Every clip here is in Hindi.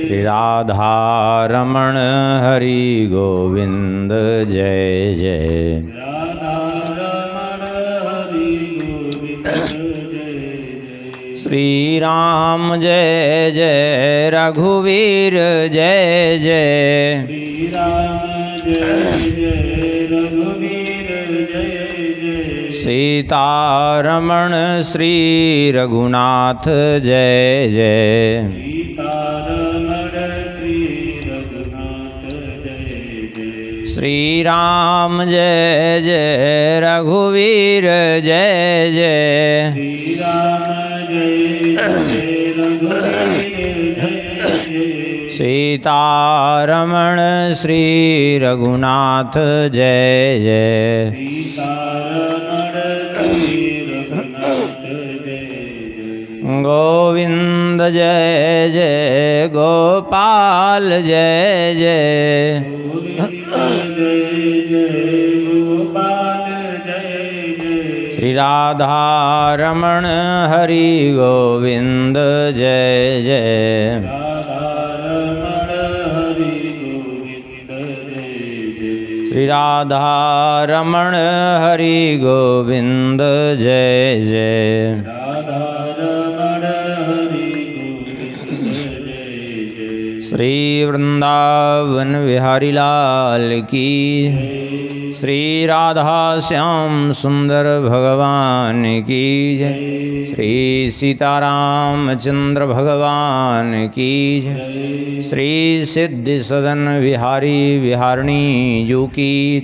श्री राधा रमण हरि गोविंद जय जय। श्री राम जय जय रघुवीर जय जय। श्री राम जय जय रघुवीर जय जय। सीतारमण श्री रघुनाथ जय जय। सीतारमण श्री रघुनाथ जय जय। श्री राम जय जय रघुवीर जय जय। श्री राम जय जय रघुवीर जय जय। सीतारमण श्री रघुनाथ जय जय। सीतारमण श्री रघुनाथ जय जय। गोविंद जय जय गोपाल जय जय। गोविंद जय जय गोपाल जय जय। श्री राधा रमण हरि गोविंद जय जय। राधारमण हरि गोविंद जय जय। श्री राधा रमण हरि गोविंद जय जय। राधारमण हरि गोविंद जय जय। श्री वृंदावन बिहारी लाल की। श्री राधा श्याम सुंदर भगवान की जय। श्री सीतारामचंद्र भगवान की जय। श्री सिद्धि सदन बिहारी बिहारिणी जू की।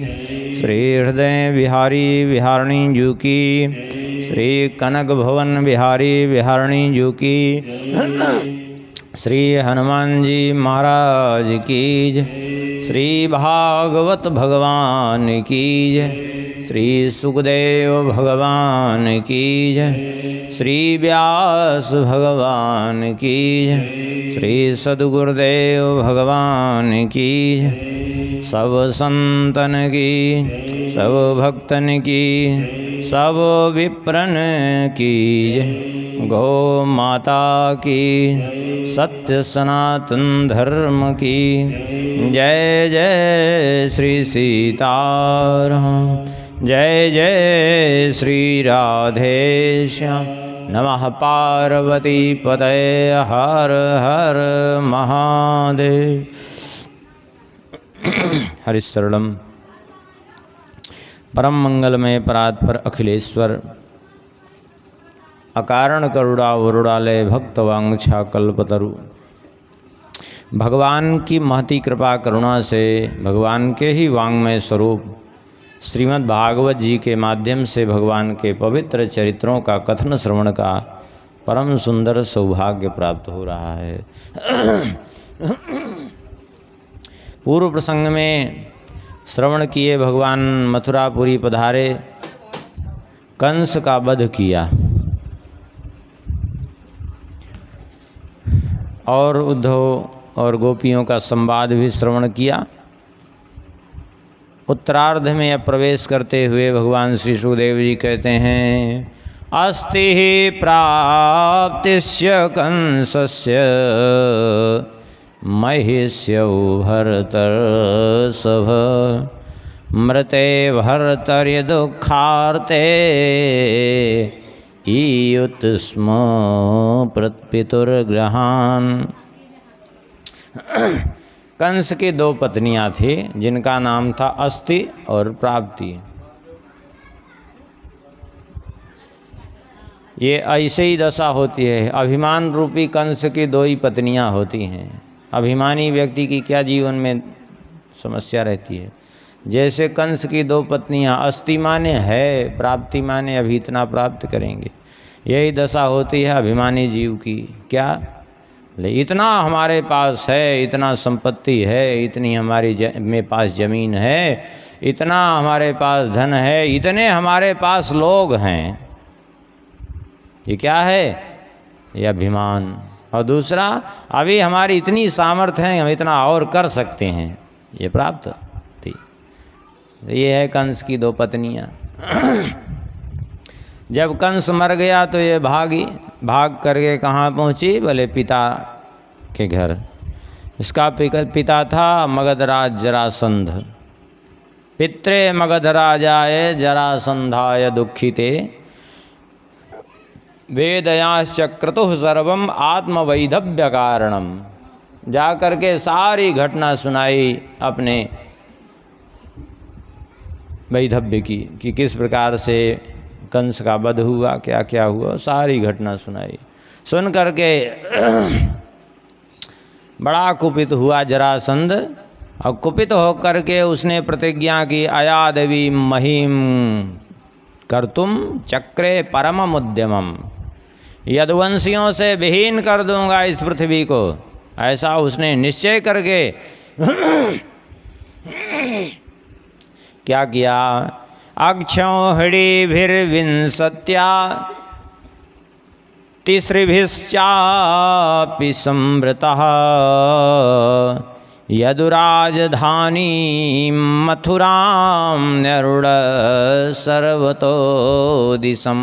श्री हृदय बिहारी बिहारिणी जू की। श्री कनक भवन बिहारी बिहारिणी जू की। श्री हनुमान जी महाराज की जय। श्री भागवत भगवान की जय। श्री सुखदेव भगवान की जय। श्री व्यास भगवान की जय। श्री सद्गुरुदेव भगवान की जय। सब संतन की, सब भक्तन की, सब विप्रन की जय। गौ माता की, सत्य सनातन धर्म की जय जय। श्री सीताराम जय जय। श्री राधेश्याम नमः पार्वती पतये हर हर महादेव। हरिशरणम परम मंगलमय परात्पर अखिलेश्वर अकारण करुणा वरुणालय भक्तवांछा कल्पतरु। भगवान की महती कृपा करुणा से भगवान के ही वांग्मय स्वरूप श्रीमद् भागवत जी के माध्यम से भगवान के पवित्र चरित्रों का कथन श्रवण का परम सुंदर सौभाग्य प्राप्त हो रहा है। पूर्व प्रसंग में श्रवण किए भगवान मथुरापुरी पधारे, कंस का वध किया और उद्धव और गोपियों का संवाद भी श्रवण किया। उत्तरार्ध में अब प्रवेश करते हुए भगवान श्री सुखदेव जी कहते हैं, अस्ति हि प्राप्तिस्य कंसस्य महिष्यौ भरतर्षभ। मृते भर्तर्य दुःखार्ते ईयुत स्म पितुर्ग्रहान्। कंस की दो पत्नियां थी जिनका नाम था अस्ति और प्राप्ति। ये ऐसे ही दशा होती है। अभिमान रूपी कंस की दो ही पत्नियां होती हैं। अभिमानी व्यक्ति की क्या जीवन में समस्या रहती है। जैसे कंस की दो पत्नियां, अस्ति माने है, प्राप्ति माने अभी इतना प्राप्त करेंगे। यही दशा होती है अभिमानी जीव की। क्या इतना हमारे पास है, इतना संपत्ति है, इतनी हमारी में पास जमीन है, इतना हमारे पास धन है, इतने हमारे पास लोग हैं। ये क्या है? ये अभिमान। और दूसरा, अभी हमारी इतनी सामर्थ्य है, हम इतना और कर सकते हैं, ये प्राप्त थी। ये है कंस की दो पत्नियां। जब कंस मर गया तो ये भाग करके कहाँ पहुँची? बोले पिता के घर। इसका पिता था मगधराज जरासंध। पित्रे मगधराजाय जरासंधाय दुखिते वेदयाश्चक्रतुः सर्वम आत्मवैधव्य कारणम। जा करके सारी घटना सुनाई अपने वैधव्य की कि किस प्रकार से कंस का वध हुआ, क्या क्या हुआ, सारी घटना सुनाई। सुन करके बड़ा कुपित हुआ जरासंध, और कुपित होकर के उसने प्रतिज्ञा की, अया देवी महीम कर्तुम चक्रे परम उद्यमम, यदुवंशियों से विहीन कर दूंगा इस पृथ्वी को। ऐसा उसने निश्चय करके क्या किया, अक्षौहिणीभिर्विंशत्या तिसृभिश्चापि संवृतः यदुराजधानी मथुरां न्यरुड सर्वतो दिशम।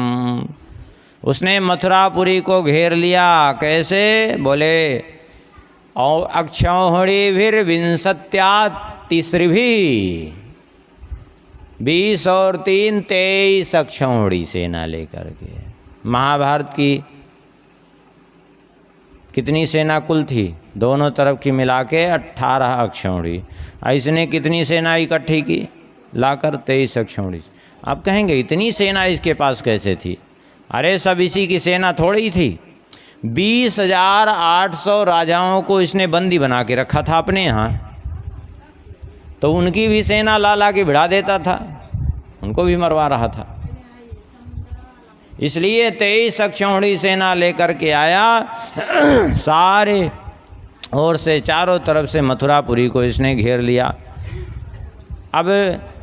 उसने मथुरापुरी को घेर लिया। कैसे? बोले और अक्षौहिणीभिर्विंशत्या तिसृभिः 20 और 3 23 अक्षौहिणी सेना लेकर के। महाभारत की कितनी सेना कुल थी? दोनों तरफ की मिला के 18 अक्षौहिणी। इसने कितनी सेना इकट्ठी की? लाकर 23 अक्षौहिणी। आप कहेंगे इतनी सेना इसके पास कैसे थी? अरे सब इसी की सेना थोड़ी थी। 20,800 राजाओं को इसने बंदी बना के रखा था अपने यहाँ, तो उनकी भी सेना ला के भिड़ा देता था, उनको भी मरवा रहा था। इसलिए 23 अक्षौहिणी सेना लेकर के आया। सारे ओर से चारों तरफ से मथुरापुरी को इसने घेर लिया। अब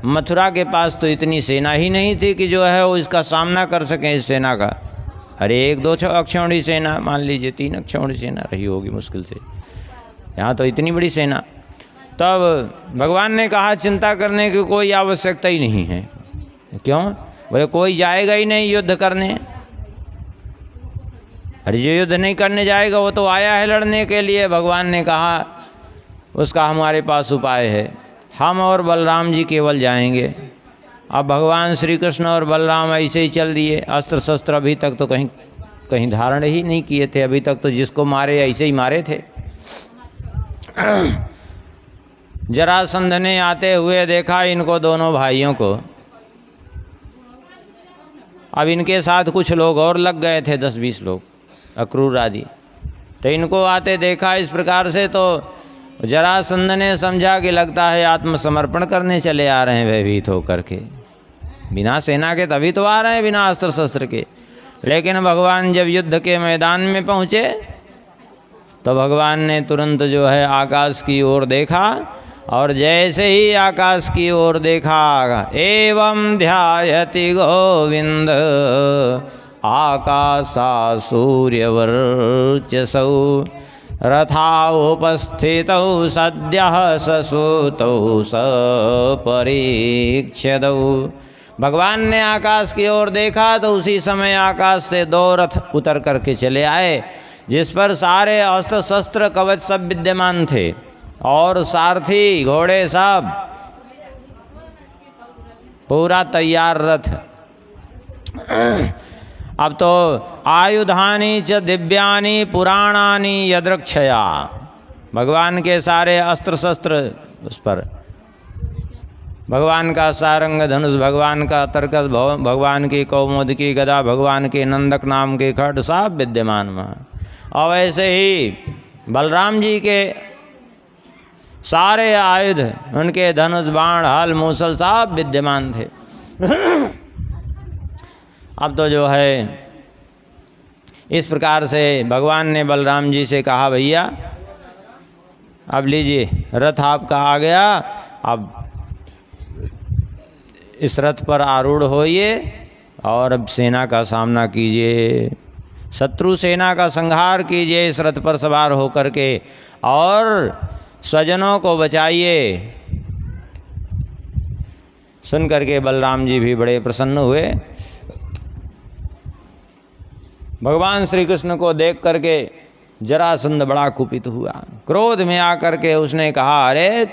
मथुरा के पास तो इतनी सेना ही नहीं थी कि जो है वो इसका सामना कर सकें इस सेना का। अरे 1-2 अक्षौहिणी सेना, मान लीजिए 3 अक्षौहिणी सेना रही होगी मुश्किल से, यहाँ तो इतनी बड़ी सेना। तब भगवान ने कहा चिंता करने की कोई आवश्यकता ही नहीं है। क्यों? बोले कोई जाएगा ही नहीं युद्ध करने। अरे जो युद्ध नहीं करने जाएगा वो तो आया है लड़ने के लिए। भगवान ने कहा उसका हमारे पास उपाय है, हम और बलराम जी केवल जाएंगे। अब भगवान श्री कृष्ण और बलराम ऐसे ही चल दिए। अस्त्र शस्त्र अभी तक तो कहीं धारण ही नहीं किए थे। अभी तक तो जिसको मारे ऐसे ही मारे थे। जरासंध ने आते हुए देखा इनको दोनों भाइयों को। अब इनके साथ कुछ लोग और लग गए थे, 10-20 लोग, अक्रूर आदि। तो इनको आते देखा इस प्रकार से, तो जरासंध ने समझा कि लगता है आत्मसमर्पण करने चले आ रहे हैं भयभीत होकर के। बिना सेना के तभी तो आ रहे हैं, बिना अस्त्र शस्त्र के। लेकिन भगवान जब युद्ध के मैदान में पहुँचे तो भगवान ने तुरंत जो है आकाश की ओर देखा, और जैसे ही आकाश की ओर देखा, एवं ध्यायति गोविंद आकाशा सूर्यवर्चसौ रथाउपस्थितौ सद्यः ससूतौ सपरीक्षदौ। भगवान ने आकाश की ओर देखा तो उसी समय आकाश से 2 रथ उतर करके चले आए, जिस पर सारे अस्त्र शस्त्र कवच सब विद्यमान थे, और सारथी घोड़े सब पूरा तैयार रथ। अब तो आयुधानि च दिव्यानि पुराणानि यदृक्षया। भगवान के सारे अस्त्र शस्त्र उस पर, भगवान का सारंग धनुष, भगवान का तरकस, भगवान की कौमुदकी गदा, भगवान के नंदक नाम के खड्ग सब विद्यमान वहाँ। और ऐसे ही बलराम जी के सारे आयुध, उनके धनुष, बाण, हल, मूसल सब विद्यमान थे। अब तो जो है इस प्रकार से भगवान ने बलराम जी से कहा, भैया अब लीजिए रथ आपका आ गया, अब इस रथ पर आरूढ़ होइए और अब सेना का सामना कीजिए, शत्रु सेना का संहार कीजिए इस रथ पर सवार होकर के, और स्वजनों को बचाइए। सुन करके बलराम जी भी बड़े प्रसन्न हुए। भगवान श्री कृष्ण को देख करके जरासंध बड़ा कुपित हुआ, क्रोध में आकर के उसने कहा, अरे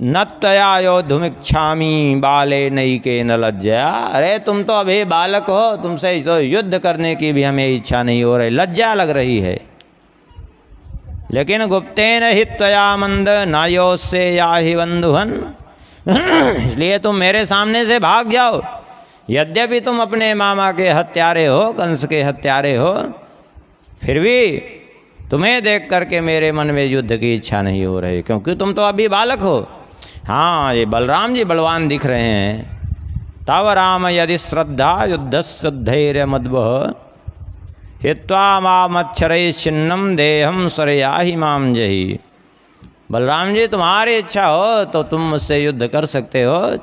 नत्तया योद्धुमिच्छामि बाले नैके न लज्जया। अरे तुम तो अभी बालक हो, तुमसे तो युद्ध करने की भी हमें इच्छा नहीं हो रही, लज्जा लग रही है। लेकिन गुप्तेन हि त्वया मंद नायोस्य याहि बंधुहन, इसलिए तुम मेरे सामने से भाग जाओ। यद्यपि तुम अपने मामा के हत्यारे हो, कंस के हत्यारे हो, फिर भी तुम्हें देख करके मेरे मन में युद्ध की इच्छा नहीं हो रही, क्योंकि तुम तो अभी बालक हो। हाँ, ये बलराम जी बलवान दिख रहे हैं। तव राम यदि श्रद्धा युद्धस्य धैर्य मद्वह हित्वा मामच्छरै छिन्नम देहम सरयाहि माम जहि। बलराम जी तुम्हारी इच्छा हो तो तुम मुझसे युद्ध कर सकते हो,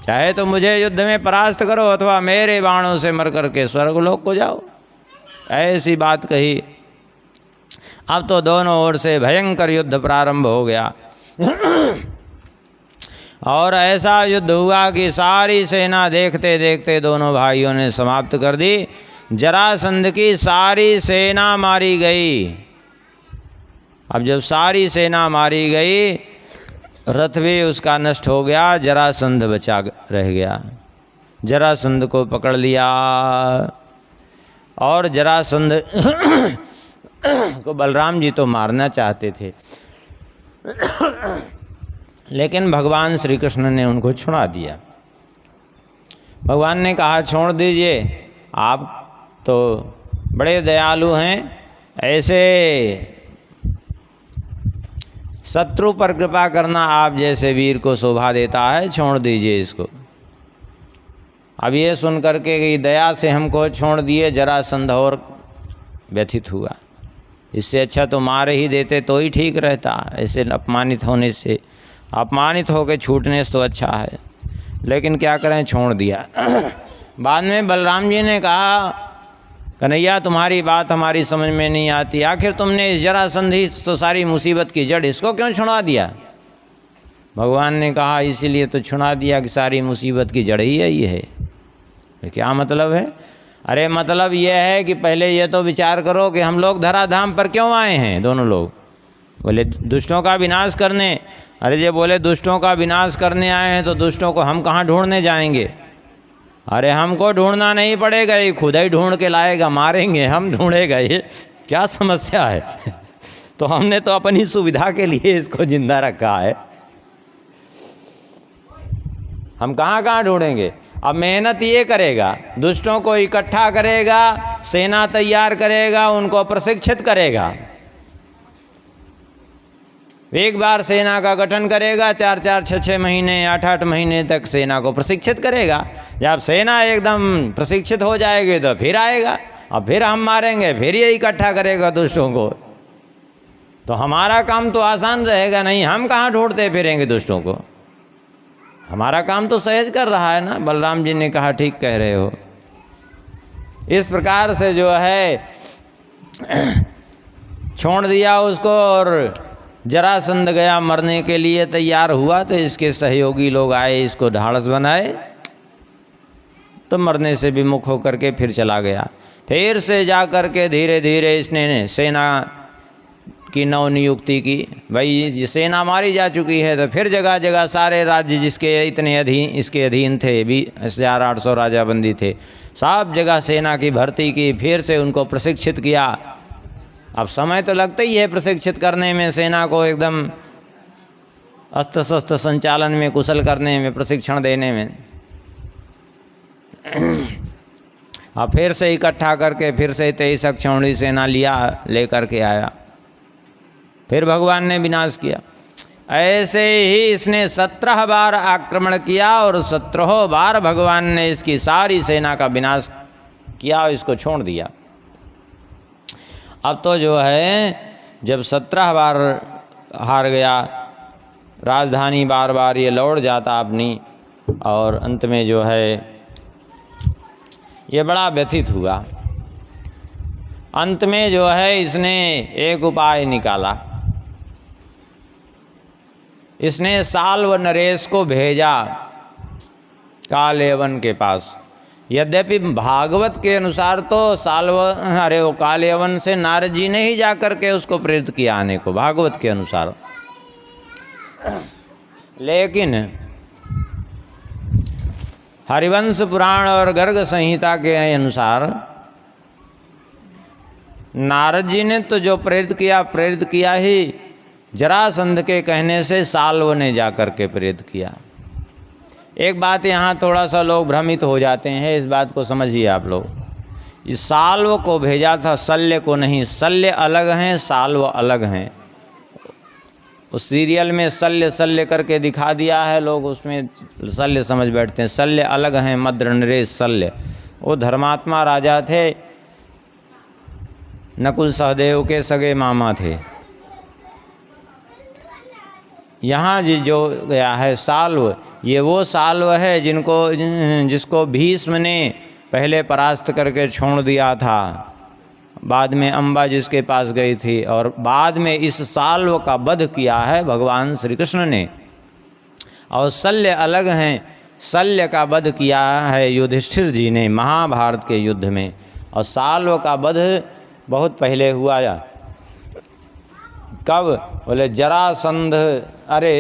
चाहे तो मुझे युद्ध में परास्त करो अथवा मेरे बाणों से मर करके स्वर्गलोक को जाओ। ऐसी बात कही। अब तो दोनों ओर से भयंकर युद्ध प्रारंभ हो गया और ऐसा युद्ध हुआ कि सारी सेना देखते देखते दोनों भाइयों ने समाप्त कर दी। जरासंध की सारी सेना मारी गई। अब जब सारी सेना मारी गई, रथ भी उसका नष्ट हो गया, जरासंध बचा रह गया। जरासंध को पकड़ लिया और जरासंध को बलराम जी तो मारना चाहते थे, लेकिन भगवान श्री कृष्ण ने उनको छुड़ा दिया। भगवान ने कहा, छोड़ दीजिए, आप तो बड़े दयालु हैं, ऐसे शत्रु पर कृपा करना आप जैसे वीर को शोभा देता है, छोड़ दीजिए इसको। अब ये सुन करके कि दया से हमको छोड़ दिए, जरासंध और व्यथित हुआ। इससे अच्छा तो मार ही देते तो ही ठीक रहता, ऐसे अपमानित होने से, अपमानित होकर छूटने से तो अच्छा है। लेकिन क्या करें, छोड़ दिया। बाद में बलराम जी ने कहा, कन्हैया तुम्हारी बात हमारी समझ में नहीं आती, आखिर तुमने इस जरासंध ही तो सारी मुसीबत की जड़, इसको क्यों छुड़ा दिया? भगवान ने कहा, इसीलिए तो छुड़ा दिया कि सारी मुसीबत की जड़ ही यही है। क्या मतलब है? अरे मतलब यह है कि पहले ये तो विचार करो कि हम लोग धराधाम पर क्यों आए हैं। दोनों लोग बोले दुष्टों का विनाश करने। अरे ये बोले दुष्टों का विनाश करने आए हैं तो दुष्टों को हम कहाँ ढूंढने जाएंगे? अरे हमको ढूंढना नहीं पड़ेगा, ये खुद ही ढूंढ के लाएगा, मारेंगे हम, ढूंढेगा, ये क्या समस्या है? तो हमने तो अपनी सुविधा के लिए इसको जिंदा रखा है, हम कहाँ कहाँ ढूंढेंगे? अब मेहनत ये करेगा, दुष्टों को इकट्ठा करेगा, सेना तैयार करेगा, उनको प्रशिक्षित करेगा। एक बार सेना का गठन करेगा, 4-4, 6-6 महीने, 8-8 महीने तक सेना को प्रशिक्षित करेगा। जब सेना एकदम प्रशिक्षित हो जाएगी तो फिर आएगा, अब फिर हम मारेंगे, फिर ये इकट्ठा करेगा दुष्टों को। तो हमारा काम तो आसान रहेगा नहीं, हम कहाँ ढूंढते फिरेंगे दुष्टों को? हमारा काम तो सहज कर रहा है ना। बलराम जी ने कहा, ठीक कह रहे हो। इस प्रकार से जो है छोड़ दिया उसको, और जरासंध गया मरने के लिए तैयार हुआ तो इसके सहयोगी लोग आए, इसको ढाढ़स बनाए, तो मरने से विमुख होकर के फिर चला गया। फिर से जा कर के धीरे धीरे इसने सेना की नवनियुक्ति की। भाई ये सेना मारी जा चुकी है तो फिर जगह जगह सारे राज्य जिसके इतने अधीन, इसके अधीन थे, 20,800 राजा बंदी थे, सब जगह सेना की भर्ती की, फिर से उनको प्रशिक्षित किया। अब समय तो लगता ही है प्रशिक्षित करने में, सेना को एकदम अस्त्र शस्त्र संचालन में कुशल करने में, प्रशिक्षण देने में। अब फिर से इकट्ठा करके फिर से 23 अक्षौहिणी सेना ले करके आया, फिर भगवान ने विनाश किया। ऐसे ही इसने 17 बार आक्रमण किया और 17 बार भगवान ने इसकी सारी सेना का विनाश किया और इसको छोड़ दिया। अब तो जो है जब 17 बार हार गया, राजधानी बार बार ये लौट जाता अपनी, और अंत में जो है ये बड़ा व्यथित हुआ। अंत में जो है इसने एक उपाय निकाला। इसने साल्व नरेश को भेजा कालयवन के पास। यद्यपि भागवत के अनुसार तो वो काल यवन से नारद जी ने ही जा करके उसको प्रेरित किया आने को, भागवत के अनुसार। लेकिन हरिवंश पुराण और गर्ग संहिता के अनुसार नारद जी ने तो जो प्रेरित किया ही जरासंध के कहने से साल्व ने जाकर के प्रेरित किया। एक बात यहाँ थोड़ा सा लोग भ्रमित हो जाते हैं, इस बात को समझिए आप लोग। इस साल्व को भेजा था, शल्य को नहीं। शल्य अलग हैं, साल्व अलग हैं। उस सीरियल में शल्य करके दिखा दिया है, लोग उसमें शल्य समझ बैठते हैं। शल्य अलग हैं, मद्र नरेश शल्य। वो धर्मात्मा राजा थे, नकुल सहदेव के सगे मामा थे। यहाँ जो गया है साल्व, ये वो साल्व है जिसको भीष्म ने पहले परास्त करके छोड़ दिया था, बाद में अम्बा जिसके पास गई थी, और बाद में इस साल्व का वध किया है भगवान श्री कृष्ण ने। और शल्य अलग हैं, शल्य का वध किया है युधिष्ठिर जी ने महाभारत के युद्ध में, और साल्व का वध बहुत पहले हुआ। कब? बोले जरासंध। अरे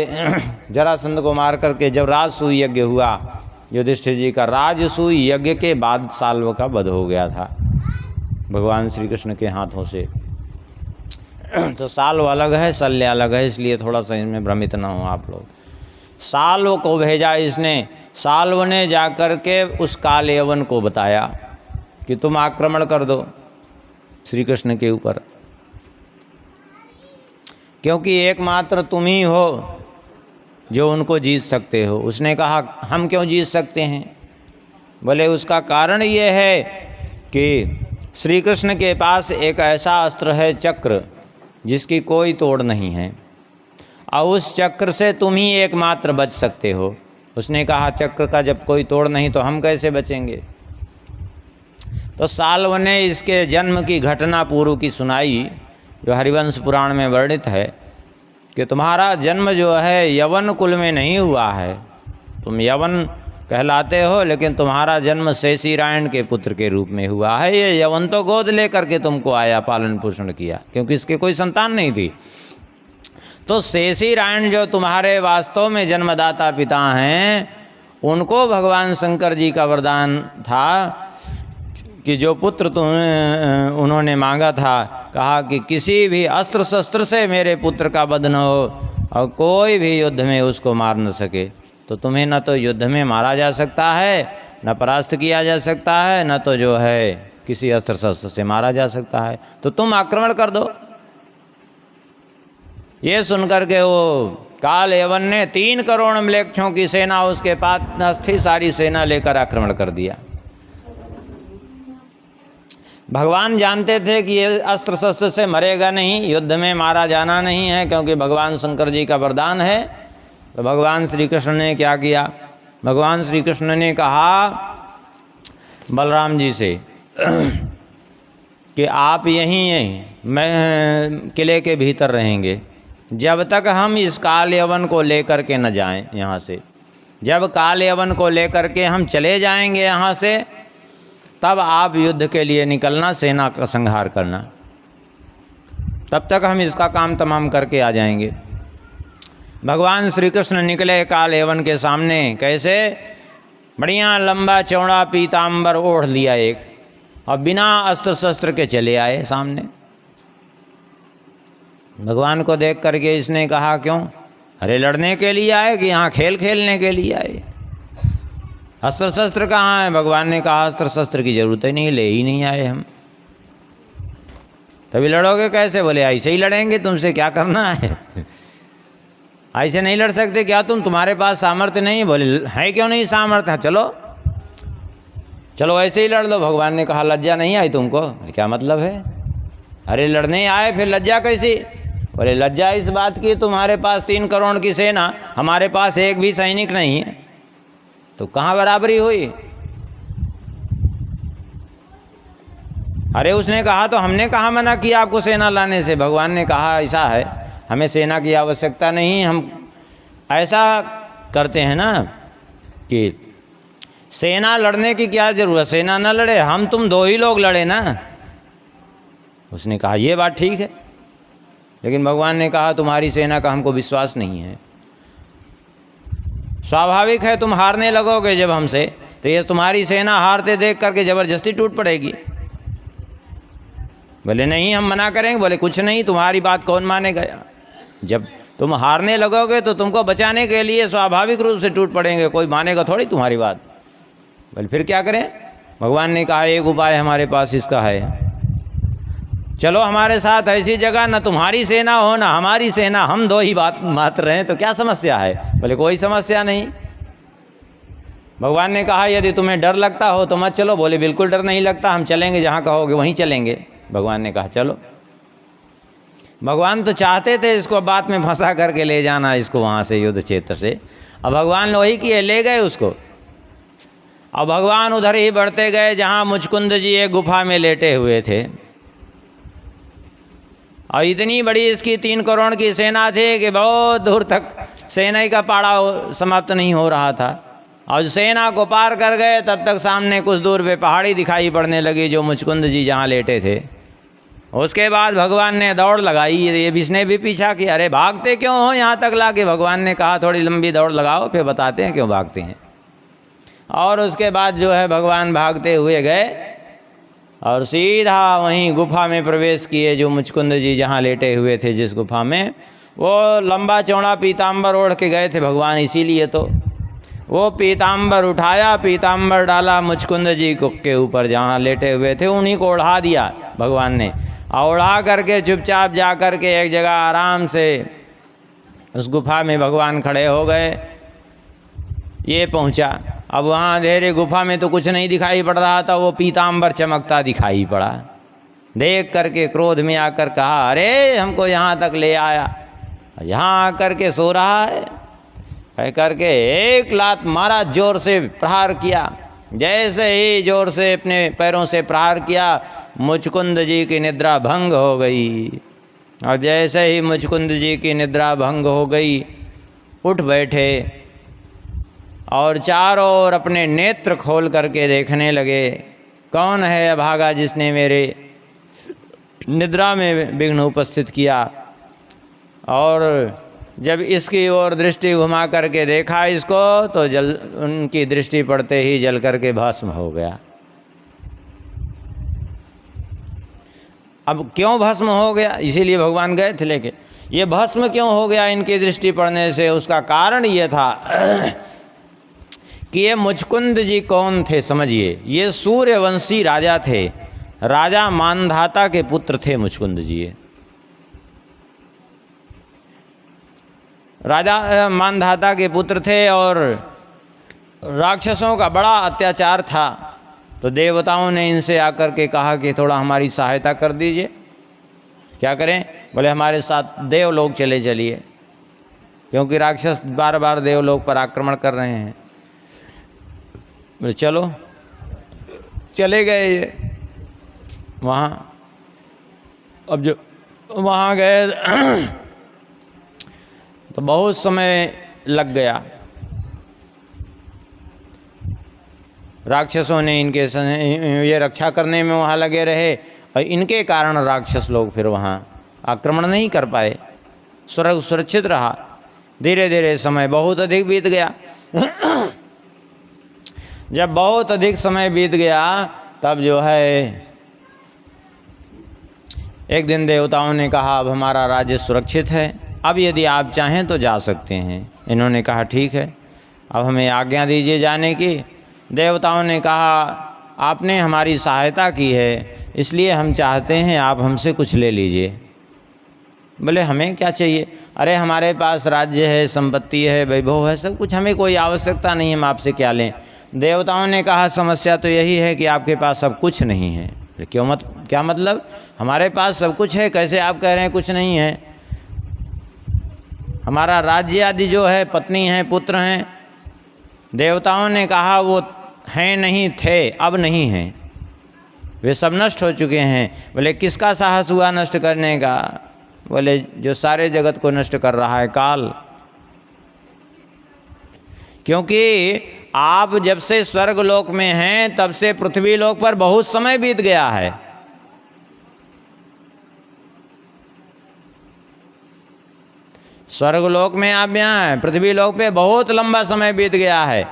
जरासंध को मार करके जब राजसूय यज्ञ हुआ युधिष्ठिर जी का, राजसूय यज्ञ के बाद साल्व का वध हो गया था भगवान श्री कृष्ण के हाथों से। तो साल्व अलग है, शल्य अलग है, इसलिए थोड़ा सा इनमें भ्रमित ना हो आप लोग। साल्व को भेजा इसने, साल्व ने जाकर के उस काल यवन को बताया कि तुम आक्रमण कर दो श्री कृष्ण के ऊपर, क्योंकि एकमात्र तुम ही हो जो उनको जीत सकते हो। उसने कहा हम क्यों जीत सकते हैं? बोले उसका कारण ये है कि श्री कृष्ण के पास एक ऐसा अस्त्र है चक्र, जिसकी कोई तोड़ नहीं है, और उस चक्र से तुम ही एकमात्र बच सकते हो। उसने कहा चक्र का जब कोई तोड़ नहीं तो हम कैसे बचेंगे? तो साल्व ने इसके जन्म की घटना पूर्व की सुनाई, जो हरिवंश पुराण में वर्णित है कि तुम्हारा जन्म जो है यवन कुल में नहीं हुआ है, तुम यवन कहलाते हो, लेकिन तुम्हारा जन्म शेषीरायण के पुत्र के रूप में हुआ है। ये यवन तो गोद लेकर के तुमको आया, पालन पोषण किया, क्योंकि इसके कोई संतान नहीं थी। तो शेषीरायण जो तुम्हारे वास्तव में जन्मदाता पिता हैं, उनको भगवान शंकर जी का वरदान था कि जो पुत्र उन्होंने मांगा था, कहा कि किसी भी अस्त्र शस्त्र से मेरे पुत्र का वध न हो और कोई भी युद्ध में उसको मार न सके। तो तुम्हें न तो युद्ध में मारा जा सकता है, न परास्त किया जा सकता है, न तो जो है किसी अस्त्र शस्त्र से मारा जा सकता है, तो तुम आक्रमण कर दो। ये सुनकर के वो काल यवन ने 3 करोड़ म्लेच्छों की सेना उसके पास थी, सारी सेना लेकर आक्रमण कर दिया। भगवान जानते थे कि ये अस्त्र शस्त्र से मरेगा नहीं, युद्ध में मारा जाना नहीं है, क्योंकि भगवान शंकर जी का वरदान है। तो भगवान श्री कृष्ण ने क्या किया? भगवान श्री कृष्ण ने कहा बलराम जी से कि आप यहीं मैं किले के भीतर रहेंगे जब तक हम इस काल यवन को लेकर के न जाएं यहाँ से। जब काल यवन को लेकर के हम चले जाएंगे यहाँ से, तब आप युद्ध के लिए निकलना, सेना का संहार करना, तब तक हम इसका काम तमाम करके आ जाएंगे। भगवान श्री कृष्ण निकले काल यवन के सामने। कैसे? बढ़िया लंबा चौड़ा पीताम्बर ओढ़ लिया एक, और बिना अस्त्र शस्त्र के चले आए सामने। भगवान को देख करके इसने कहा क्यों? अरे लड़ने के लिए आए कि यहाँ खेल खेलने के लिए आए? अस्त्र शस्त्र कहाँ है? भगवान ने कहा अस्त्र शस्त्र की जरूरत ही नहीं, ले ही नहीं आए हम। तभी लड़ोगे कैसे? बोले ऐसे ही लड़ेंगे, तुमसे क्या करना है? ऐसे नहीं लड़ सकते क्या तुम? तुम्हारे पास सामर्थ्य नहीं? बोले है क्यों नहीं सामर्थ्य? चलो चलो ऐसे ही लड़ लो। भगवान ने कहा लज्जा नहीं आई तुमको? क्या मतलब है? अरे लड़ने आए फिर लज्जा कैसी? बोले लज्जा इस बात की तुम्हारे पास 3 करोड़ की सेना, हमारे पास एक भी सैनिक नहीं है, तो कहाँ बराबरी हुई? अरे उसने कहा तो हमने कहाँ मना किया आपको सेना लाने से? भगवान ने कहा ऐसा है, हमें सेना की आवश्यकता नहीं। हम ऐसा करते हैं ना कि सेना लड़ने की क्या जरूरत, सेना न लड़े, हम तुम 2 ही लोग लड़े ना। उसने कहा ये बात ठीक है, लेकिन भगवान ने कहा तुम्हारी सेना का हमको विश्वास नहीं है। स्वाभाविक है तुम हारने लगोगे जब हमसे, तो ये तुम्हारी सेना हारते देख करके जबरदस्ती टूट पड़ेगी। बोले नहीं हम मना करेंगे। बोले कुछ नहीं, तुम्हारी बात कौन मानेगा। जब तुम हारने लगोगे तो तुमको बचाने के लिए स्वाभाविक रूप से टूट पड़ेंगे, कोई मानेगा थोड़ी तुम्हारी बात। बोले फिर क्या करें। भगवान ने कहा एक उपाय हमारे पास इसका है, चलो हमारे साथ ऐसी जगह न तुम्हारी सेना हो ना हमारी सेना, हम 2 ही बात मात्र हैं, तो क्या समस्या है। बोले कोई समस्या नहीं। भगवान ने कहा यदि तुम्हें डर लगता हो तो मत चलो। बोले बिल्कुल डर नहीं लगता, हम चलेंगे जहाँ कहोगे वहीं चलेंगे। भगवान ने कहा चलो। भगवान तो चाहते थे इसको बात में फंसा करके ले जाना इसको वहाँ से युद्ध क्षेत्र से। अब भगवान वही किए, ले गए उसको। अब भगवान उधर ही बढ़ते गए जहाँ मुचकुंद जी एक गुफा में लेटे हुए थे। और इतनी बड़ी इसकी 3 करोड़ की सेना थी कि बहुत दूर तक सेना का पाड़ा समाप्त नहीं हो रहा था। और सेना को पार कर गए तब तक सामने कुछ दूर पे पहाड़ी दिखाई पड़ने लगी जो मुचकुंद जी जहाँ लेटे थे। उसके बाद भगवान ने दौड़ लगाई, ये इसने भी पीछा किया, अरे भागते क्यों हो यहाँ तक लाके। भगवान ने कहा थोड़ी लंबी दौड़ लगाओ फिर बताते हैं क्यों भागते हैं। और उसके बाद जो है भगवान भागते हुए गए और सीधा वहीं गुफा में प्रवेश किए जो मुचकुंद जी जहाँ लेटे हुए थे। जिस गुफा में वो लंबा चौड़ा पीताम्बर ओढ़ के गए थे भगवान, इसीलिए तो वो पीताम्बर उठाया, पीताम्बर डाला मुचकुंद जी के ऊपर जहाँ लेटे हुए थे, उन्हीं को ओढ़ा दिया भगवान ने। और ओढ़ा करके चुपचाप जा कर के एक जगह आराम से उस गुफा में भगवान खड़े हो गए। ये पहुँचा। अब वहाँ अंधेरे गुफा में तो कुछ नहीं दिखाई पड़ रहा था, वो पीताम्बर चमकता दिखाई पड़ा। देख करके क्रोध में आकर कहा अरे हमको यहाँ तक ले आया, यहाँ आकर के सो रहा है। कह करके एक लात मारा, जोर से प्रहार किया। जैसे ही जोर से अपने पैरों से प्रहार किया मुचकुंद जी की निद्रा भंग हो गई। और जैसे ही मुचकुंद जी की निद्रा भंग हो गई उठ बैठे और चारों ओर अपने नेत्र खोल करके देखने लगे कौन है अभागा जिसने मेरे निद्रा में विघ्न उपस्थित किया। और जब इसकी ओर दृष्टि घुमा करके देखा इसको तो उनकी दृष्टि पड़ते ही जल करके भस्म हो गया। अब क्यों भस्म हो गया, इसीलिए भगवान गए थे लेके। ये भस्म क्यों हो गया इनकी दृष्टि पड़ने से, उसका कारण ये था कि ये मुचकुंद जी कौन थे समझिए। ये सूर्यवंशी राजा थे, राजा मानधाता के पुत्र थे मुचकुंद जी। राजा मानधाता के पुत्र थे और राक्षसों का बड़ा अत्याचार था। तो देवताओं ने इनसे आकर के कहा कि थोड़ा हमारी सहायता कर दीजिए। क्या करें। बोले हमारे साथ देवलोक चले चलिए, क्योंकि राक्षस बार बार देवलोक पर आक्रमण कर रहे हैं। बोले चलो। चले गए ये वहाँ। अब जो वहाँ गए तो बहुत समय लग गया। राक्षसों ने इनके ये रक्षा करने में वहाँ लगे रहे और इनके कारण राक्षस लोग फिर वहाँ आक्रमण नहीं कर पाए, स्वर्ग सुरक्षित रहा। धीरे धीरे समय बहुत अधिक बीत गया। जब बहुत अधिक समय बीत गया तब जो है एक दिन देवताओं ने कहा अब हमारा राज्य सुरक्षित है, अब यदि आप चाहें तो जा सकते हैं। इन्होंने कहा ठीक है, अब हमें आज्ञा दीजिए जाने की। देवताओं ने कहा आपने हमारी सहायता की है इसलिए हम चाहते हैं आप हमसे कुछ ले लीजिए। बोले हमें क्या चाहिए। अरे हमारे पास राज्य है, संपत्ति है, वैभव है, सब कुछ, हमें कोई आवश्यकता नहीं, हम आपसे क्या लें। देवताओं ने कहा समस्या तो यही है कि आपके पास सब कुछ नहीं है। क्यों क्या मतलब, हमारे पास सब कुछ है, कैसे आप कह रहे हैं कुछ नहीं है। हमारा राज्य आदि जो है, पत्नी हैं, पुत्र हैं। देवताओं ने कहा वो हैं नहीं थे, अब नहीं हैं, वे सब नष्ट हो चुके हैं। बोले किसका साहस हुआ नष्ट करने का। बोले जो सारे जगत को नष्ट कर रहा है, काल। क्योंकि आप जब से स्वर्गलोक में हैं तब से पृथ्वी लोक पर बहुत समय बीत गया है। स्वर्गलोक में आप यहाँ हैं, पृथ्वी लोक पे बहुत लंबा समय बीत गया है।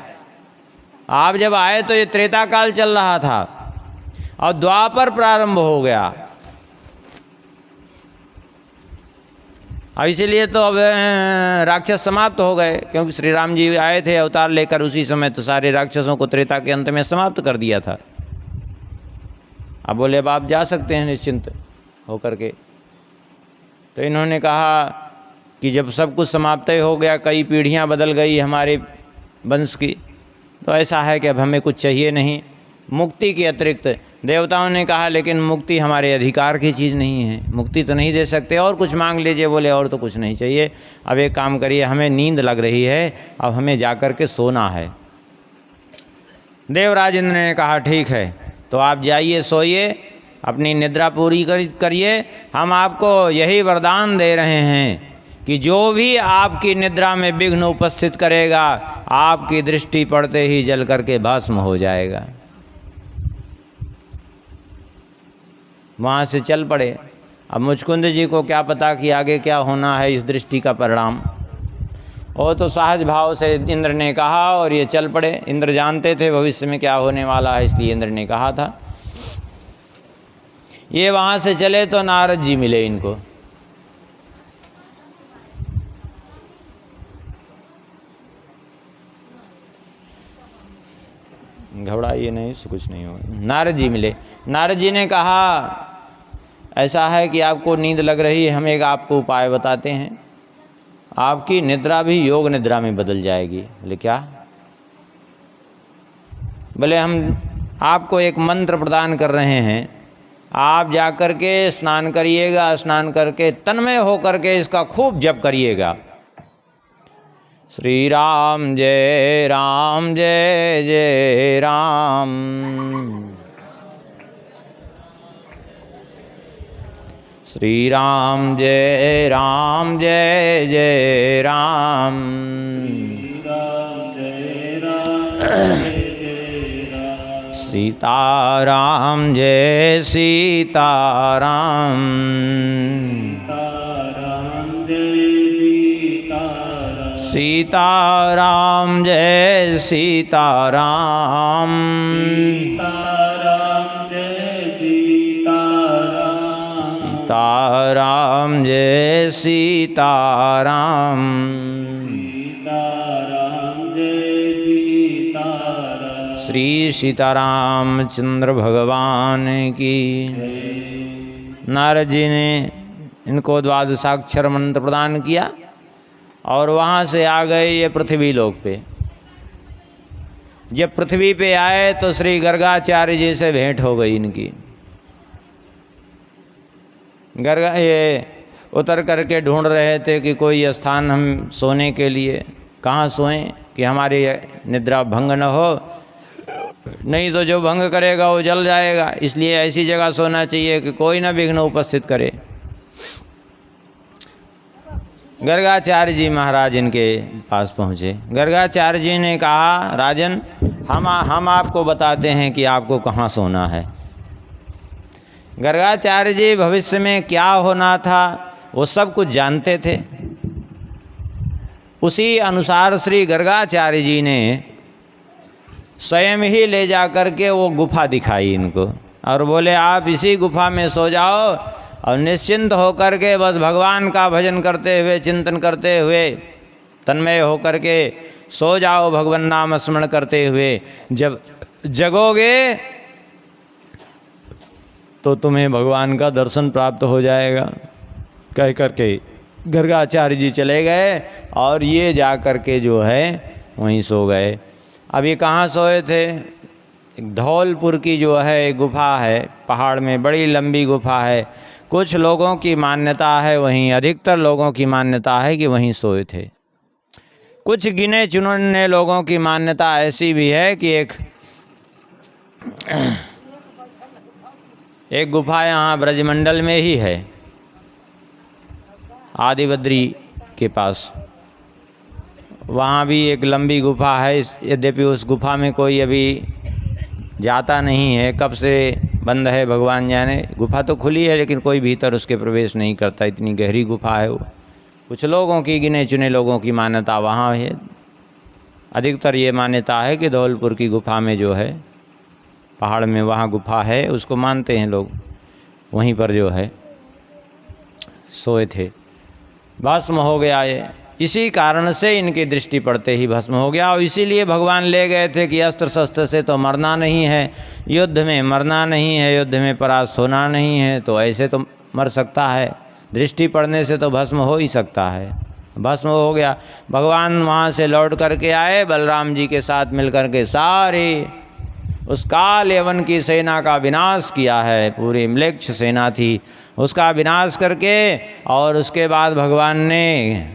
आप जब आए तो ये त्रेता काल चल रहा था और द्वापर प्रारंभ हो गया। और इसीलिए तो अब राक्षस समाप्त हो गए, क्योंकि श्री राम जी आए थे अवतार लेकर उसी समय, तो सारे राक्षसों को त्रेता के अंत में समाप्त कर दिया था। अब बोले अब आप जा सकते हैं निश्चिंत होकर के। तो इन्होंने कहा कि जब सब कुछ समाप्त हो गया, कई पीढ़ियां बदल गई हमारे वंश की, तो ऐसा है कि अब हमें कुछ चाहिए नहीं मुक्ति के अतिरिक्त। देवताओं ने कहा लेकिन मुक्ति हमारे अधिकार की चीज़ नहीं है, मुक्ति तो नहीं दे सकते, और कुछ मांग लीजिए। बोले और तो कुछ नहीं चाहिए, अब एक काम करिए, हमें नींद लग रही है, अब हमें जाकर के सोना है। देवराज इंद्र ने कहा ठीक है, तो आप जाइए सोइए, अपनी निद्रा पूरी करिए। हम आपको यही वरदान दे रहे हैं कि जो भी आपकी निद्रा में विघ्न उपस्थित करेगा, आपकी दृष्टि पड़ते ही जल करके भस्म हो जाएगा। वहाँ से चल पड़े। अब मुचकुंद जी को क्या पता कि आगे क्या होना है इस दृष्टि का परिणाम। वो तो सहज भाव से इंद्र ने कहा और ये चल पड़े। इंद्र जानते थे भविष्य में क्या होने वाला है, इसलिए इंद्र ने कहा था। ये वहाँ से चले तो नारद जी मिले इनको। घबराइए नहीं, इससे कुछ नहीं होगा। नारद जी मिले। नारद जी ने कहा ऐसा है कि आपको नींद लग रही है, हम एक आपको उपाय बताते हैं, आपकी निद्रा भी योग निद्रा में बदल जाएगी। बोले क्या? बोले हम आपको एक मंत्र प्रदान कर रहे हैं, आप जाकर के स्नान करिएगा, स्नान करके तन्मय होकर के इसका खूब जप करिएगा। श्री राम जय जय राम, श्री राम जय जय राम, सीताराम जय सीताराम, सीताराम जय सीताराम, सीताराम जय सीताराम, श्री सीतारामचंद्र भगवान की। नारद जी ने इनको द्वादशाक्षर मंत्र प्रदान किया और वहाँ से आ गए ये पृथ्वी लोक पे। जब पृथ्वी पे आए तो श्री गर्गाचार्य जी से भेंट हो गई इनकी। गर्गा ये उतर करके ढूंढ रहे थे कि कोई स्थान हम सोने के लिए, कहाँ सोएं कि हमारी निद्रा भंग न हो, नहीं तो जो भंग करेगा वो जल जाएगा, इसलिए ऐसी जगह सोना चाहिए कि कोई ना विघ्न उपस्थित करे। गर्गाचार्य जी महाराज इनके पास पहुँचे। गर्गाचार्य जी ने कहा राजन, हम आपको बताते हैं कि आपको कहाँ सोना है। गर्गाचार्य जी भविष्य में क्या होना था वो सब कुछ जानते थे। उसी अनुसार श्री गर्गाचार्य जी ने स्वयं ही ले जा कर के वो गुफा दिखाई इनको और बोले आप इसी गुफा में सो जाओ और निश्चिंत होकर के बस भगवान का भजन करते हुए, चिंतन करते हुए, तन्मय होकर के सो जाओ, भगवान नाम स्मरण करते हुए। जब जगोगे तो तुम्हें भगवान का दर्शन प्राप्त हो जाएगा। कह करके गर्गाचार्य जी चले गए और ये जा कर के जो है वहीं सो गए। अब ये कहाँ सोए थे? एक धौलपुर की जो है गुफा है, पहाड़ में बड़ी लंबी गुफा है। कुछ लोगों की मान्यता है वहीं, अधिकतर लोगों की मान्यता है कि वहीं सोए थे। कुछ गिने चुने लोगों की मान्यता ऐसी भी है कि एक गुफा यहाँ ब्रजमंडल में ही है, आदिबद्री के पास। वहाँ भी एक लंबी गुफा है, यद्यपि उस गुफा में कोई अभी जाता नहीं है, कब से बंद है भगवान जाने। गुफा तो खुली है लेकिन कोई भीतर उसके प्रवेश नहीं करता, इतनी गहरी गुफा है वो। कुछ लोगों की, गिने चुने लोगों की मान्यता वहाँ है। अधिकतर ये मान्यता है कि धौलपुर की गुफा में जो है, पहाड़ में वहाँ गुफा है, उसको मानते हैं लोग। वहीं पर जो है सोए थे, भस्म हो गया ये। इसी कारण से इनकी दृष्टि पड़ते ही भस्म हो गया। और इसीलिए भगवान ले गए थे कि अस्त्र शस्त्र से तो मरना नहीं है, युद्ध में मरना नहीं है, युद्ध में परास्त होना नहीं है, तो ऐसे तो मर सकता है, दृष्टि पड़ने से तो भस्म हो ही सकता है। भस्म हो गया। भगवान वहाँ से लौट करके आए, बलराम जी के साथ मिलकर के सारे उस काल यवन की सेना का विनाश किया है। पूरी म्लेच्छ सेना थी, उसका विनाश करके और उसके बाद भगवान ने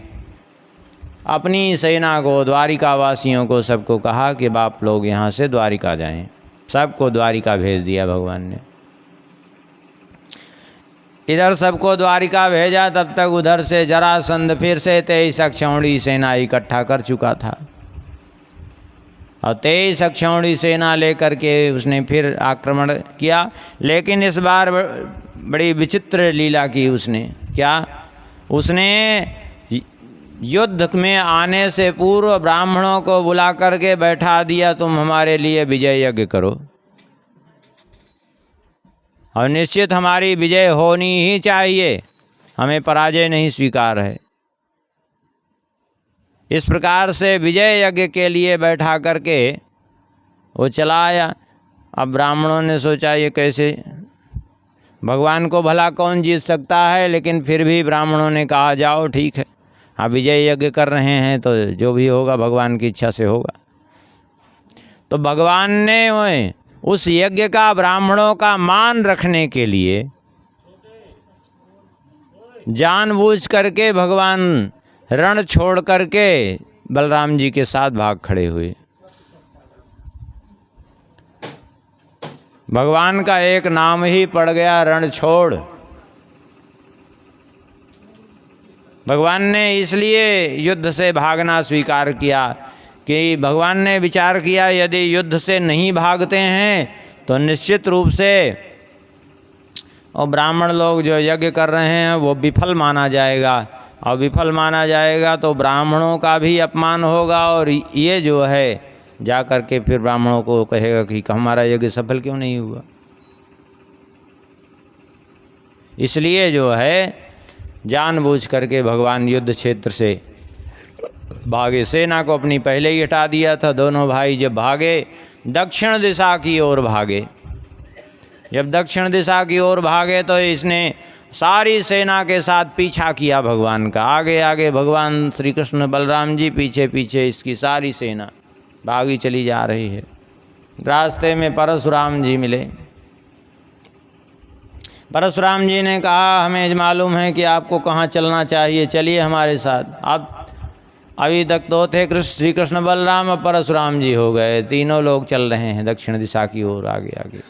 अपनी सेना को, द्वारिका वासियों को, सबको कहा कि बाप लोग यहाँ से द्वारिका जाएं। सबको द्वारिका भेज दिया भगवान ने। इधर सबको द्वारिका भेजा, तब तक उधर से जरासंध फिर से 23 अक्षौणी सेना इकट्ठा कर चुका था। और 23 अक्षौणी सेना लेकर के उसने फिर आक्रमण किया। लेकिन इस बार बड़ी विचित्र लीला की उसने। क्या? उसने युद्ध में आने से पूर्व ब्राह्मणों को बुला करके बैठा दिया, तुम हमारे लिए विजय यज्ञ करो और निश्चित हमारी विजय होनी ही चाहिए, हमें पराजय नहीं स्वीकार है। इस प्रकार से विजय यज्ञ के लिए बैठा करके वो चला आया। अब ब्राह्मणों ने सोचा ये कैसे, भगवान को भला कौन जीत सकता है, लेकिन फिर भी ब्राह्मणों ने कहा जाओ ठीक है, आप विजय यज्ञ कर रहे हैं तो जो भी होगा भगवान की इच्छा से होगा। तो भगवान ने उस यज्ञ का, ब्राह्मणों का मान रखने के लिए जानबूझ करके भगवान रण छोड़ करके बलराम जी के साथ भाग खड़े हुए। भगवान का एक नाम ही पड़ गया, रण छोड़। भगवान ने इसलिए युद्ध से भागना स्वीकार किया कि भगवान ने विचार किया यदि युद्ध से नहीं भागते हैं तो निश्चित रूप से और ब्राह्मण लोग जो यज्ञ कर रहे हैं वो विफल माना जाएगा, और विफल माना जाएगा तो ब्राह्मणों का भी अपमान होगा, और ये जो है जा कर के फिर ब्राह्मणों को कहेगा कि हमारा यज्ञ सफल क्यों नहीं हुआ। इसलिए जो है जानबूझ करके भगवान युद्ध क्षेत्र से भागे। सेना को अपनी पहले ही हटा दिया था। दोनों भाई जब भागे, दक्षिण दिशा की ओर भागे। जब दक्षिण दिशा की ओर भागे तो इसने सारी सेना के साथ पीछा किया भगवान का। आगे आगे भगवान श्री कृष्ण बलराम जी, पीछे पीछे इसकी सारी सेना भागी चली जा रही है। रास्ते में परशुराम जी मिले। परशुराम जी ने कहा हमें मालूम है कि आपको कहाँ चलना चाहिए, चलिए हमारे साथ। अब अभी तक तो थे श्री कृष्ण बलराम, अब परशुराम जी हो गए। तीनों लोग चल रहे हैं दक्षिण दिशा की ओर आगे आगे।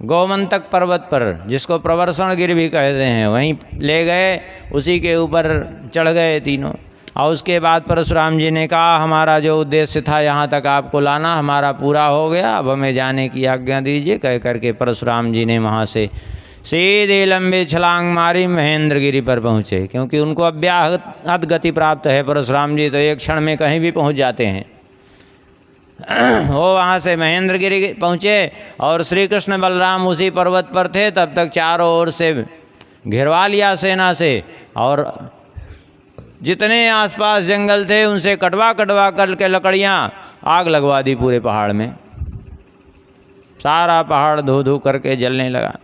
गोमंतक पर्वत पर, जिसको प्रवर्षण गिर भी कहते हैं, वहीं ले गए, उसी के ऊपर चढ़ गए तीनों। और उसके बाद परशुराम जी ने कहा हमारा जो उद्देश्य था यहाँ तक आपको लाना, हमारा पूरा हो गया, अब हमें जाने की आज्ञा दीजिए। कह करके परशुराम जी ने वहाँ से सीधी लंबी छलांग मारी, महेंद्रगिरी पर पहुँचे। क्योंकि उनको अव्याहत गति प्राप्त है। परशुराम जी तो एक क्षण में कहीं भी पहुँच जाते हैं। वो वहाँ से महेंद्रगिरी पहुँचे और श्री कृष्ण बलराम उसी पर्वत पर थे। तब तक चारों ओर से घेरवा लिया सेना से, और जितने आसपास जंगल थे उनसे कटवा कटवा करके लकड़ियाँ आग लगवा दी पूरे पहाड़ में। सारा पहाड़ धू धू करके जलने लगा।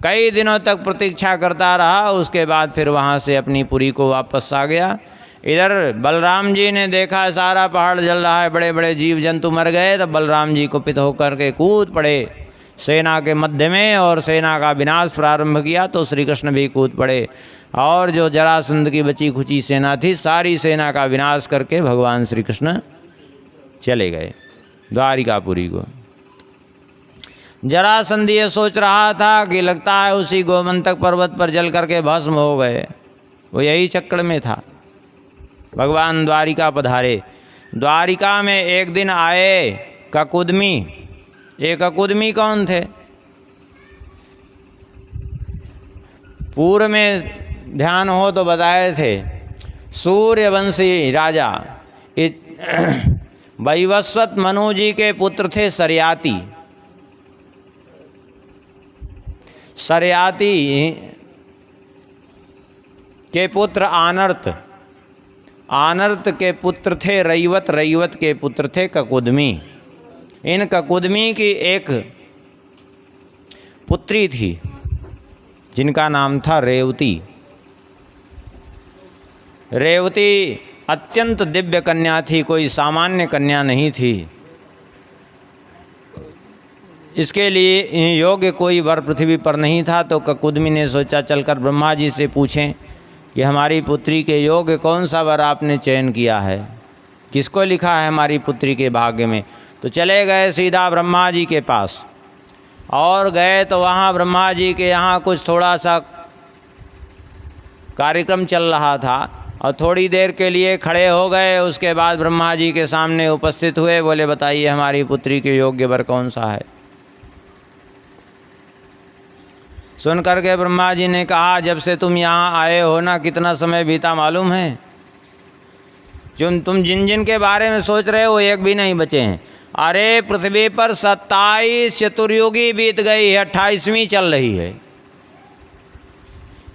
कई दिनों तक प्रतीक्षा करता रहा। उसके बाद फिर वहाँ से अपनी पुरी को वापस आ गया। इधर बलराम जी ने देखा सारा पहाड़ जल रहा है, बड़े बड़े जीव जंतु मर गए। तब बलराम जी कुपित होकर के कूद पड़े सेना के मध्य में और सेना का विनाश प्रारंभ किया। तो श्री कृष्ण भी कूद पड़े और जो जरासंध की बची खुची सेना थी, सारी सेना का विनाश करके भगवान श्री कृष्ण चले गए द्वारिकापुरी को। जरासंध ये सोच रहा था कि लगता है उसी गोमंतक पर्वत पर जल करके भस्म हो गए। वो यही चक्कर में था। भगवान द्वारिका पधारे। द्वारिका में एक दिन आए ककुदमी। ये ककुदमी कौन थे? पूर्व में ध्यान हो तो बताए थे, सूर्यवंशी राजा वैवस्वत मनु जी के पुत्र थे सरयाती। सरयाती के पुत्र आनर्त, आनर्त के पुत्र थे रैवत, रैवत के पुत्र थे ककुदमी। इन ककुदमी की एक पुत्री थी जिनका नाम था रेवती। रेवती अत्यंत दिव्य कन्या थी, कोई सामान्य कन्या नहीं थी। इसके लिए योग्य कोई वर पृथ्वी पर नहीं था। तो ककुदमी ने सोचा चलकर ब्रह्मा जी से पूछें कि हमारी पुत्री के योग्य कौन सा वर आपने चयन किया है, किसको लिखा है हमारी पुत्री के भाग्य में। तो चले गए सीधा ब्रह्मा जी के पास, और गए तो वहाँ ब्रह्मा जी के यहाँ कुछ थोड़ा सा कार्यक्रम चल रहा था, और थोड़ी देर के लिए खड़े हो गए। उसके बाद ब्रह्मा जी के सामने उपस्थित हुए, बोले बताइए हमारी पुत्री के योग्य वर कौन सा है। सुन करके ब्रह्मा जी ने कहा, जब से तुम यहाँ आए हो ना, कितना समय बीता मालूम है? तुम जिन जिन के बारे में सोच रहे हो एक भी नहीं बचे हैं। अरे पृथ्वी पर 27 चतुर्युगी बीत गई है, 28वीं चल रही है।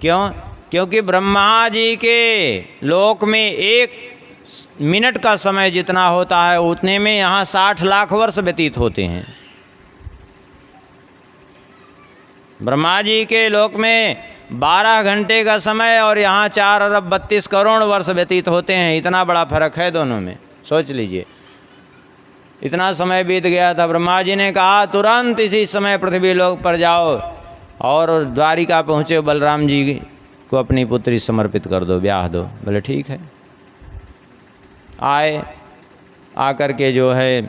क्यों? क्योंकि ब्रह्मा जी के लोक में 1 मिनट का समय जितना होता है उतने में यहाँ 60 लाख वर्ष व्यतीत होते हैं। ब्रह्मा जी के लोक में 12 घंटे का समय और यहाँ 4 अरब 32 करोड़ वर्ष व्यतीत होते हैं। इतना बड़ा फर्क है दोनों में, सोच लीजिए। इतना समय बीत गया था। ब्रह्मा जी ने कहा तुरंत इसी समय पृथ्वी लोक पर जाओ और द्वारिका पहुँचे, बलराम जी को अपनी पुत्री समर्पित कर दो, ब्याह दो। बोले ठीक है। आए, आकर के जो है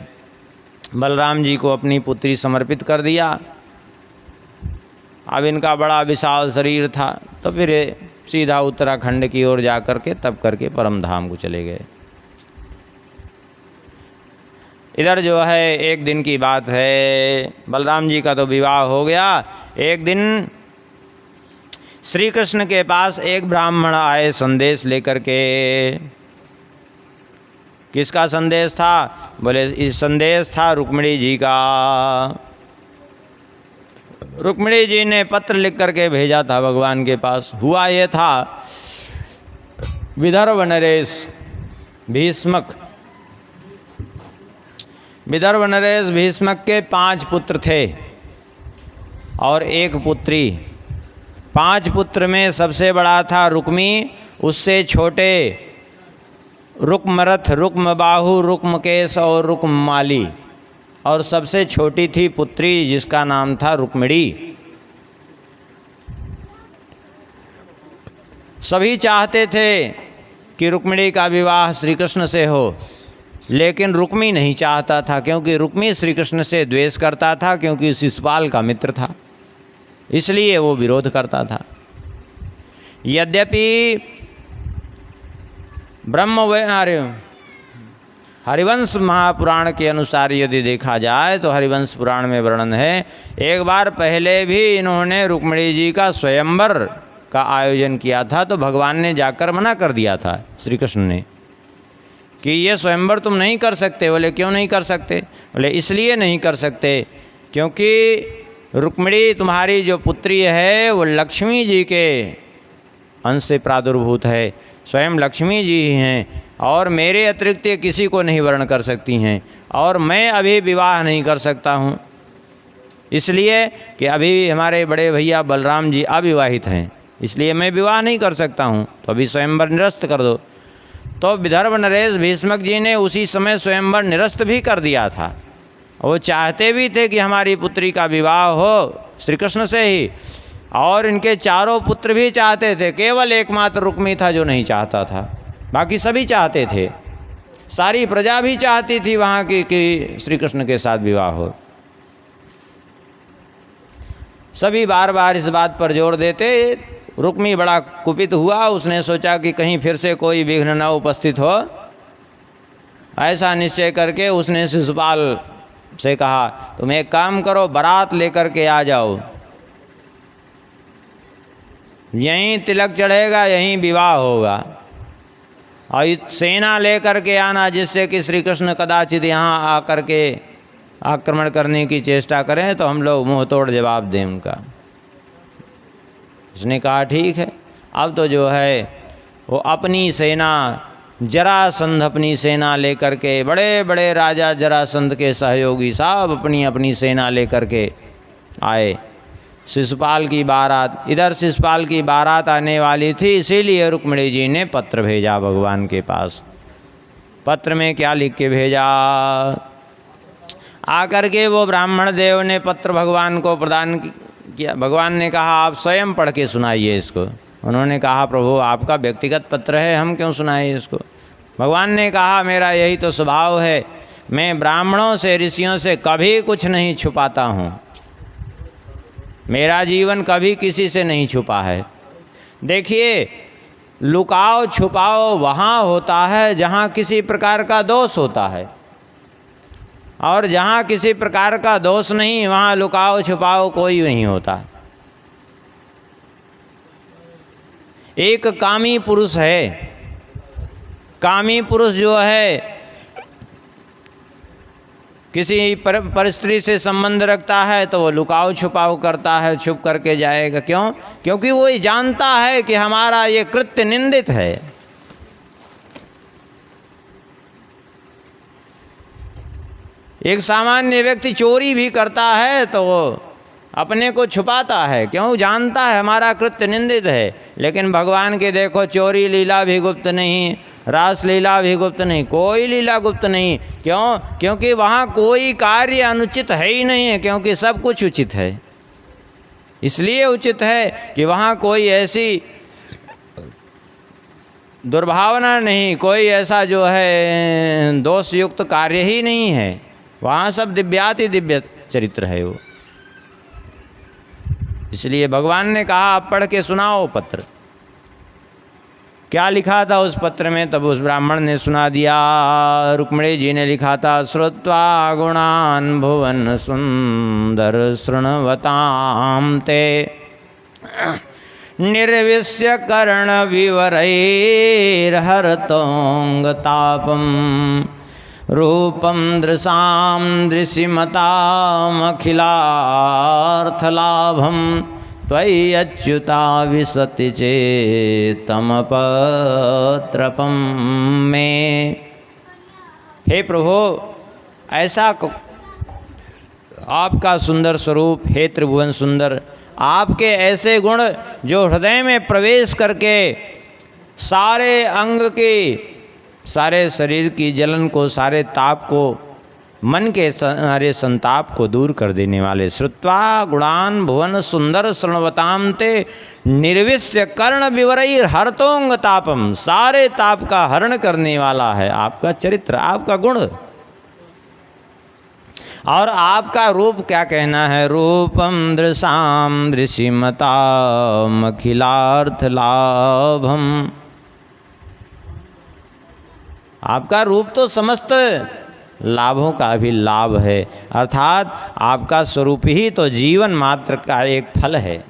बलराम जी को अपनी पुत्री समर्पित कर दिया। अब इनका बड़ा विशाल शरीर था, तो फिर सीधा उत्तराखंड की ओर जा कर के तब करके परम धाम को चले गए। इधर जो है एक दिन की बात है, बलराम जी का तो विवाह हो गया। एक दिन श्री कृष्ण के पास एक ब्राह्मण आए संदेश लेकर के। किसका संदेश था? बोले इस संदेश था रुक्मिणी जी का। रुक्मिणी जी ने पत्र लिख करके भेजा था भगवान के पास। हुआ ये था, विदर्भ नरेश भीष्मक, विदर्भ नरेश भीष्मक के 5 पुत्र थे और 1 पुत्री। 5 पुत्र में सबसे बड़ा था रुक्मी, उससे छोटे रुक्मरथ, रुक्मबाहु, रुक्मकेश और रुक्ममाली, और सबसे छोटी थी पुत्री जिसका नाम था रुक्मिणी। सभी चाहते थे कि रुक्मिणी का विवाह श्री कृष्ण से हो, लेकिन रुक्मी नहीं चाहता था, क्योंकि रुक्मी श्री कृष्ण से द्वेष करता था, क्योंकि शिशुपाल का मित्र था, इसलिए वो विरोध करता था। यद्यपि हरिवंश महापुराण के अनुसार यदि देखा जाए तो हरिवंश पुराण में वर्णन है, एक बार पहले भी इन्होंने रुक्मिणी जी का स्वयंवर का आयोजन किया था, तो भगवान ने जाकर मना कर दिया था श्री कृष्ण ने कि ये स्वयंवर तुम नहीं कर सकते। बोले क्यों नहीं कर सकते? बोले इसलिए नहीं कर सकते क्योंकि रुक्मिणी तुम्हारी जो पुत्री है वो लक्ष्मी जी के अंश से प्रादुर्भूत है, स्वयं लक्ष्मी जी ही हैं, और मेरे अतिरिक्त ये किसी को नहीं वर्ण कर सकती हैं, और मैं अभी विवाह नहीं कर सकता हूँ, इसलिए कि अभी हमारे बड़े भैया बलराम जी अविवाहित हैं, इसलिए मैं विवाह नहीं कर सकता हूँ, तो अभी स्वयंवर निरस्त कर दो। तो विदर्भ नरेश भीष्मक जी ने उसी समय स्वयंवर निरस्त भी कर दिया था। वो चाहते भी थे कि हमारी पुत्री का विवाह हो श्री कृष्ण से ही, और इनके 4 पुत्र भी चाहते थे, केवल एकमात्र रुक्मी था जो नहीं चाहता था, बाकी सभी चाहते थे। सारी प्रजा भी चाहती थी वहाँ की कि श्री कृष्ण के साथ विवाह हो। सभी बार बार इस बात पर जोर देते, रुक्मी बड़ा कुपित हुआ, उसने सोचा कि कहीं फिर से कोई विघ्न न उपस्थित हो। ऐसा निश्चय करके उसने शिशुपाल से कहा, तुम एक काम करो, बारात लेकर के आ जाओ, यहीं तिलक चढ़ेगा, यहीं विवाह होगा, और सेना लेकर के आना जिससे कि श्री कृष्ण कदाचित यहाँ आकर के आक्रमण करने की चेष्टा करें तो हम लोग मुंह तोड़ जवाब दें उनका। उसने कहा ठीक है। अब तो जो है वो अपनी सेना, जरासंध अपनी सेना लेकर के, बड़े बड़े राजा जरासंध के सहयोगी सब अपनी अपनी सेना लेकर के आए। शिशुपाल की बारात, इधर शिशुपाल की बारात आने वाली थी, इसीलिए रुक्मिणी जी ने पत्र भेजा भगवान के पास। पत्र में क्या लिख के भेजा? आकर के वो ब्राह्मण देव ने पत्र भगवान को प्रदान किया। भगवान ने कहा आप स्वयं पढ़ के सुनाइए इसको। उन्होंने कहा प्रभु आपका व्यक्तिगत पत्र है, हम क्यों सुनाइए इसको। भगवान ने कहा मेरा यही तो स्वभाव है, मैं ब्राह्मणों से ऋषियों से कभी कुछ नहीं छुपाता हूँ, मेरा जीवन कभी किसी से नहीं छुपा है। देखिए लुकाओ छुपाओ वहाँ होता है जहाँ किसी प्रकार का दोष होता है, और जहाँ किसी प्रकार का दोष नहीं वहाँ लुकाओ छुपाओ कोई नहीं होता। एक कामी पुरुष है, कामी पुरुष जो है किसी परिस्त्री से संबंध रखता है तो वो लुकाओ छुपाओ करता है, छुप करके जाएगा। क्यों? क्योंकि वो ये जानता है कि हमारा ये कृत्य निंदित है। एक सामान्य व्यक्ति चोरी भी करता है तो वो अपने को छुपाता है, क्यों? जानता है हमारा कृत्य निंदित है। लेकिन भगवान के देखो चोरी लीला भी गुप्त नहीं, रास लीला भी गुप्त नहीं, कोई लीला गुप्त नहीं। क्यों? क्योंकि वहाँ कोई कार्य अनुचित है ही नहीं है, क्योंकि सब कुछ उचित है। इसलिए उचित है कि वहाँ कोई ऐसी दुर्भावना नहीं, कोई ऐसा जो है दोष युक्त कार्य ही नहीं है। वहाँ सब दिव्याति दिव्य चरित्र है वो। इसलिए भगवान ने कहा आप पढ़ के सुनाओ पत्र। क्या लिखा था उस पत्र में? तब उस ब्राह्मण ने सुना दिया। रुक्मिणी जी ने लिखा था श्रुत्वा गुणान् भुवन सुंदर शृण्वतां ते निर्विश्य कर्ण विवरैर्हरतोऽङ्गतापम् रूपं दृशां दृशिमतामखिलार्थलाभं त्वयि अच्युता विशति चेत्तमपत्रपं मे। हे प्रभु, ऐसा आपका सुंदर स्वरूप, हे त्रिभुवन सुंदर, आपके ऐसे गुण जो हृदय में प्रवेश करके सारे अंग के, सारे शरीर की जलन को, सारे ताप को, मन के सारे संताप को दूर कर देने वाले। श्रुत्वा गुणान् भुवन सुंदर शृण्वतां ते निर्विश्य कर्ण विवरैर् हरतोंग तापम। सारे ताप का हरण करने वाला है आपका चरित्र, आपका गुण। और आपका रूप क्या कहना है? रूपम दृशाम दृशिमताम अखिलार्थ लाभम। आपका रूप तो समस्त लाभों का भी लाभ है, अर्थात आपका स्वरूप ही तो जीवन मात्र का एक फल है।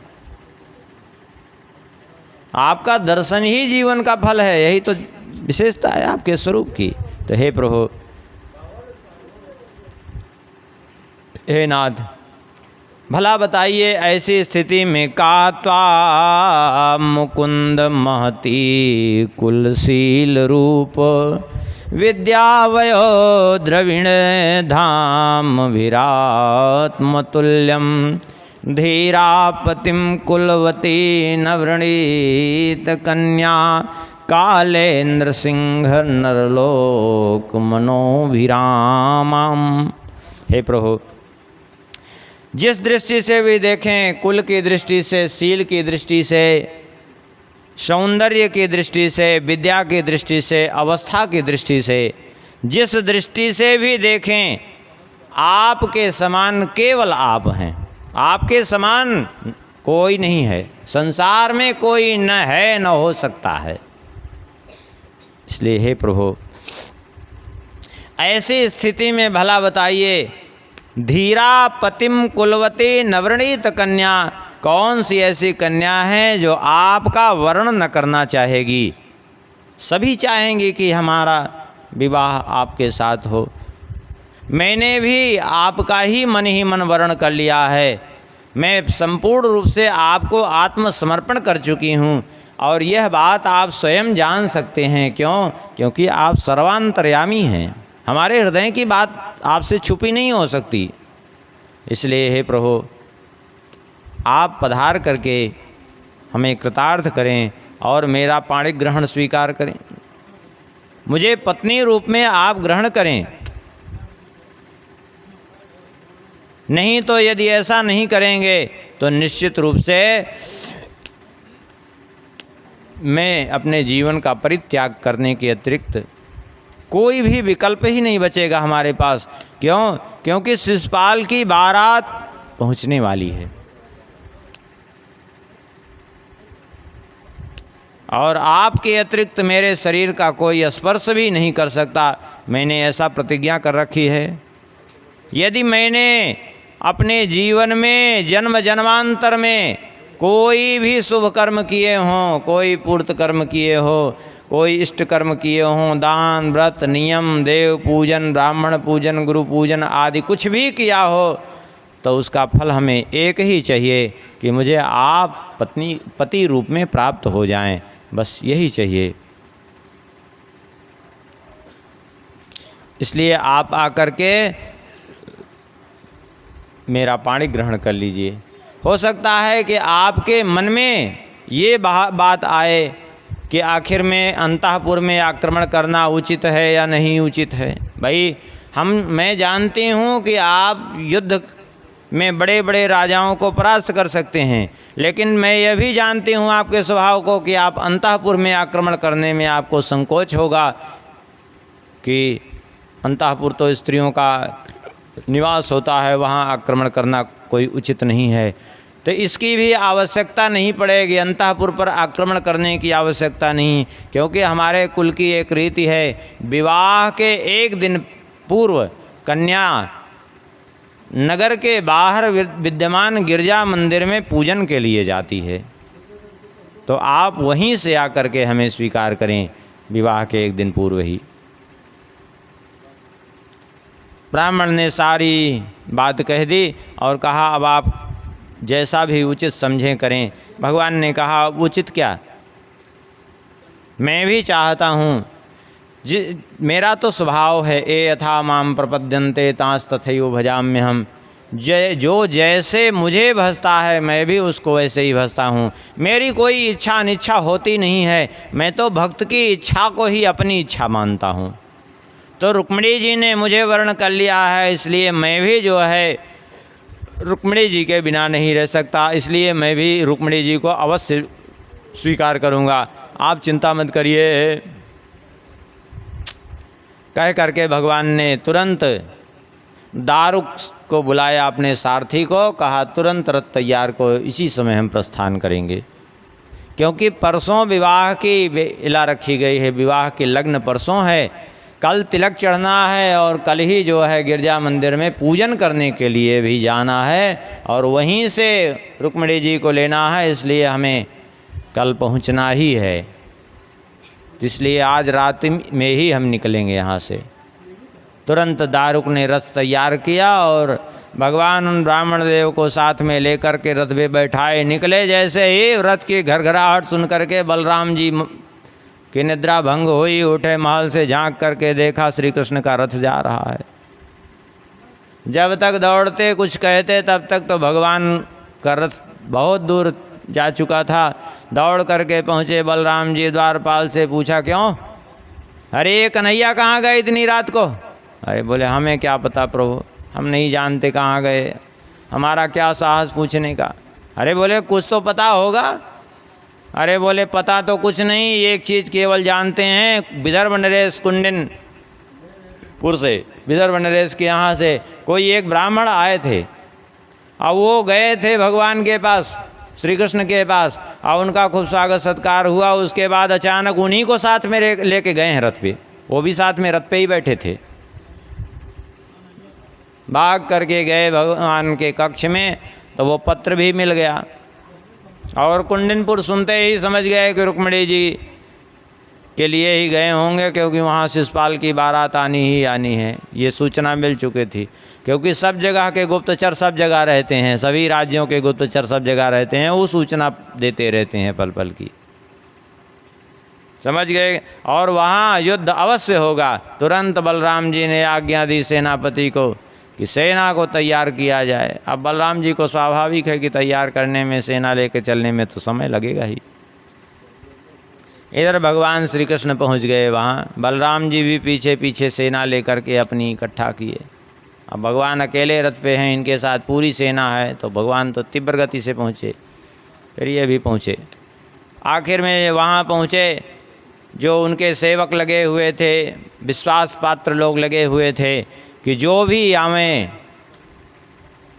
आपका दर्शन ही जीवन का फल है, यही तो विशेषता है आपके स्वरूप की। तो हे प्रभु, हे नाथ, भला बताइए ऐसी स्थिति में का त्वा मुकुंद महती कुलशील रूप विद्यावयो द्रविण धाम विरात्मतुल्यम धीरापतिम कुलवती नवृणीत कन्या कालेन्द्र सिंह नरलोक मनोभिरामम। हे प्रभु, जिस दृष्टि से भी देखें, कुल की दृष्टि से, शील की दृष्टि से, सौंदर्य की दृष्टि से, विद्या की दृष्टि से, अवस्था की दृष्टि से, जिस दृष्टि से भी देखें, आपके समान केवल आप हैं। आपके समान कोई नहीं है, संसार में कोई न है न हो सकता है। इसलिए हे प्रभु, ऐसी स्थिति में भला बताइए, धीरा पतिम कुलवती नवरणीत कन्या, कौन सी ऐसी कन्या है जो आपका वर्ण न करना चाहेगी? सभी चाहेंगे कि हमारा विवाह आपके साथ हो। मैंने भी आपका ही मन वर्ण कर लिया है। मैं संपूर्ण रूप से आपको आत्मसमर्पण कर चुकी हूँ, और यह बात आप स्वयं जान सकते हैं। क्यों? क्योंकि आप सर्वांतर्यामी हैं। हमारे हृदय की बात आपसे छुपी नहीं हो सकती। इसलिए हे प्रभु, आप पधार करके हमें कृतार्थ करें और मेरा पाणिक ग्रहण स्वीकार करें। मुझे पत्नी रूप में आप ग्रहण करें। नहीं तो यदि ऐसा नहीं करेंगे तो निश्चित रूप से मैं अपने जीवन का परित्याग करने के अतिरिक्त कोई भी विकल्प ही नहीं बचेगा हमारे पास। क्यों? क्योंकि शिषपाल की बारात पहुंचने वाली है और आपके अतिरिक्त मेरे शरीर का कोई स्पर्श भी नहीं कर सकता। मैंने ऐसा प्रतिज्ञा कर रखी है। यदि मैंने अपने जीवन में जन्म जन्मांतर में कोई भी शुभ कर्म किए हों, कोई पूर्त कर्म किए हो, कोई इष्ट कर्म किए हों, दान व्रत नियम देव पूजन ब्राह्मण पूजन गुरु पूजन आदि कुछ भी किया हो, तो उसका फल हमें एक ही चाहिए कि मुझे आप पति रूप में प्राप्त हो जाएं। बस यही चाहिए। इसलिए आप आकर के मेरा पाणी ग्रहण कर लीजिए। हो सकता है कि आपके मन में ये बात आए कि आखिर में अंतःपुर में आक्रमण करना उचित है या नहीं उचित है। भाई मैं जानती हूँ कि आप युद्ध में बड़े बड़े राजाओं को परास्त कर सकते हैं, लेकिन मैं यह भी जानती हूँ आपके स्वभाव को कि आप अंतःपुर में आक्रमण करने में आपको संकोच होगा कि अंतःपुर तो स्त्रियों का निवास होता है, वहाँ आक्रमण करना कोई उचित नहीं है। तो इसकी भी आवश्यकता नहीं पड़ेगी, अंतःपुर पर आक्रमण करने की आवश्यकता नहीं, क्योंकि हमारे कुल की एक रीति है, विवाह के एक दिन पूर्व कन्या नगर के बाहर विद्यमान गिरजा मंदिर में पूजन के लिए जाती है। तो आप वहीं से आकर के हमें स्वीकार करें विवाह के एक दिन पूर्व ही। ब्राह्मण ने सारी बात कह दी और कहा अब आप जैसा भी उचित समझें करें। भगवान ने कहा उचित क्या, मैं भी चाहता हूँ, मेरा तो स्वभाव है, ए यथा माम प्रपद्यन्ते तांस तथैव भजाम्य हम, जो जैसे मुझे भजता है मैं भी उसको वैसे ही भजता हूँ। मेरी कोई इच्छा अनिच्छा होती नहीं है, मैं तो भक्त की इच्छा को ही अपनी इच्छा मानता हूँ। तो रुक्मिणी जी ने मुझे वर्ण कर लिया है, इसलिए मैं भी जो है रुक्मिणी जी के बिना नहीं रह सकता, इसलिए मैं भी रुक्मिणी जी को अवश्य स्वीकार करूँगा, आप चिंता मत करिए। कह करके भगवान ने तुरंत दारुक को बुलाया, अपने सारथी को कहा तुरंत रथ तैयार को, इसी समय हम प्रस्थान करेंगे। क्योंकि परसों विवाह की इला रखी गई है, विवाह की लग्न परसों है, कल तिलक चढ़ना है और कल ही जो है गिरजा मंदिर में पूजन करने के लिए भी जाना है और वहीं से रुक्मिणी जी को लेना है, इसलिए हमें कल पहुंचना ही है। इसलिए आज रात में ही हम निकलेंगे यहाँ से। तुरंत दारुक ने रथ तैयार किया और भगवान उन ब्राह्मण देव को साथ में लेकर के रथ में बैठाए निकले। जैसे ही रथ की घरघराहट सुन करके बलराम जी की निद्रा भंग हुई, उठे, महल से झांक करके देखा श्री कृष्ण का रथ जा रहा है। जब तक दौड़ते कुछ कहते तब तक तो भगवान का रथ बहुत दूर जा चुका था। दौड़ करके पहुँचे बलराम जी, द्वारपाल से पूछा क्यों, अरे कन्हैया कहाँ गए इतनी रात को? अरे बोले हमें क्या पता प्रभु, हम नहीं जानते कहाँ गए, हमारा क्या साहस पूछने का। अरे बोले कुछ तो पता होगा। अरे बोले पता तो कुछ नहीं, एक चीज़ केवल जानते हैं, विदर्भ नरेश कुंडनपुर से, विदर्भ नरेश के यहाँ से कोई एक ब्राह्मण आए थे, अब वो गए थे भगवान के पास श्री कृष्ण के पास और उनका खूब स्वागत सत्कार हुआ। उसके बाद अचानक उन्हीं को साथ में लेके गए हैं रथ पे, वो भी साथ में रथ पे ही बैठे थे। भाग करके गए भगवान के कक्ष में, तो वो पत्र भी मिल गया और कुंडनपुर सुनते ही समझ गए कि रुक्मिणी जी के लिए ही गए होंगे, क्योंकि वहाँ शिषपाल की बारात आनी ही आनी है, ये सूचना मिल चुकी थी। क्योंकि सब जगह के गुप्तचर सब जगह रहते हैं, सभी राज्यों के गुप्तचर सब जगह रहते हैं, वो सूचना देते रहते हैं पल पल की, समझ गए। और वहाँ युद्ध अवश्य होगा। तुरंत बलराम जी ने आज्ञा दी सेनापति को कि सेना को तैयार किया जाए। अब बलराम जी को स्वाभाविक है कि तैयार करने में, सेना लेकर चलने में तो समय लगेगा ही। इधर भगवान श्री कृष्ण पहुँच गए वहाँ, बलराम जी भी पीछे पीछे सेना लेकर के अपनी इकट्ठा किए। अब भगवान अकेले रथ पे हैं, इनके साथ पूरी सेना है, तो भगवान तो तीव्र गति से पहुँचे, फिर ये भी पहुँचे। आखिर में वहाँ पहुँचे, जो उनके सेवक लगे हुए थे, विश्वास पात्र लोग लगे हुए थे कि जो भी आवें,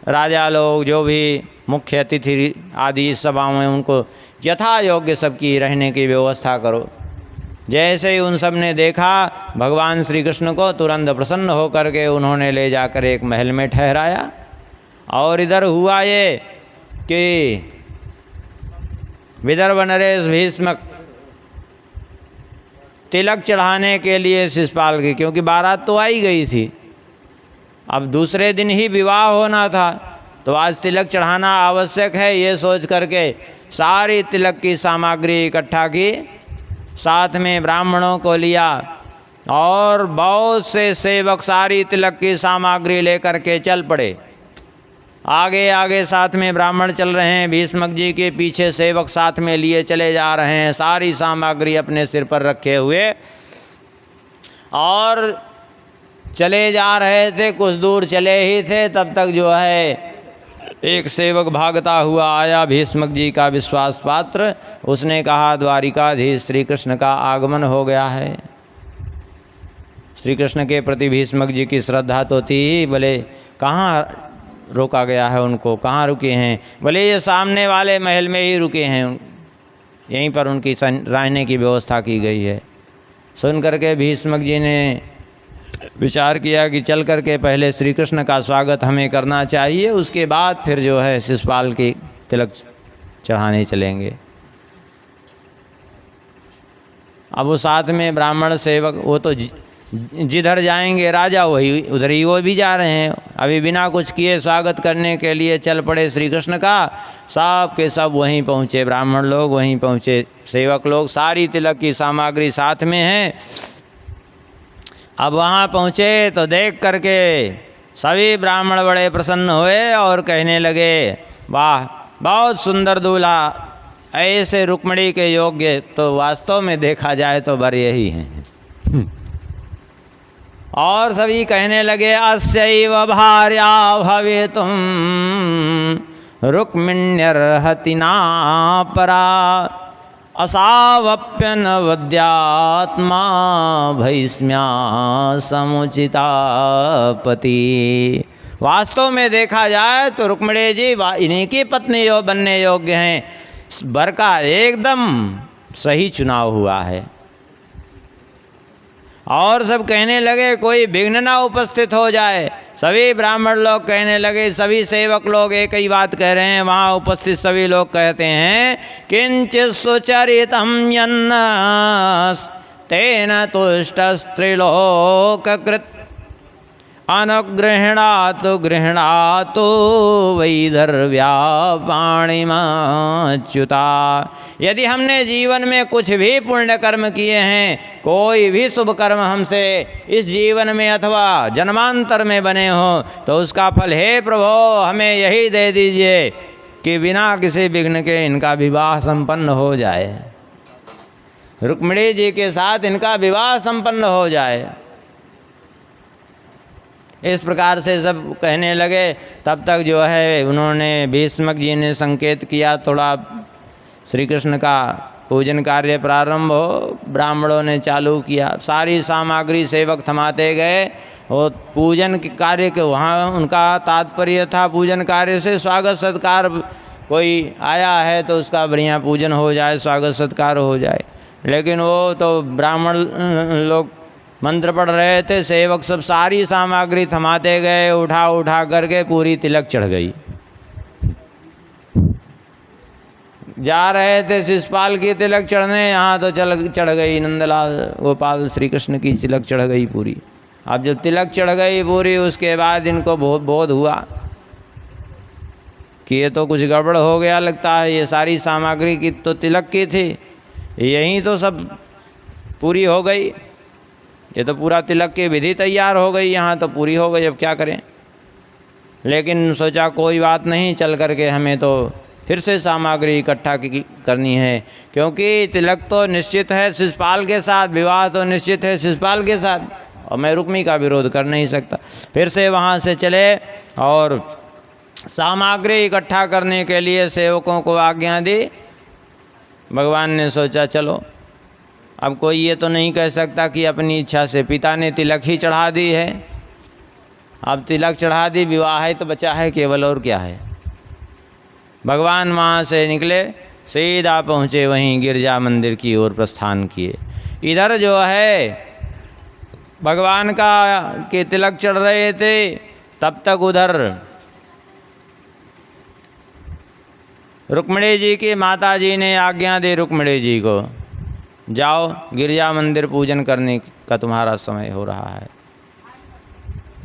राजा लोग, जो भी मुख्य अतिथि आदि सभाओं में, उनको यथा योग्य सबकी रहने की व्यवस्था करो। जैसे ही उन सब ने देखा भगवान श्री कृष्ण को, तुरंत प्रसन्न होकर के उन्होंने ले जाकर एक महल में ठहराया। और इधर हुआ ये कि विदर्भ नरेश भीष्मक तिलक चढ़ाने के लिए शिषपाल की, क्योंकि बारात तो आई गई थी, अब दूसरे दिन ही विवाह होना था, तो आज तिलक चढ़ाना आवश्यक है, ये सोच करके सारी तिलक की सामग्री इकट्ठा की, साथ में ब्राह्मणों को लिया और बहुत से सेवक सारी तिलक की सामग्री लेकर के चल पड़े। आगे आगे साथ में ब्राह्मण चल रहे हैं, भीष्मक जी के पीछे सेवक साथ में लिए चले जा रहे हैं, सारी सामग्री अपने सिर पर रखे हुए और चले जा रहे थे। कुछ दूर चले ही थे, तब तक जो है एक सेवक भागता हुआ आया, भीष्मक जी का विश्वास पात्र। उसने कहा द्वारिकाधीश श्री कृष्ण का आगमन हो गया है। श्री कृष्ण के प्रति भीष्मक जी की श्रद्धा तो थी, बोले कहाँ रोका गया है उनको, कहाँ रुके हैं? बोले ये सामने वाले महल में ही रुके हैं, यहीं पर उनकी रहने की व्यवस्था की गई है। सुन करके भीष्मक जी ने विचार किया कि चल करके पहले श्री कृष्ण का स्वागत हमें करना चाहिए, उसके बाद फिर जो है शिषपाल की तिलक चढ़ाने चलेंगे। अब वो साथ में ब्राह्मण सेवक, वो तो जिधर जाएंगे राजा वही उधर ही वो भी जा रहे हैं। अभी बिना कुछ किए स्वागत करने के लिए चल पड़े श्री कृष्ण का। सब के सब वहीं पहुँचे, ब्राह्मण लोग वहीं पहुँचे, सेवक लोग, सारी तिलक की सामग्री साथ में है। अब वहाँ पहुँचे तो देख करके सभी ब्राह्मण बड़े प्रसन्न हुए और कहने लगे वाह बहुत सुंदर दूल्हा, ऐसे रुक्मिणी के योग्य तो वास्तव में देखा जाए तो वर यही हैं। और सभी कहने लगे अस्यैव भार्या भवेतुम रुक्मिण्यर्हति नापरा असावप्यनवद्यात्मा भैस्म्या समुचिता पति। वास्तव में देखा जाए तो रुक्मिणी जी इन्हीं की पत्नी बनने योग्य हैं। वर का एकदम सही चुनाव हुआ है। और सब कहने लगे कोई विघ्न ना उपस्थित हो जाए। सभी ब्राह्मण लोग कहने लगे, सभी सेवक लोग एक ही बात कह रहे हैं। वहाँ उपस्थित सभी लोग कहते हैं किंचित सुचरितम यन्न तेन तुष्टस्त्रिलोककृत अनुगृह्णातु गृह्णातु वैदर्भ्यापाणिमाच्युता। यदि हमने जीवन में कुछ भी पुण्य कर्म किए हैं, कोई भी शुभ कर्म हमसे इस जीवन में अथवा जन्मांतर में बने हों, तो उसका फल हे प्रभु हमें यही दे दीजिए कि बिना किसी विघ्न के इनका विवाह संपन्न हो जाए, रुक्मिणी जी के साथ इनका विवाह संपन्न हो जाए। इस प्रकार से सब कहने लगे। तब तक जो है उन्होंने भीष्मक जी ने संकेत किया थोड़ा श्री कृष्ण का पूजन कार्य प्रारंभ हो। ब्राह्मणों ने चालू किया, सारी सामग्री सेवक थमाते गए और पूजन के कार्य के वहाँ उनका तात्पर्य था पूजन कार्य से स्वागत सत्कार कोई आया है तो उसका बढ़िया पूजन हो जाए, स्वागत सत्कार हो जाए। लेकिन वो तो ब्राह्मण लोग मंत्र पढ़ रहे थे, सेवक सब सारी सामग्री थमाते गए, उठा उठा करके पूरी तिलक चढ़ गई। जा रहे थे शिषपाल की तिलक चढ़ने, यहाँ तो चढ़ गई नंदलाल गोपाल श्री कृष्ण की तिलक चढ़ गई पूरी। अब जब तिलक चढ़ गई पूरी, उसके बाद इनको बहुत बोध हुआ कि ये तो कुछ गड़बड़ हो गया लगता है। ये सारी सामग्री की तो तिलक की थी, यहीं तो सब पूरी हो गई। ये तो पूरा तिलक की विधि तैयार हो गई, यहाँ तो पूरी हो गई, अब क्या करें। लेकिन सोचा कोई बात नहीं, चल करके हमें तो फिर से सामग्री इकट्ठा करनी है, क्योंकि तिलक तो निश्चित है शिषपाल के साथ, विवाह तो निश्चित है शिषपाल के साथ, और मैं रुक्मी का विरोध कर नहीं सकता। फिर से वहाँ से चले और सामग्री इकट्ठा करने के लिए सेवकों को आज्ञा दी। भगवान ने सोचा चलो, अब कोई ये तो नहीं कह सकता कि अपनी इच्छा से पिता ने तिलक ही चढ़ा दी है। अब तिलक चढ़ा दी, विवाह है तो बचा है केवल, और क्या है। भगवान वहाँ से निकले, सीधा पहुँचे वहीं गिरजा मंदिर की ओर प्रस्थान किए। इधर जो है भगवान का के तिलक चढ़ रहे थे, तब तक उधर रुक्मिणी जी की माता जी ने आज्ञा दी रुक्मिणी जी को, जाओ गिरजा मंदिर पूजन करने का तुम्हारा समय हो रहा है।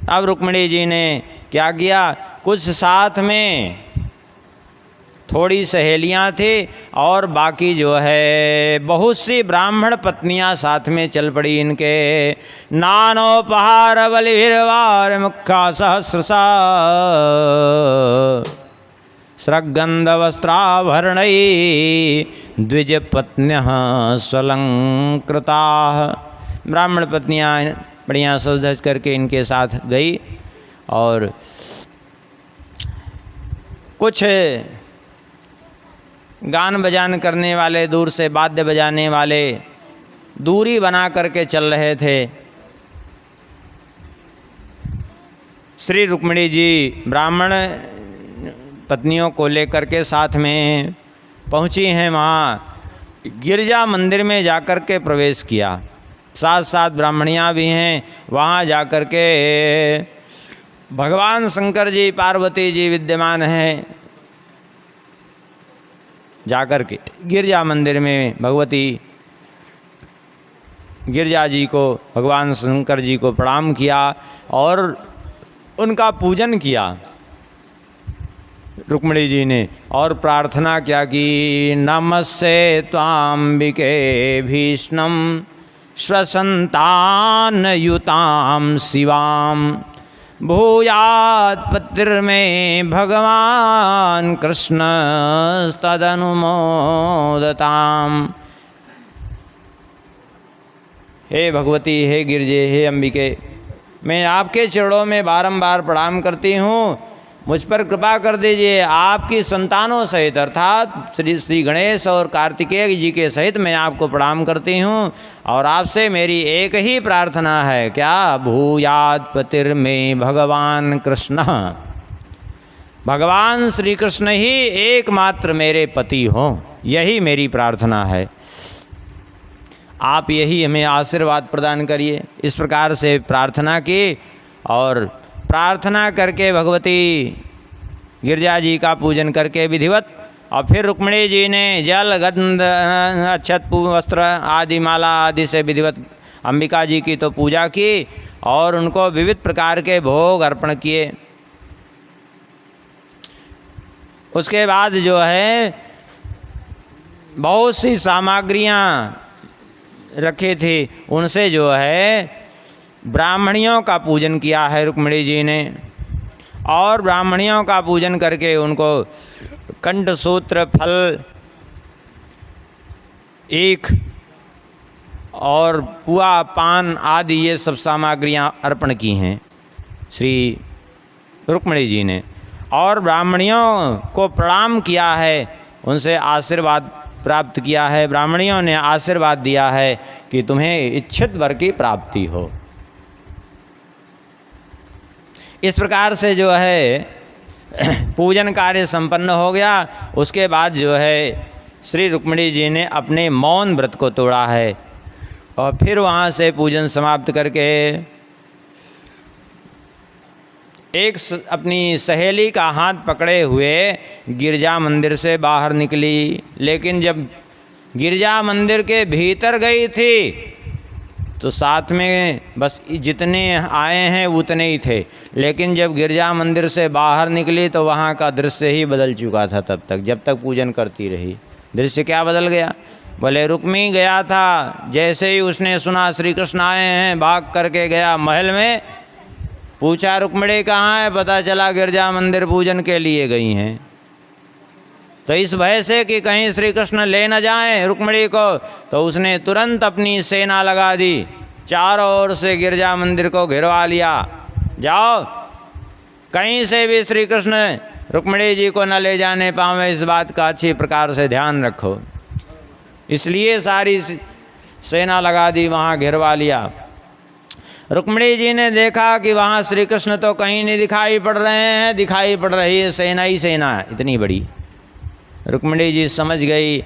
अब रुक्मिणी जी ने क्या किया, कुछ साथ में थोड़ी सहेलियां थी और बाकी जो है बहुत सी ब्राह्मण पत्नियां साथ में चल पड़ी इनके। नानोपहार बलिभिर्वार मुखा सहस्रसा स्रगंध वस्त्राभरणै द्विज पत्न्यः स्वलंकृताः। ब्राह्मण पत्नियां बढ़िया सज धज करके इनके साथ गई, और कुछ गान बजान करने वाले, दूर से वाद्य बजाने वाले दूरी बना करके चल रहे थे। श्री रुक्मिणी जी ब्राह्मण पत्नियों को लेकर के साथ में पहुंची हैं, वहाँ गिरजा मंदिर में जाकर के प्रवेश किया। साथ साथ ब्राह्मणियाँ भी हैं, वहाँ जाकर के भगवान शंकर जी पार्वती जी विद्यमान हैं। जाकर के गिरजा मंदिर में भगवती गिरजा जी को, भगवान शंकर जी को प्रणाम किया और उनका पूजन किया रुक्मिणी जी ने, और प्रार्थना क्या की, नमस्ते त्वाम्बिके भीष्णं स्वसंतान युतां शिवां भूयात् पतिर्मे भगवान कृष्ण तदनुमोदताम्। हे भगवती, हे गिरजे, हे अंबिके, मैं आपके चरणों में बारंबार प्रणाम करती हूँ, मुझ पर कृपा कर दीजिए। आपकी संतानों सहित अर्थात श्री गणेश और कार्तिकेय जी के सहित मैं आपको प्रणाम करती हूँ, और आपसे मेरी एक ही प्रार्थना है, क्या, भूयात् पतिर्मे भगवान कृष्ण, भगवान श्री कृष्ण ही एकमात्र मेरे पति हों, यही मेरी प्रार्थना है। आप यही हमें आशीर्वाद प्रदान करिए। इस प्रकार से प्रार्थना की, और प्रार्थना करके भगवती गिरजा जी का पूजन करके विधिवत, और फिर रुक्मिणी जी ने जल गंध अक्षत वस्त्र आदि माला आदि से विधिवत अंबिका जी की तो पूजा की, और उनको विविध प्रकार के भोग अर्पण किए। उसके बाद जो है बहुत सी सामग्रियाँ रखी थी, उनसे जो है ब्राह्मणियों का पूजन किया है रुक्मिणी जी ने, और ब्राह्मणियों का पूजन करके उनको कंठसूत्र, फल, ईख और पुआ, पान आदि ये सब सामग्रियां अर्पण की हैं श्री रुक्मिणी जी ने, और ब्राह्मणियों को प्रणाम किया है, उनसे आशीर्वाद प्राप्त किया है। ब्राह्मणियों ने आशीर्वाद दिया है कि तुम्हें इच्छित वर की प्राप्ति हो। इस प्रकार से जो है पूजन कार्य संपन्न हो गया। उसके बाद जो है श्री रुक्मिणी जी ने अपने मौन व्रत को तोड़ा है और फिर वहाँ से पूजन समाप्त करके अपनी सहेली का हाथ पकड़े हुए गिरजा मंदिर से बाहर निकली। लेकिन जब गिरजा मंदिर के भीतर गई थी तो साथ में बस जितने आए हैं उतने ही थे। लेकिन जब गिरजा मंदिर से बाहर निकली तो वहाँ का दृश्य ही बदल चुका था। तब तक जब तक पूजन करती रही दृश्य क्या बदल गया? बोले रुक्मी गया था, जैसे ही उसने सुना श्री कृष्ण आए हैं भाग करके गया महल में। पूछा रुक्मिणी कहाँ है? पता चला गिरजा मंदिर पूजन के लिए गई हैं। तो इस भय से कि कहीं श्री कृष्ण ले न जाएं रुक्मिणी को, तो उसने तुरंत अपनी सेना लगा दी, चारों ओर से गिरजा मंदिर को घिरवा लिया। जाओ कहीं से भी श्री कृष्ण रुक्मिणी जी को न ले जाने पावे, इस बात का अच्छी प्रकार से ध्यान रखो। इसलिए सारी सेना लगा दी, वहाँ घिरवा लिया। रुक्मिणी जी ने देखा कि वहाँ श्री कृष्ण तो कहीं नहीं दिखाई पड़ रहे हैं, दिखाई पड़ रही है सेना ही सेना है इतनी बड़ी। रुक्मिणी जी समझ गई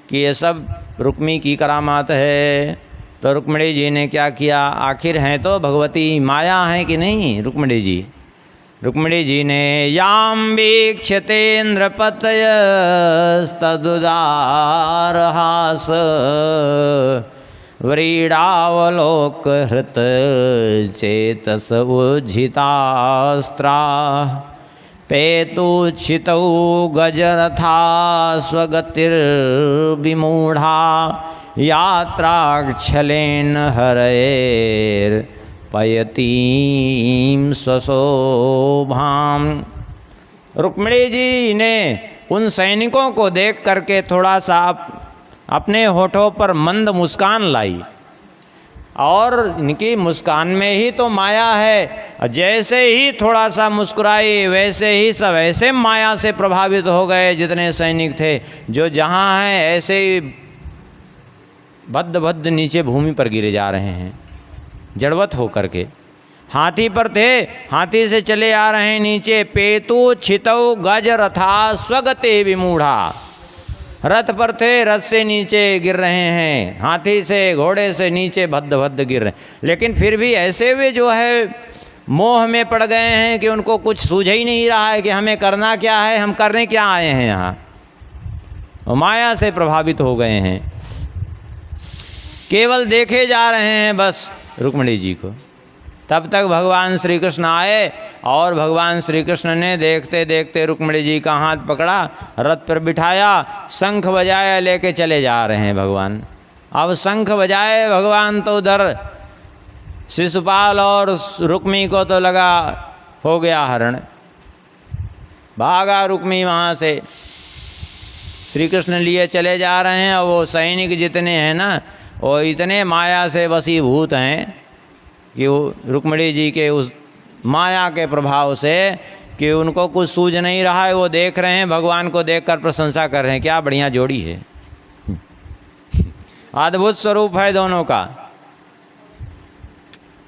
कि ये सब रुक्मी की करामात है। तो रुक्मिणी जी ने क्या किया? आखिर हैं तो भगवती माया हैं कि नहीं रुक्मिणी जी। रुक्मिणी जी ने याम वीक्षतेन्द्रपतयस्तदुदारहास व्रीडावलोक हृत चेतस उज्झितास्त्रा पेतुच्छितौ गजरथा स्वगतिर्विमूढ़ा यात्राक्षलेन हरैर्पयतीं स्वशोभाम्। रुक्मिणी जी ने उन सैनिकों को देख करके थोड़ा सा अपने होठों पर मंद मुस्कान लाई और इनकी मुस्कान में ही तो माया है। जैसे ही थोड़ा सा मुस्कुराई वैसे ही सब ऐसे माया से प्रभावित हो गए जितने सैनिक थे, जो जहाँ हैं ऐसे ही भद्द भद्द नीचे भूमि पर गिरे जा रहे हैं जड़वत हो करके। हाथी पर थे, हाथी से चले आ रहे हैं नीचे। पेतु छितौ गज रथा स्वगते विमूढ़ा, रथ पर थे, रथ से नीचे गिर रहे हैं, हाथी से घोड़े से नीचे भद्द भद्द गिर रहे हैं। लेकिन फिर भी ऐसे वे जो है मोह में पड़ गए हैं कि उनको कुछ सूझ ही नहीं रहा है कि हमें करना क्या है, हम करने क्या आए हैं यहाँ। माया से प्रभावित हो गए हैं, केवल देखे जा रहे हैं बस रुक्मिणी जी को। तब तक भगवान श्री कृष्ण आए और भगवान श्री कृष्ण ने देखते देखते रुक्मिणी जी का हाथ पकड़ा, रथ पर बिठाया, शंख बजाया, लेके चले जा रहे हैं भगवान। अब शंख बजाए भगवान तो उधर शिशुपाल और रुक्मी को तो लगा हो गया हरण। भागा रुक्मी वहाँ से, श्री कृष्ण लिए चले जा रहे हैं। और वो सैनिक जितने हैं ना, वो इतने माया से वशीभूत हैं कि वो रुक्मिणी जी के उस माया के प्रभाव से कि उनको कुछ सूझ नहीं रहा है। वो देख रहे हैं, भगवान को देखकर प्रशंसा कर रहे हैं, क्या बढ़िया जोड़ी है, अद्भुत स्वरूप है दोनों का।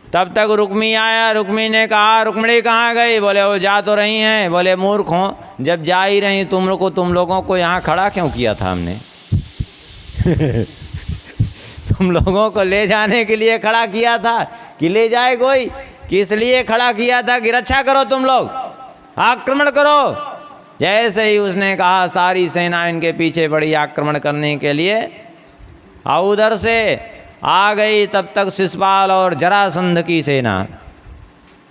तब तक रुक्मी आया, रुक्मी ने कहा रुक्मिणी कहाँ गई? बोले वो जा तो रही हैं। बोले मूर्ख हो, जब जा ही रही तुम लोगों को यहाँ खड़ा क्यों किया था हमने? तुम लोगों को ले जाने के लिए खड़ा किया था कि ले जाए कोई? किस लिए खड़ा किया था कि रक्षा करो, तुम लोग आक्रमण करो। जैसे ही उसने कहा सारी सेना इनके पीछे पड़ी आक्रमण करने के लिए, और उधर से आ गई तब तक शिशुपाल और जरासंध की सेना।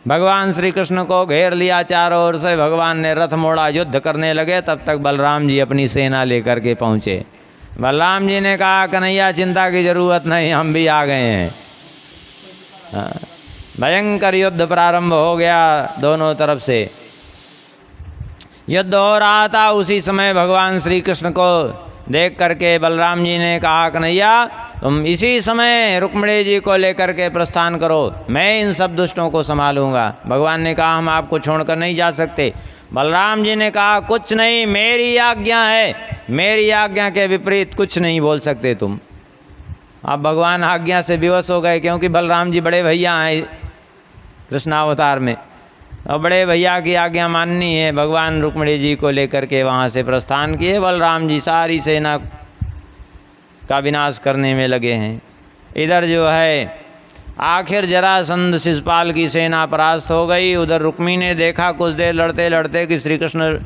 भगवान श्री कृष्ण को घेर लिया चारों ओर से, भगवान ने रथ मोड़ा, युद्ध करने लगे। तब तक बलराम जी अपनी सेना लेकर के पहुँचे। बलराम जी ने कहा कन्हैया चिंता की जरूरत नहीं, हम भी आ गए हैं। भयंकर युद्ध प्रारंभ हो गया, दोनों तरफ से युद्ध हो रहा था। उसी समय भगवान श्री कृष्ण को देख करके बलराम जी ने कहा कन्हैया तुम इसी समय रुक्मिणी जी को लेकर के प्रस्थान करो, मैं इन सब दुष्टों को संभालूंगा। भगवान ने कहा हम आपको छोड़कर नहीं जा सकते। बलराम जी ने कहा कुछ नहीं, मेरी आज्ञा है, मेरी आज्ञा के विपरीत कुछ नहीं बोल सकते तुम। अब भगवान आज्ञा से विवश हो गए, क्योंकि बलराम जी बड़े भैया हैं कृष्णावतार में। और बड़े भैया की आज्ञा माननी है। भगवान रुक्मिणी जी को लेकर के वहाँ से प्रस्थान किए। बलराम जी सारी सेना का विनाश करने में लगे हैं। इधर जो है आखिर जरासंध शिशुपाल की सेना परास्त हो गई। उधर रुक्मिणी ने देखा कुछ देर लड़ते लड़ते कि श्री कृष्ण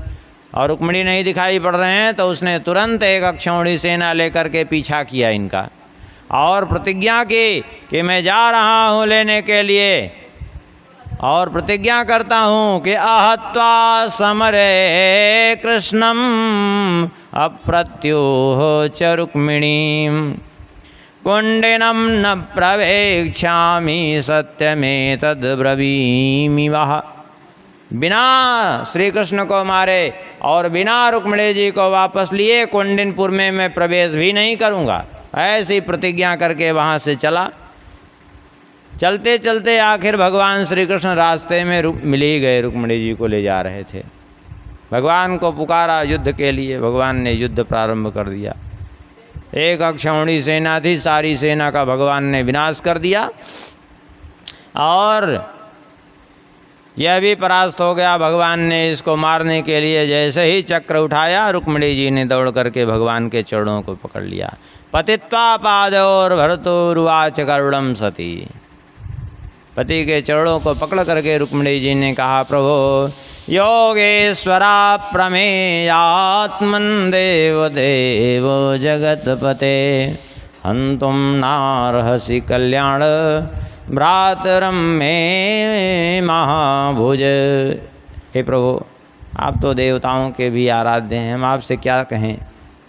और रुक्मिणी नहीं दिखाई पड़ रहे हैं, तो उसने तुरंत एक अक्षौहिणी सेना लेकर के पीछा किया इनका और प्रतिज्ञा की कि मैं जा रहा हूँ लेने के लिए और प्रतिज्ञा करता हूँ कि आहत्वा समरे कृष्णम अप्रत्युह च रुक्मिणीम कुंडिनम न प्रवेक्ष्यामि सत्यमेतद् ब्रवीमि वः। बिना श्री कृष्ण को मारे और बिना रुक्मिणी जी को वापस लिए कुंडिनपुर में मैं प्रवेश भी नहीं करूँगा। ऐसी प्रतिज्ञा करके वहाँ से चला। चलते चलते आखिर भगवान श्री कृष्ण रास्ते में मिल ही गए, रुक्मिणी जी को ले जा रहे थे। भगवान को पुकारा युद्ध के लिए, भगवान ने युद्ध प्रारंभ कर दिया। एक अक्षौहिणी सेना थी, सारी सेना का भगवान ने विनाश कर दिया और यह भी परास्त हो गया। भगवान ने इसको मारने के लिए जैसे ही चक्र उठाया, रुक्मिणी जी ने दौड़ करके भगवान के चरणों को पकड़ लिया। पतित्वा पादोर भर्तुर्वाच करुणम सती। पति के चरणों को पकड़ करके रुक्मिणी जी ने कहा, प्रभु योगेश्वरा प्रमेयात्मन देव देव जगतपते हंतुम नार्हसि कल्याण भ्रातरम में महाभुज। हे प्रभु, आप तो देवताओं के भी आराध्य हैं, हम आपसे क्या कहें।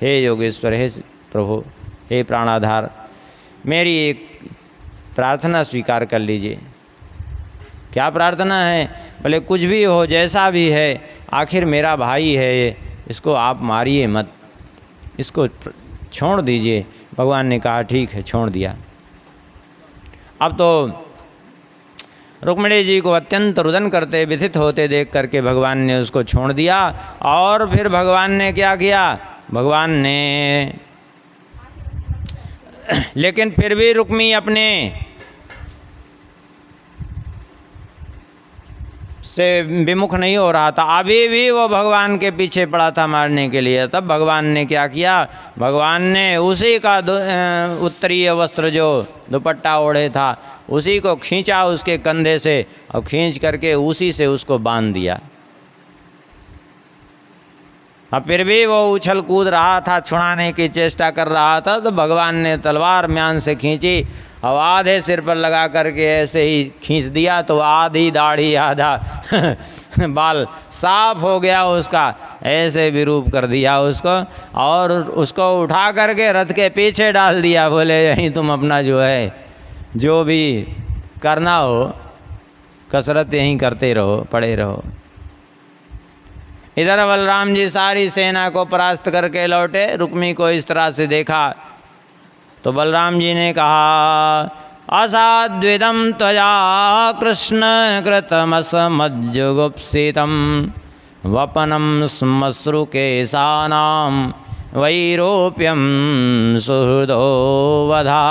हे योगेश्वर, हे प्रभु, हे प्राणाधार, मेरी एक प्रार्थना स्वीकार कर लीजिए। क्या प्रार्थना है? भले कुछ भी हो, जैसा भी है, आखिर मेरा भाई है ये, इसको आप मारिए मत, इसको छोड़ दीजिए। भगवान ने कहा ठीक है, छोड़ दिया। अब तो रुक्मिणी जी को अत्यंत रुदन करते व्यथित होते देख करके भगवान ने उसको छोड़ दिया। और फिर भगवान ने क्या किया? भगवान ने लेकिन फिर भी रुक्मी अपने से विमुख नहीं हो रहा था, अभी भी वो भगवान के पीछे पड़ा था मारने के लिए। तब भगवान ने क्या किया? भगवान ने उसी का उत्तरीय वस्त्र जो दुपट्टा ओढ़े था उसी को खींचा उसके कंधे से और खींच करके उसी से उसको बांध दिया। अब फिर भी वो उछल कूद रहा था, छुड़ाने की चेष्टा कर रहा था, तो भगवान ने तलवार म्यान से खींची और आधे सिर पर लगा करके ऐसे ही खींच दिया, तो आधी दाढ़ी आधा बाल साफ हो गया उसका, ऐसे विरूप कर दिया उसको और उसको उठा करके रथ के पीछे डाल दिया। बोले यहीं तुम अपना जो है जो भी करना हो कसरत यहीं करते रहो, पड़े रहो। इधर बलराम जी सारी सेना को परास्त करके लौटे। रुक्मी को इस तरह से देखा तो बलराम जी ने कहा, असाद्विदम त्वया कृष्ण कृतमसमज्जुगुप्सितं वपनं श्मश्रुकेशानां वैरोप्यं सुहृदो वधा।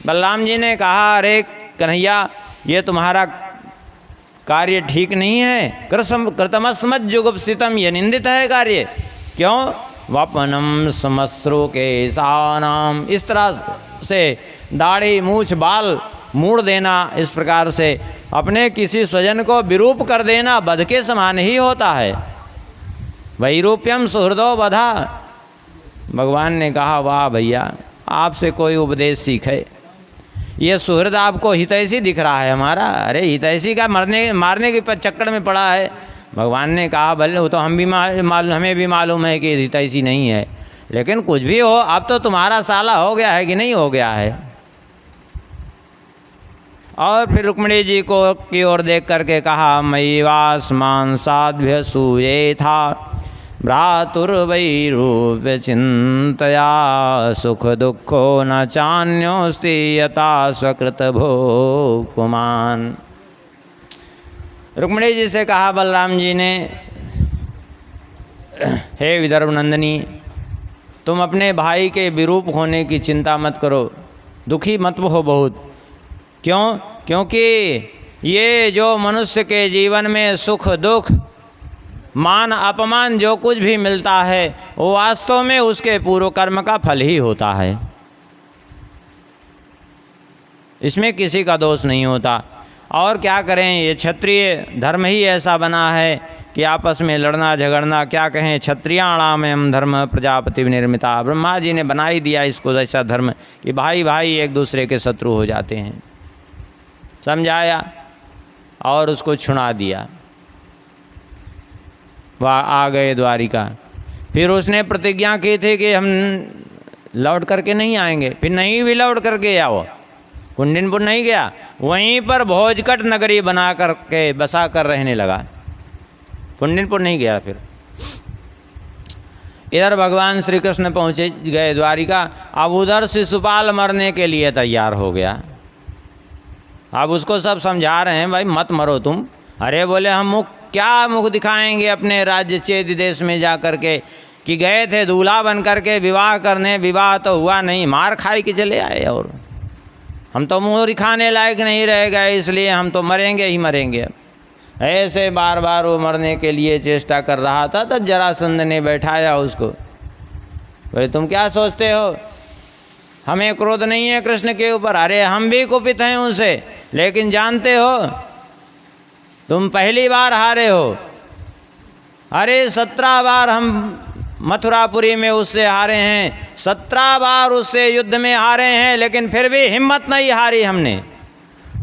बलराम जी ने कहा, अरे कन्हैया, ये तुम्हारा कार्य ठीक नहीं है। कृतमस्मज्जुगुप्सितं, ये निंदित है कार्य। क्यों? वपनम श्मश्रु केशानाम, इस तरह से दाढ़ी मूछ बाल मूड़ देना, इस प्रकार से अपने किसी स्वजन को विरूप कर देना वध के समान ही होता है। वैरूप्यम सुहृदो वधा। भगवान ने कहा, वाह भैया, आपसे कोई उपदेश सीखे। ये सुहृद आपको हितैषी दिख रहा है हमारा। अरे हितैषी का मारने के चक्कर में पड़ा है। भगवान ने कहा, भले हो तो हम भी हमें भी मालूम है कि हितैषी नहीं है, लेकिन कुछ भी हो, अब तो तुम्हारा साला हो गया है कि नहीं हो गया है। और फिर रुक्मिणी जी को की ओर देख करके कहा, मयिवास्मान साध्य सूये था भ्रातुर्वैरूप चिंतया सुख दुखो न चान्योस्ति यथा स्वकृत भोग पुमान। रुक्मिणी जी से कहा बलराम जी ने, हे विदर्भ नंदिनी, तुम अपने भाई के विरूप होने की चिंता मत करो, दुखी मत हो बहुत। क्यों? क्योंकि ये जो मनुष्य के जीवन में सुख दुख मान अपमान जो कुछ भी मिलता है वो वास्तव में उसके पूर्व कर्म का फल ही होता है, इसमें किसी का दोष नहीं होता। और क्या करें, ये क्षत्रिय धर्म ही ऐसा बना है कि आपस में लड़ना झगड़ना, क्या कहें, क्षत्रियाणाम एवं धर्म प्रजापति निर्मिता। ब्रह्मा जी ने बना ही दिया इसको ऐसा धर्म कि भाई भाई एक दूसरे के शत्रु हो जाते हैं। समझाया और उसको छुड़ा दिया, वह आ गए द्वारिका। फिर उसने प्रतिज्ञा की थी कि हम लौट करके नहीं आएंगे, फिर नहीं भी लौट करके गया, वो कुंडिनपुर नहीं गया, वहीं पर भोजकट नगरी बना करके बसा कर रहने लगा, कुंडिनपुर नहीं गया। फिर इधर भगवान श्री कृष्ण पहुँचे गए द्वारिका। अब उधर शिशुपाल मरने के लिए तैयार हो गया। अब उसको सब समझा रहे हैं, भाई मत मरो तुम। अरे बोले हम क्या मुख दिखाएंगे अपने राज्य चेद देश में जा कर के, कि गए थे दूल्हा बन करके विवाह करने, विवाह तो हुआ नहीं, मार खाई के चले आए, और हम तो मुँह दिखाने लायक नहीं रह गए, इसलिए हम तो मरेंगे ही मरेंगे। ऐसे बार बार वो मरने के लिए चेष्टा कर रहा था। तब जरासंध ने बैठाया उसको, भाई तुम क्या सोचते हो, हमें क्रोध नहीं है कृष्ण के ऊपर। अरे हम भी कुपित हैं उनसे, लेकिन जानते हो तुम पहली बार हारे हो। अरे 17 बार हम मथुरापुरी में उससे हारे हैं, 17 बार उससे युद्ध में हारे हैं, लेकिन फिर भी हिम्मत नहीं हारी हमने।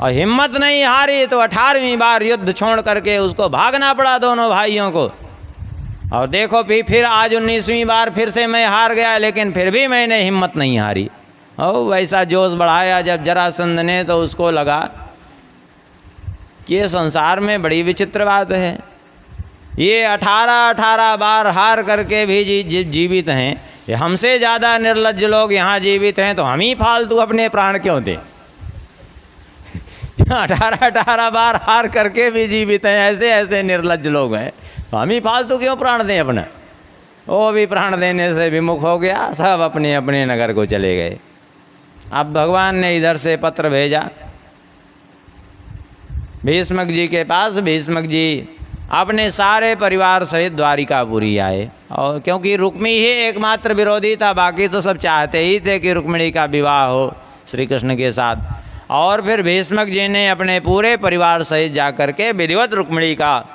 और हिम्मत नहीं हारी तो 18वीं बार युद्ध छोड़ करके उसको भागना पड़ा दोनों भाइयों को। और देखो फिर आज 19वीं बार फिर से मैं हार गया, लेकिन फिर भी मैंने हिम्मत नहीं हारी। और वैसा जोश बढ़ाया जब जरासंध ने, तो उसको लगा कि ये संसार में बड़ी विचित्र बात है, ये 18 बार हार करके भी जीवित हैं, ये हमसे ज़्यादा निर्लज्ज लोग यहाँ जीवित हैं, तो हम ही फालतू अपने प्राण क्यों दें। 18 बार हार करके भी जीवित हैं, ऐसे ऐसे निर्लज्ज लोग हैं, तो हम ही फालतू क्यों प्राण दें अपना। वो भी प्राण देने से विमुख हो गया, सब अपने अपने नगर को चले गए। अब भगवान ने इधर से पत्र भेजा भीष्मक जी के पास। भीष्मक जी अपने सारे परिवार सहित द्वारिकापुरी आए, और क्योंकि रुक्मी ही एकमात्र विरोधी था, बाकी तो सब चाहते ही थे कि रुक्मिणी का विवाह हो श्री कृष्ण के साथ। और फिर भीष्मक जी ने अपने पूरे परिवार सहित जाकर के विधिवत रुक्मिणी का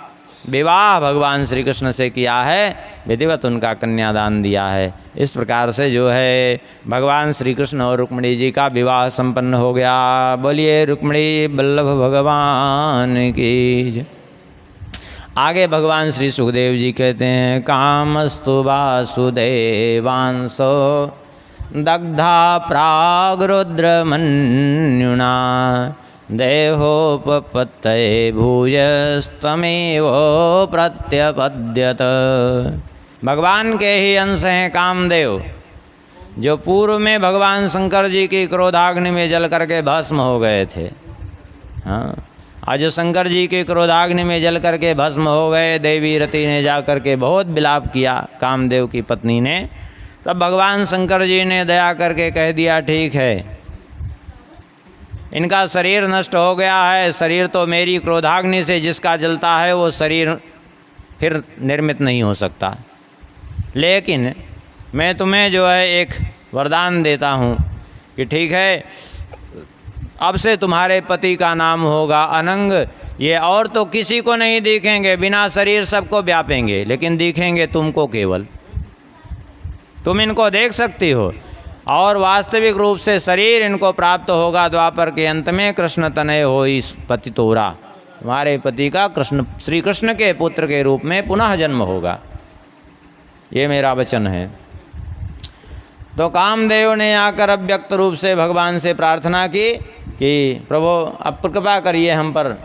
विवाह भगवान श्री कृष्ण से किया है, विधिवत उनका कन्यादान दिया है। इस प्रकार से जो है भगवान श्री कृष्ण और रुक्मिणी जी का विवाह संपन्न हो गया। बोलिए रुक्मिणी बल्लभ भगवान की जय। आगे भगवान श्री सुखदेव जी कहते हैं, कामस्तु वासुदेवांसो दग्धा प्रागरुद्रमन्युना देहोपपत्तये भूयस्तमेवो प्रत्यपद्यत। भगवान के ही अंश हैं कामदेव, जो पूर्व में भगवान शंकर जी की क्रोधाग्नि में जल करके भस्म हो गए थे। हाँ, आज जो शंकर जी के क्रोधाग्नि में जल करके भस्म हो गए, देवी रति ने जा करके बहुत विलाप किया कामदेव की पत्नी ने। तब भगवान शंकर जी ने दया करके कह दिया, ठीक है, इनका शरीर नष्ट हो गया है, शरीर तो मेरी क्रोधाग्नि से जिसका जलता है वो शरीर फिर निर्मित नहीं हो सकता, लेकिन मैं तुम्हें जो है एक वरदान देता हूँ कि ठीक है, अब से तुम्हारे पति का नाम होगा अनंग। ये और तो किसी को नहीं दिखेंगे, बिना शरीर सबको व्यापेंगे, लेकिन दिखेंगे तुमको केवल, तुम इनको देख सकती हो। और वास्तविक रूप से शरीर इनको प्राप्त होगा द्वापर के अंत में। कृष्ण तनय हो इस पति तोरा, तुम्हारे पति का कृष्ण श्री कृष्ण के पुत्र के रूप में पुनः जन्म होगा, ये मेरा वचन है। तो कामदेव ने आकर अव्यक्त रूप से भगवान से प्रार्थना की कि प्रभु अब कृपा करिए हम पर।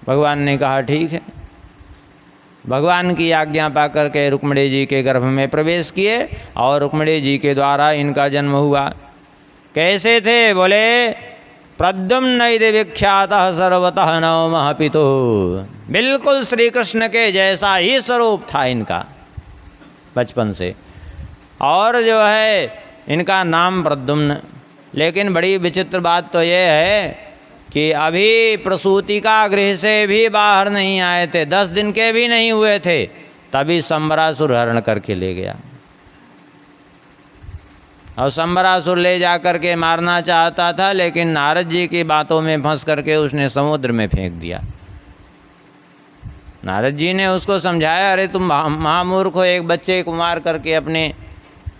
भगवान ने कहा ठीक है। भगवान की आज्ञा पाकर के रुक्मिणी जी के गर्भ में प्रवेश किए और रुक्मिणी जी के द्वारा इनका जन्म हुआ। कैसे थे? बोले प्रद्युम्न इति विख्यातः सर्वतः नवमः पितुः। बिल्कुल श्री कृष्ण के जैसा ही स्वरूप था इनका बचपन से, और जो है इनका नाम प्रद्युम्न। लेकिन बड़ी विचित्र बात तो ये है कि अभी प्रसूति का गृह से भी बाहर नहीं आए थे, 10 दिन के भी नहीं हुए थे, तभी संबरासुर हरण करके ले गया। और संबरासुर ले जा कर के मारना चाहता था, लेकिन नारद जी की बातों में फंस करके उसने समुद्र में फेंक दिया। नारद जी ने उसको समझाया, अरे तुम महामूर्ख हो, एक बच्चे को मार करके अपने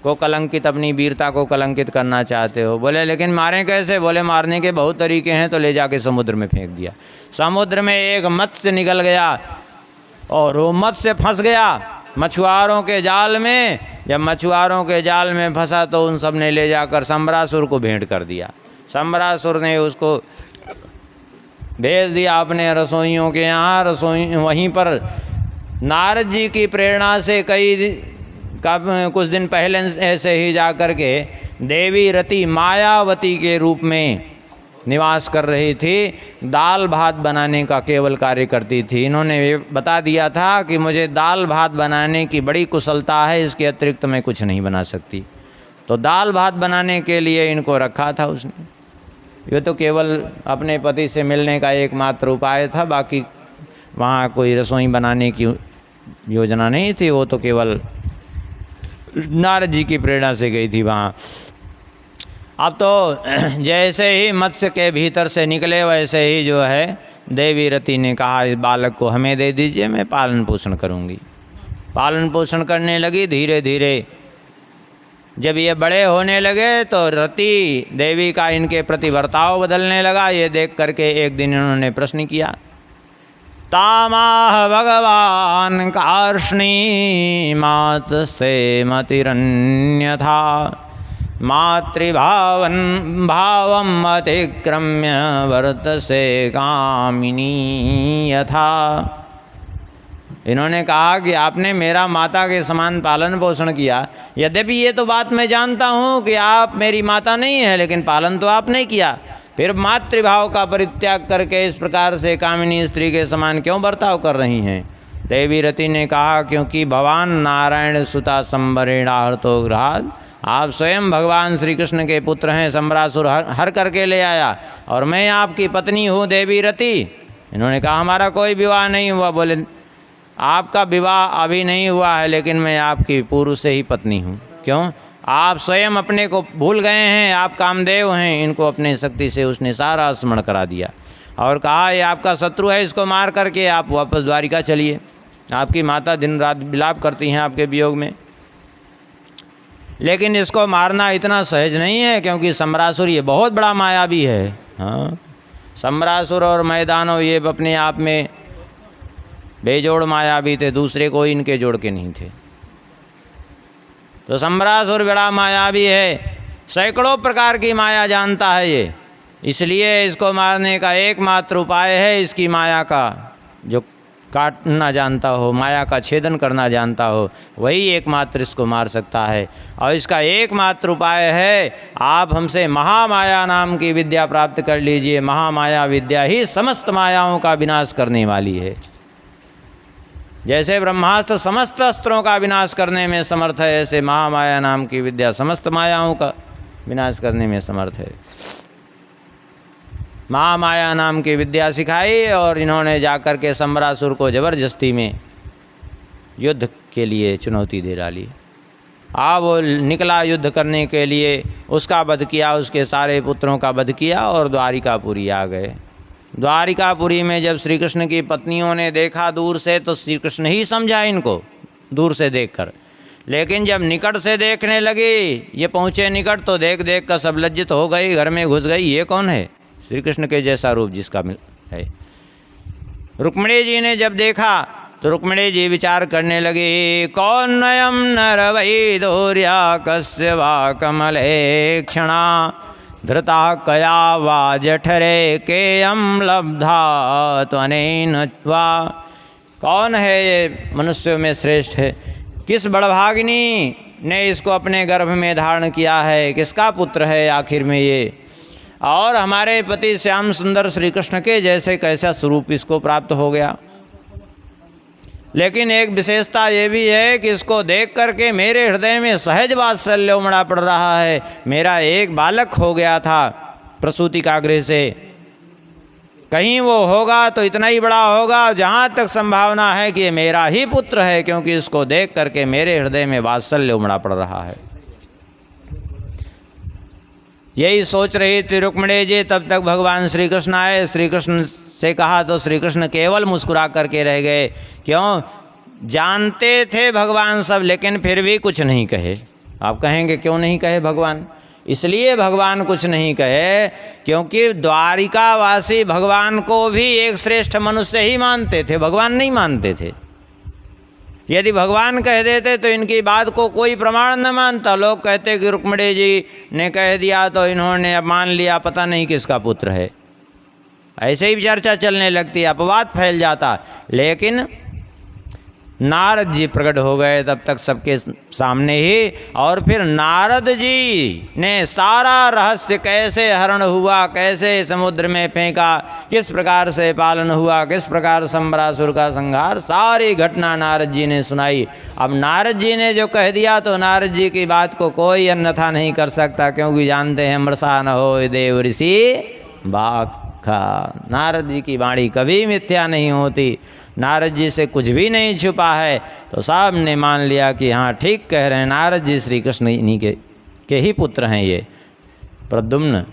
को कलंकित, अपनी वीरता को कलंकित करना चाहते हो। बोले लेकिन मारें कैसे? बोले मारने के बहुत तरीके हैं। तो ले जाके समुद्र में फेंक दिया। समुद्र में एक मत्स्य निकल गया और वो मत्स्य फंस गया मछुआरों के जाल में। जब मछुआरों के जाल में फंसा तो उन सब ने ले जाकर संबरासुर को भेंट कर दिया। संबरासुर ने उसको भेज दिया अपने रसोइयों के यहाँ। रसोई वहीं पर नारद जी की प्रेरणा से कुछ दिन पहले ऐसे ही जा कर के देवी रति मायावती के रूप में निवास कर रही थी। दाल भात बनाने का केवल कार्य करती थी। इन्होंने ये बता दिया था कि मुझे दाल भात बनाने की बड़ी कुशलता है, इसके अतिरिक्त मैं कुछ नहीं बना सकती। तो दाल भात बनाने के लिए इनको रखा था उसने। ये तो केवल अपने पति से मिलने का एकमात्र उपाय था, बाकी वहाँ कोई रसोई बनाने की योजना नहीं थी। वो तो केवल नारद जी की प्रेरणा से गई थी वहाँ। अब तो जैसे ही मत्स्य के भीतर से निकले, वैसे ही जो है देवी रति ने कहा इस बालक को हमें दे दीजिए, मैं पालन पोषण करूँगी। पालन पोषण करने लगी। धीरे धीरे जब ये बड़े होने लगे तो रति देवी का इनके प्रति बर्ताव बदलने लगा। ये देख करके एक दिन इन्होंने प्रश्न किया, तामाह भगवान कार्ष्णी मातस्ते मतिरन्यथा मातृभावन भावम अतिक्रम्य वर्तसे कामिनी यथा। इन्होंने कहा कि आपने मेरा माता के समान पालन पोषण किया। यद्यपि ये तो बात मैं जानता हूँ कि आप मेरी माता नहीं है, लेकिन पालन तो आपने किया। फिर मातृभाव का परित्याग करके इस प्रकार से कामिनी स्त्री के समान क्यों बर्ताव कर रही हैं? देवी रति ने कहा, क्योंकि भगवान नारायण सुता संबरेणाहर्तो गृहात्, आप स्वयं भगवान श्री कृष्ण के पुत्र हैं। संबरासुर हर करके ले आया और मैं आपकी पत्नी हूँ देवी रति। इन्होंने कहा हमारा कोई विवाह नहीं हुआ। बोले आपका विवाह अभी नहीं हुआ है, लेकिन मैं आपकी पूर्व से ही पत्नी हूँ। क्यों? आप स्वयं अपने को भूल गए हैं, आप कामदेव हैं। इनको अपने शक्ति से उसने सारा स्मरण करा दिया और कहा ये आपका शत्रु है, इसको मार करके आप वापस द्वारिका चलिए। आपकी माता दिन रात विलाप करती हैं आपके वियोग में। लेकिन इसको मारना इतना सहज नहीं है, क्योंकि संबरासुर ये बहुत बड़ा मायावी है। हाँ, संबरासुर और मैदानव ये अपने आप में बेजोड़ मायावी थे, दूसरे कोई इनके जोड़ के नहीं थे। तो संबरासुर बड़ा मायावी है, सैकड़ों प्रकार की माया जानता है ये। इसलिए इसको मारने का एकमात्र उपाय है इसकी माया का जो काटना जानता हो, माया का छेदन करना जानता हो, वही एकमात्र इसको मार सकता है। और इसका एकमात्र उपाय है आप हमसे महामाया नाम की विद्या प्राप्त कर लीजिए। महामाया विद्या ही समस्त मायाओं का विनाश करने वाली है। जैसे ब्रह्मास्त्र समस्त अस्त्रों का विनाश करने में समर्थ है, ऐसे महामाया नाम की विद्या समस्त मायाओं का विनाश करने में समर्थ है। महामाया नाम की विद्या सिखाई और इन्होंने जाकर के संबरासुर को जबरदस्ती में युद्ध के लिए चुनौती दे डाली। अब वो निकला युद्ध करने के लिए, उसका वध किया, उसके सारे पुत्रों का वध किया और द्वारिकापुरी आ गए। द्वारिकापुरी में जब श्री कृष्ण की पत्नियों ने देखा दूर से, तो श्री कृष्ण ही समझा इनको दूर से देखकर। लेकिन जब निकट से देखने लगी, ये पहुँचे निकट तो देख देख कर सब लज्जित हो गई, घर में घुस गई। ये कौन है? श्री कृष्ण के जैसा रूप जिसका है। रुक्मिणी जी ने जब देखा तो रुक्मिणी जी विचार करने लगी, कौन नयम नर वै धौर्या कस्य वा कमले क्षणा धृता कया वा जठरे केयम लब्धा त्वनेन वा। कौन है ये मनुष्यों में श्रेष्ठ है? किस बड़भागिनी ने इसको अपने गर्भ में धारण किया है? किसका पुत्र है आखिर में ये? और हमारे पति श्याम सुंदर श्री कृष्ण के जैसे कैसा स्वरूप इसको प्राप्त हो गया। लेकिन एक विशेषता ये भी है कि इसको देख करके मेरे हृदय में सहज वात्सल्य उमड़ा पड़ रहा है। मेरा एक बालक हो गया था प्रसूति का गृह से, कहीं वो होगा तो इतना ही बड़ा होगा, जहाँ तक संभावना है कि ये मेरा ही पुत्र है, क्योंकि इसको देख करके मेरे हृदय में वात्सल्य उमड़ा पड़ रहा है। यही सोच रही थी रुक्मिणी जी, तब तक भगवान श्री कृष्ण आए। श्री कृष्ण से कहा तो श्री कृष्ण केवल मुस्कुरा करके रह गए। क्यों? जानते थे भगवान सब, लेकिन फिर भी कुछ नहीं कहे। आप कहेंगे क्यों नहीं कहे भगवान? इसलिए भगवान कुछ नहीं कहे क्योंकि द्वारिकावासी भगवान को भी एक श्रेष्ठ मनुष्य ही मानते थे, भगवान नहीं मानते थे। यदि भगवान कह देते तो इनकी बात को कोई प्रमाण न मानता। लोग कहते कि रुक्मिणी जी ने कह दिया तो इन्होंने अब मान लिया, पता नहीं किसका पुत्र है। ऐसे ही चर्चा चलने लगती, अपवाद फैल जाता। लेकिन नारद जी प्रकट हो गए तब तक सबके सामने ही, और फिर नारद जी ने सारा रहस्य, कैसे हरण हुआ, कैसे समुद्र में फेंका, किस प्रकार से पालन हुआ, किस प्रकार संबरासुर का संहार, सारी घटना नारद जी ने सुनाई। अब नारद जी ने जो कह दिया तो नारद जी की बात को कोई अन्यथा नहीं कर सकता, क्योंकि जानते हैं मृषा न हो देव ऋषि बाका। नारद जी की वाणी कभी मिथ्या नहीं होती। नारद जी से कुछ भी नहीं छुपा है, तो सब ने मान लिया कि हाँ ठीक कह रहे हैं, नारद जी श्री कृष्ण इन्हीं के ही पुत्र हैं। ये प्रद्युम्न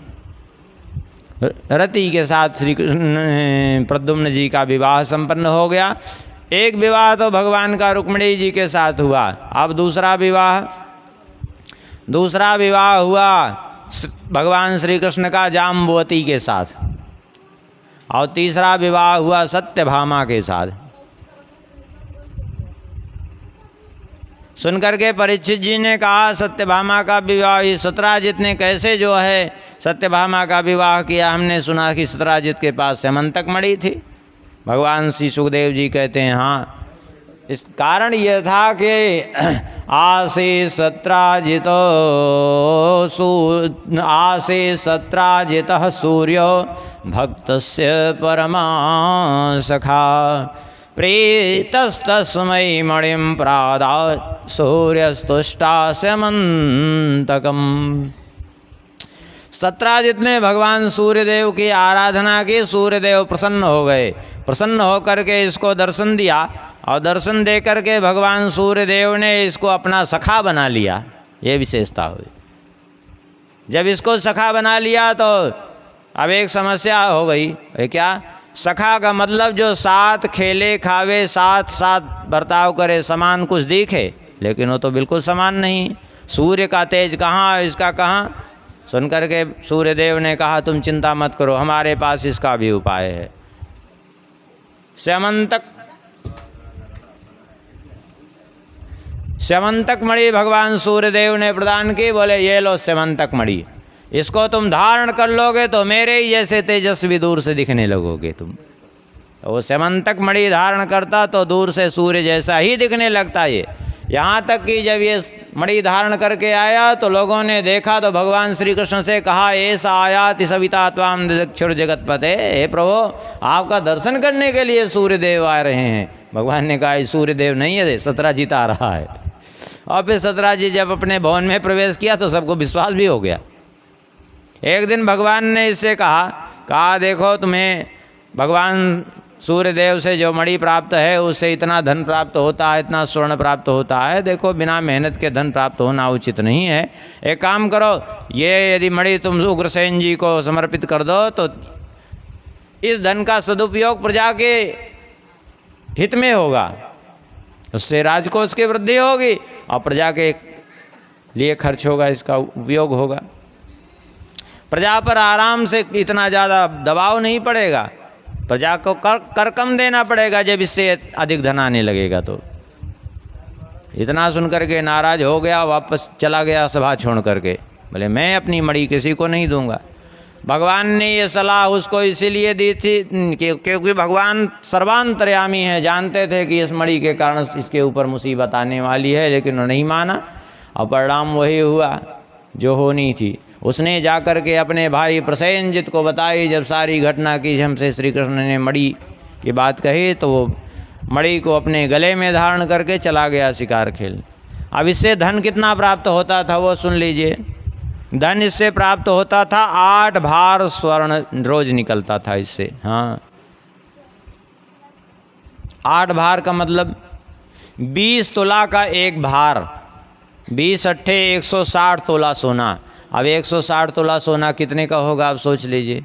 रति के साथ श्री कृष्ण प्रद्युम्न जी का विवाह संपन्न हो गया। एक विवाह तो भगवान का रुक्मिणी जी के साथ हुआ। अब दूसरा विवाह हुआ भगवान श्री कृष्ण का जाम्बवती के साथ, और तीसरा विवाह हुआ सत्यभामा के साथ। सुनकर के परीक्षित जी ने कहा सत्यभामा का विवाह, सत्राजित ने कैसे जो है सत्यभामा का विवाह किया? हमने सुना कि सत्राजित के पास स्यमंतक मणि थी। भगवान श्री सुखदेव जी कहते हैं हाँ, इस कारण यह था कि आसे सत्राजितः सूर्यो भक्तस्य परमा सखा प्रीतस्तस्मै मणिं प्रादात् सूर्यस्तुष्टा स्यमन्तकम्। सत्राजित ने भगवान सूर्यदेव की आराधना की, सूर्यदेव प्रसन्न हो गए। प्रसन्न होकर के इसको दर्शन दिया, और दर्शन दे करके भगवान सूर्यदेव ने इसको अपना सखा बना लिया। ये विशेषता हुई। जब इसको सखा बना लिया तो अब एक समस्या हो गई। अरे क्या? सखा का मतलब जो साथ खेले खावे, साथ साथ बर्ताव करे, समान कुछ दिखे, लेकिन वो तो बिल्कुल समान नहीं। सूर्य का तेज कहाँ, इसका कहाँ? सुनकर के सूर्यदेव ने कहा तुम चिंता मत करो, हमारे पास इसका भी उपाय है। स्यमंतक मणि भगवान सूर्यदेव ने प्रदान की। बोले ये लो स्यमंतक मणि, इसको तुम धारण कर लोगे तो मेरे ही जैसे तेजस्वी दूर से दिखने लगोगे तुम। वो स्यमंतक मणि धारण करता तो दूर से सूर्य जैसा ही दिखने लगता। ये यहाँ तक कि जब ये मणि धारण करके आया तो लोगों ने देखा तो भगवान श्री कृष्ण से कहा ऐसा आयाति सविता त्वाम दक्षुर जगतपते, हे प्रभु आपका दर्शन करने के लिए सूर्यदेव आ रहे हैं। भगवान ने कहा सूर्यदेव नहीं है, सत्राजित आ रहा है। और फिर सत्राजित जब अपने भवन में प्रवेश किया तो सबको विश्वास भी हो गया। एक दिन भगवान ने इससे कहा देखो तुम्हें भगवान सूर्यदेव से जो मणि प्राप्त है उससे इतना धन प्राप्त होता है, इतना स्वर्ण प्राप्त होता है। देखो बिना मेहनत के धन प्राप्त होना उचित नहीं है। एक काम करो, ये यदि मणि तुम उग्रसेन जी को समर्पित कर दो तो इस धन का सदुपयोग प्रजा के हित में होगा, उससे राजकोष की वृद्धि होगी और प्रजा के लिए खर्च होगा, इसका उपयोग होगा। प्रजा पर आराम से इतना ज़्यादा दबाव नहीं पड़ेगा, प्रजा को कर कम देना पड़ेगा जब इससे अधिक धन आने लगेगा। तो इतना सुन करके नाराज हो गया, वापस चला गया सभा छोड़ करके। बोले मैं अपनी मणि किसी को नहीं दूंगा। भगवान ने ये सलाह उसको इसीलिए दी थी क्योंकि भगवान सर्वांतर्यामी है, जानते थे कि इस मणि के कारण इसके ऊपर मुसीबत आने वाली है, लेकिन वो नहीं माना और परिणाम वही हुआ जो होनी थी। उसने जाकर के अपने भाई प्रसेनजित को बताई। जब सारी घटना की हमसे श्री कृष्ण ने मणि की बात कही तो वो मणि को अपने गले में धारण करके चला गया शिकार खेल। अब इससे धन कितना प्राप्त होता था वो सुन लीजिए। धन इससे प्राप्त होता था, 8 भार स्वर्ण रोज निकलता था इससे। हाँ, 8 भार का मतलब 20 तोला का एक भार, 20 अट्ठे 160 तोला सोना। अब 160 तोला सोना कितने का होगा आप सोच लीजिए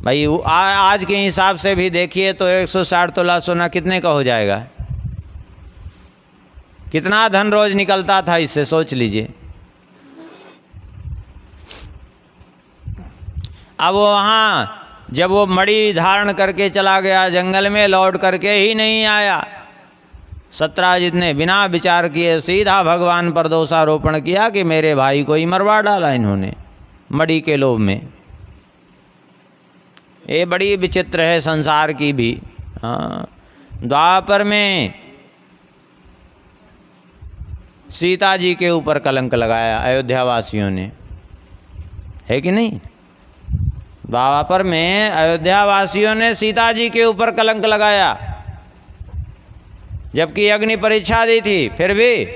भाई। आज के हिसाब से भी देखिए तो 160 तोला सोना कितने का हो जाएगा, कितना धन रोज निकलता था इससे, सोच लीजिए। अब वहाँ जब वो मणि धारण करके चला गया जंगल में, लौट करके ही नहीं आया। सत्राजित ने बिना विचार किए सीधा भगवान पर दोषारोपण किया कि मेरे भाई को ही मरवा डाला इन्होंने मणि के लोभ में। ये बड़ी विचित्र है संसार की भी। हाँ, द्वापर में सीता जी के ऊपर कलंक लगाया अयोध्या वासियों ने, है कि नहीं? द्वापर में अयोध्या वासियों ने सीता जी के ऊपर कलंक लगाया, जबकि अग्नि परीक्षा दी थी फिर भी।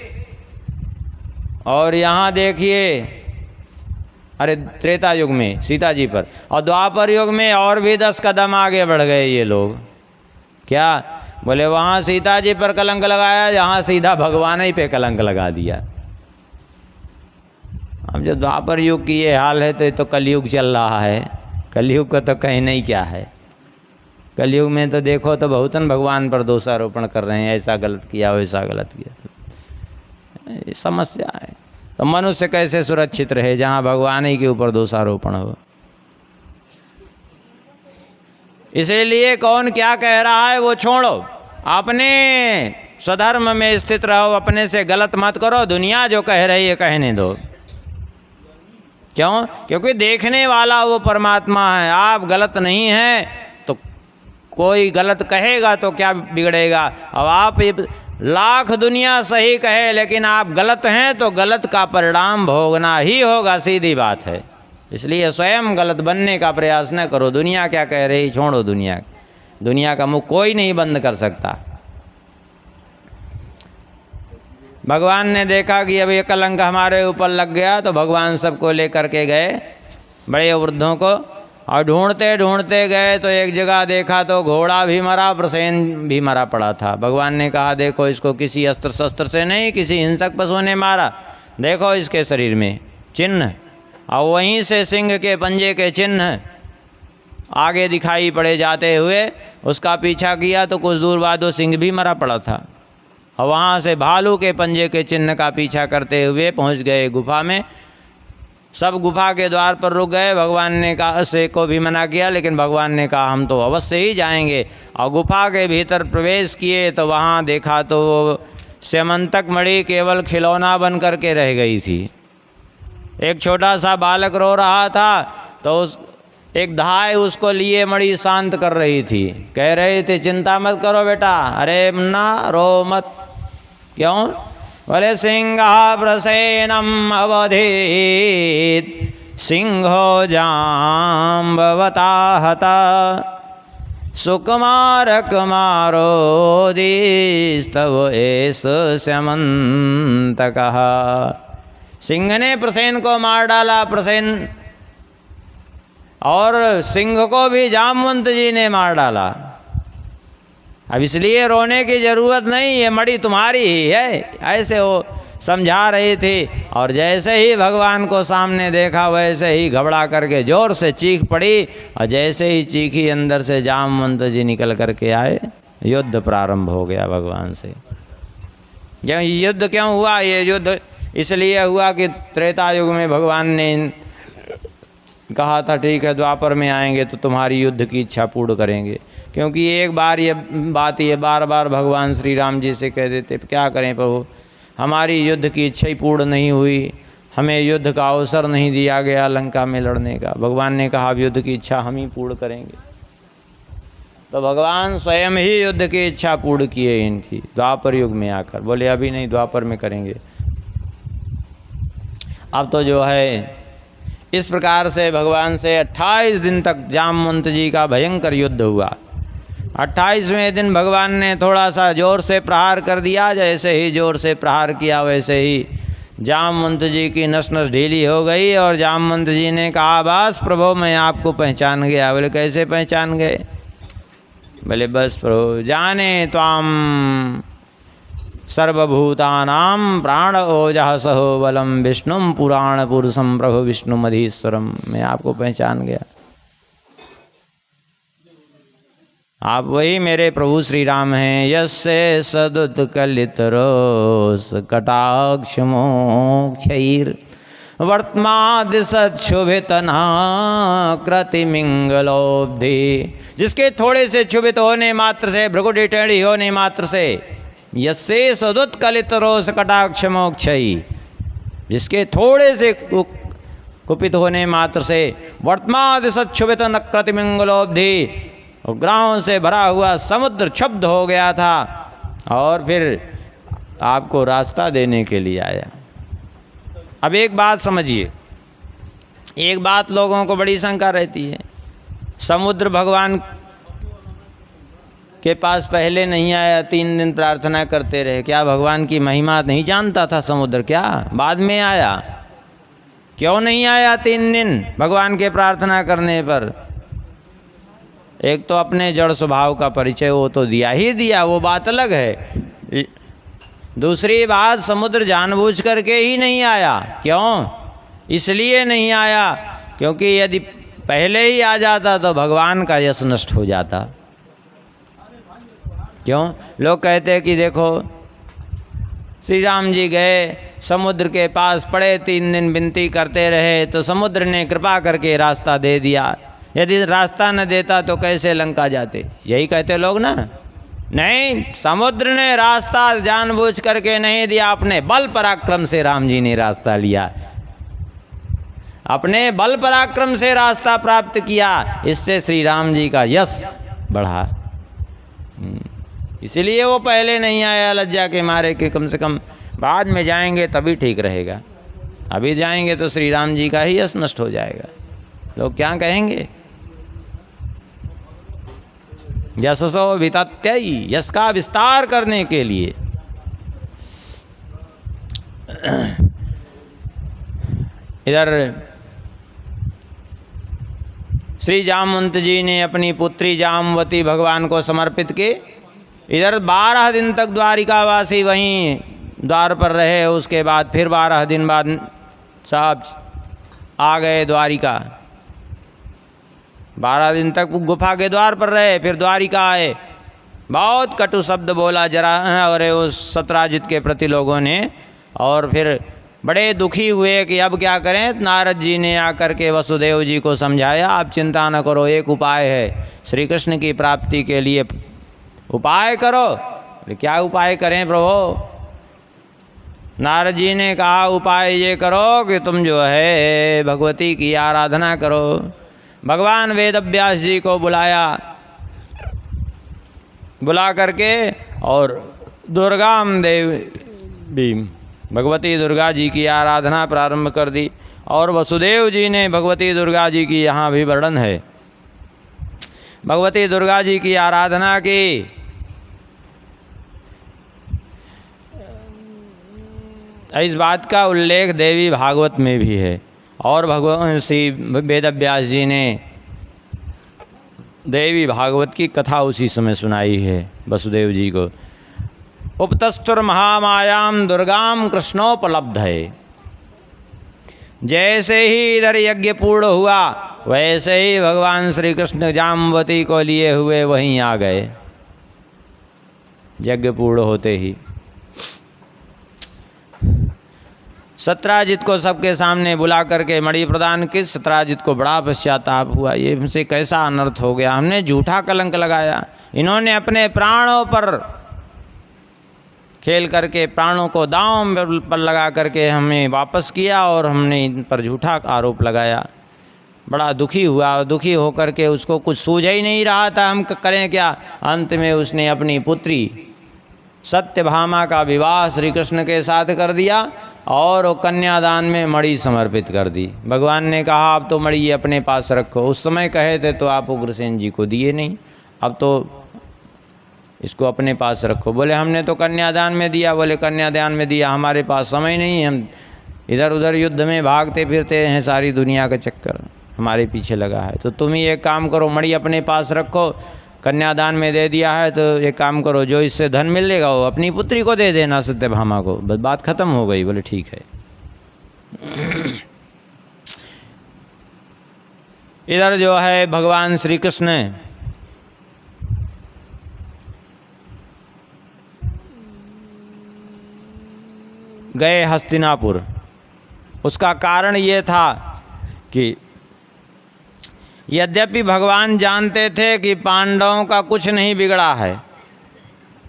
और यहाँ देखिए, अरे त्रेता युग में सीता जी पर, और द्वापर युग में और भी 10 कदम आगे बढ़ गए ये लोग। क्या बोले? वहाँ सीता जी पर कलंक लगाया, यहाँ सीधा भगवान ही पे कलंक लगा दिया। अब जब द्वापर युग की ये हाल है तो ये तो कलयुग चल रहा है। कलयुग का तो कहीं नहीं क्या है। कलयुग में तो देखो तो बहुतन भगवान पर दोषारोपण कर रहे हैं, ऐसा गलत किया वैसा गलत किया। ये समस्या है। तो मनुष्य कैसे सुरक्षित रहे जहाँ भगवान ही के ऊपर दोषारोपण हो। इसीलिए कौन क्या कह रहा है वो छोड़ो, अपने स्वधर्म में स्थित रहो, अपने से गलत मत करो। दुनिया जो कह रही है कहने दो। क्यों? क्योंकि देखने वाला वो परमात्मा है। आप गलत नहीं हैं तो कोई गलत कहेगा तो क्या बिगड़ेगा। अब आप लाख दुनिया सही कहे लेकिन आप गलत हैं तो गलत का परिणाम भोगना ही होगा, सीधी बात है। इसलिए स्वयं गलत बनने का प्रयास न करो। दुनिया क्या कह रही छोड़ो, दुनिया का मुख कोई नहीं बंद कर सकता। भगवान ने देखा कि अब ये कलंक हमारे ऊपर लग गया तो भगवान सबको लेकर के गए, बड़े वृद्धों को, और ढूंढते ढूंढते गए तो एक जगह देखा तो घोड़ा भी मरा, प्रसेन भी मरा पड़ा था। भगवान ने कहा देखो इसको किसी अस्त्र शस्त्र से नहीं, किसी हिंसक पशु ने मारा। देखो इसके शरीर में चिन्ह, और वहीं से सिंह के पंजे के चिन्ह आगे दिखाई पड़े जाते हुए। उसका पीछा किया तो कुछ दूर बाद वो सिंह भी मरा पड़ा था। और वहाँ से भालू के पंजे के चिन्ह का पीछा करते हुए पहुँच गए गुफा में। सब गुफा के द्वार पर रुक गए। भगवान ने कहा से को भी मना किया, लेकिन भगवान ने कहा हम तो अवश्य ही जाएंगे। और गुफा के भीतर प्रवेश किए तो वहाँ देखा तो स्यमंतक मणि केवल खिलौना बन कर के रह गई थी। एक छोटा सा बालक रो रहा था तो एक धाय उसको लिए मणि शांत कर रही थी। कह रहे थे चिंता मत करो बेटा, अरे मुन्ना रो मत। क्यों? बोले सिंह प्रसेनम अवधेत सिंहो जाम्बवता हता सुकुमार कुमारो दिस्तव एस स्यमंतकः। सिंह ने प्रसेन को मार डाला, प्रसेन और सिंह को भी जामवंत जी ने मार डाला। अब इसलिए रोने की ज़रूरत नहीं, ये मणि तुम्हारी ही है, ऐसे वो समझा रही थी। और जैसे ही भगवान को सामने देखा वैसे ही घबरा करके ज़ोर से चीख पड़ी, और जैसे ही चीखी अंदर से जामवंत जी निकल करके आए। युद्ध प्रारंभ हो गया भगवान से। युद्ध क्यों हुआ? ये युद्ध इसलिए हुआ कि त्रेता युग में भगवान ने कहा था ठीक है द्वापर में आएंगे तो तुम्हारी युद्ध की इच्छा पूर्ण करेंगे। क्योंकि एक बार ये बात ये बार बार भगवान श्री राम जी से कह देते, क्या करें प्रभु, हमारी युद्ध की इच्छा ही पूर्ण नहीं हुई, हमें युद्ध का अवसर नहीं दिया गया लंका में लड़ने का। भगवान ने कहा अब युद्ध की इच्छा हम ही पूर्ण करेंगे। तो भगवान स्वयं ही युद्ध की इच्छा पूर्ण किए इनकी द्वापर युग में आकर। बोले अभी नहीं, द्वापर में करेंगे। अब तो जो है इस प्रकार से भगवान से 28 दिन तक जामवंत जी का भयंकर युद्ध हुआ। 28वें दिन भगवान ने थोड़ा सा जोर से प्रहार कर दिया। जैसे ही जोर से प्रहार किया वैसे ही जामवंत जी की नस नस ढीली हो गई और जामवंत जी ने कहा बस प्रभु मैं आपको पहचान गया। बोले कैसे पहचान गए? बोले बस प्रभु जाने त्वाम सर्वभूतानां प्राण ओजः सहो बलम विष्णुम पुराण पुरुषम प्रभु विष्णु मधीश्वरम। मैं आपको पहचान गया, आप वही मेरे प्रभु श्री राम हैं। यस्य सदुत्कलितरोष कटाक्ष मोक्षैर वर्तमाद सच्छुभितना कृतिमिंगलोब्धि। जिसके थोड़े से क्षुभित होने मात्र से, भ्रुकुटी टेढ़ी होने मात्र से, यस्य सदुत्कलितरोष कटाक्ष मोक्षई, जिसके थोड़े से कुपित होने मात्र से वर्तमाद सच्छुभित न कृतिमिंगलोब्धि, ग्रहों से भरा हुआ समुद्र क्षुब्ध हो गया था और फिर आपको रास्ता देने के लिए आया। अब एक बात समझिए, एक बात लोगों को बड़ी शंका रहती है, समुद्र भगवान के पास पहले नहीं आया, 3 दिन प्रार्थना करते रहे, क्या भगवान की महिमा नहीं जानता था समुद्र? क्या बाद में आया? क्यों नहीं आया 3 दिन भगवान के प्रार्थना करने पर? एक तो अपने जड़ स्वभाव का परिचय वो तो दिया ही दिया, वो बात अलग है। दूसरी बात, समुद्र जानबूझ करके ही नहीं आया। क्यों? इसलिए नहीं आया क्योंकि यदि पहले ही आ जाता तो भगवान का यश नष्ट हो जाता। क्यों? लोग कहते हैं कि देखो श्री राम जी गए, समुद्र के पास पड़े, 3 दिन विनती करते रहे तो समुद्र ने कृपा करके रास्ता दे दिया। यदि रास्ता न देता तो कैसे लंका जाते? यही कहते लोग ना। नहीं, समुद्र ने रास्ता जानबूझ करके नहीं दिया, अपने बल पराक्रम से राम जी ने रास्ता लिया, अपने बल पराक्रम से रास्ता प्राप्त किया। इससे श्री राम जी का यश बढ़ा। इसलिए वो पहले नहीं आया लज्जा के मारे कि कम से कम बाद में जाएंगे तभी ठीक रहेगा, अभी जाएंगे तो श्री राम जी का ही यश नष्ट हो जाएगा, लोग क्या कहेंगे। यशसो वितत्यई, यश का विस्तार करने के लिए। इधर श्री जामवंत जी ने अपनी पुत्री जामवती भगवान को समर्पित की। इधर 12 दिन तक द्वारिकावासी वहीं द्वार पर रहे। उसके बाद फिर 12 दिन बाद साहब आ गए द्वारिका। 12 दिन तक गुफा के द्वार पर रहे, फिर द्वारिका आए। बहुत कटु शब्द बोला जरा और उस सत्राजित के प्रति लोगों ने, और फिर बड़े दुखी हुए कि अब क्या करें। नारद जी ने आकर के वसुदेव जी को समझाया, आप चिंता न करो, एक उपाय है, श्री कृष्ण की प्राप्ति के लिए उपाय करो। क्या उपाय करें प्रभु? नारद जी ने कहा उपाय ये करो कि तुम जो है भगवती की आराधना करो। भगवान वेदव्यास जी को बुलाया, बुला करके और दुर्गाम देवी भगवती दुर्गा जी की आराधना प्रारंभ कर दी। और वसुदेव जी ने भगवती दुर्गा जी की, यहाँ भी वर्णन है, भगवती दुर्गा जी की आराधना की। इस बात का उल्लेख देवी भागवत में भी है, और भगवान श्री वेदव्यास जी ने देवी भागवत की कथा उसी समय सुनाई है वसुदेव जी को। उपतस्तुर महामायाम दुर्गाम कृष्णोपलब्ध है। जैसे ही इधर यज्ञ पूर्ण हुआ वैसे ही भगवान श्री कृष्ण जामवती को लिए हुए वहीं आ गए। यज्ञ पूर्ण होते ही सत्राजित को सबके सामने बुला करके मणि प्रदान की। सत्राजित को बड़ा पश्चाताप हुआ, ये हमसे कैसा अनर्थ हो गया, हमने झूठा कलंक लगाया। इन्होंने अपने प्राणों पर खेल करके, प्राणों को दांव पर लगा करके हमें वापस किया और हमने इन पर झूठा आरोप लगाया। बड़ा दुखी हुआ, दुखी होकर के उसको कुछ सूझ ही नहीं रहा था हम करें क्या। अंत में उसने अपनी पुत्री सत्यभामा का विवाह श्री कृष्ण के साथ कर दिया और वो कन्यादान में मणि समर्पित कर दी। भगवान ने कहा अब तो मणि अपने पास रखो। उस समय कहे थे तो आप उग्रसेन जी को दिए नहीं, अब तो इसको अपने पास रखो। बोले हमने तो कन्यादान में दिया। बोले कन्यादान में दिया, हमारे पास समय नहीं है, हम इधर उधर युद्ध में भागते फिरते हैं, सारी दुनिया का चक्कर हमारे पीछे लगा है। तो तुम ही एक काम करो, मणि अपने पास रखो, कन्यादान में दे दिया है तो एक काम करो, जो इससे धन मिलेगा वो अपनी पुत्री को दे देना, सत्यभामा को, बस बात खत्म हो गई। बोले ठीक है। इधर जो है भगवान श्री कृष्ण गए हस्तिनापुर। उसका कारण ये था कि यद्यपि भगवान जानते थे कि पांडवों का कुछ नहीं बिगड़ा है,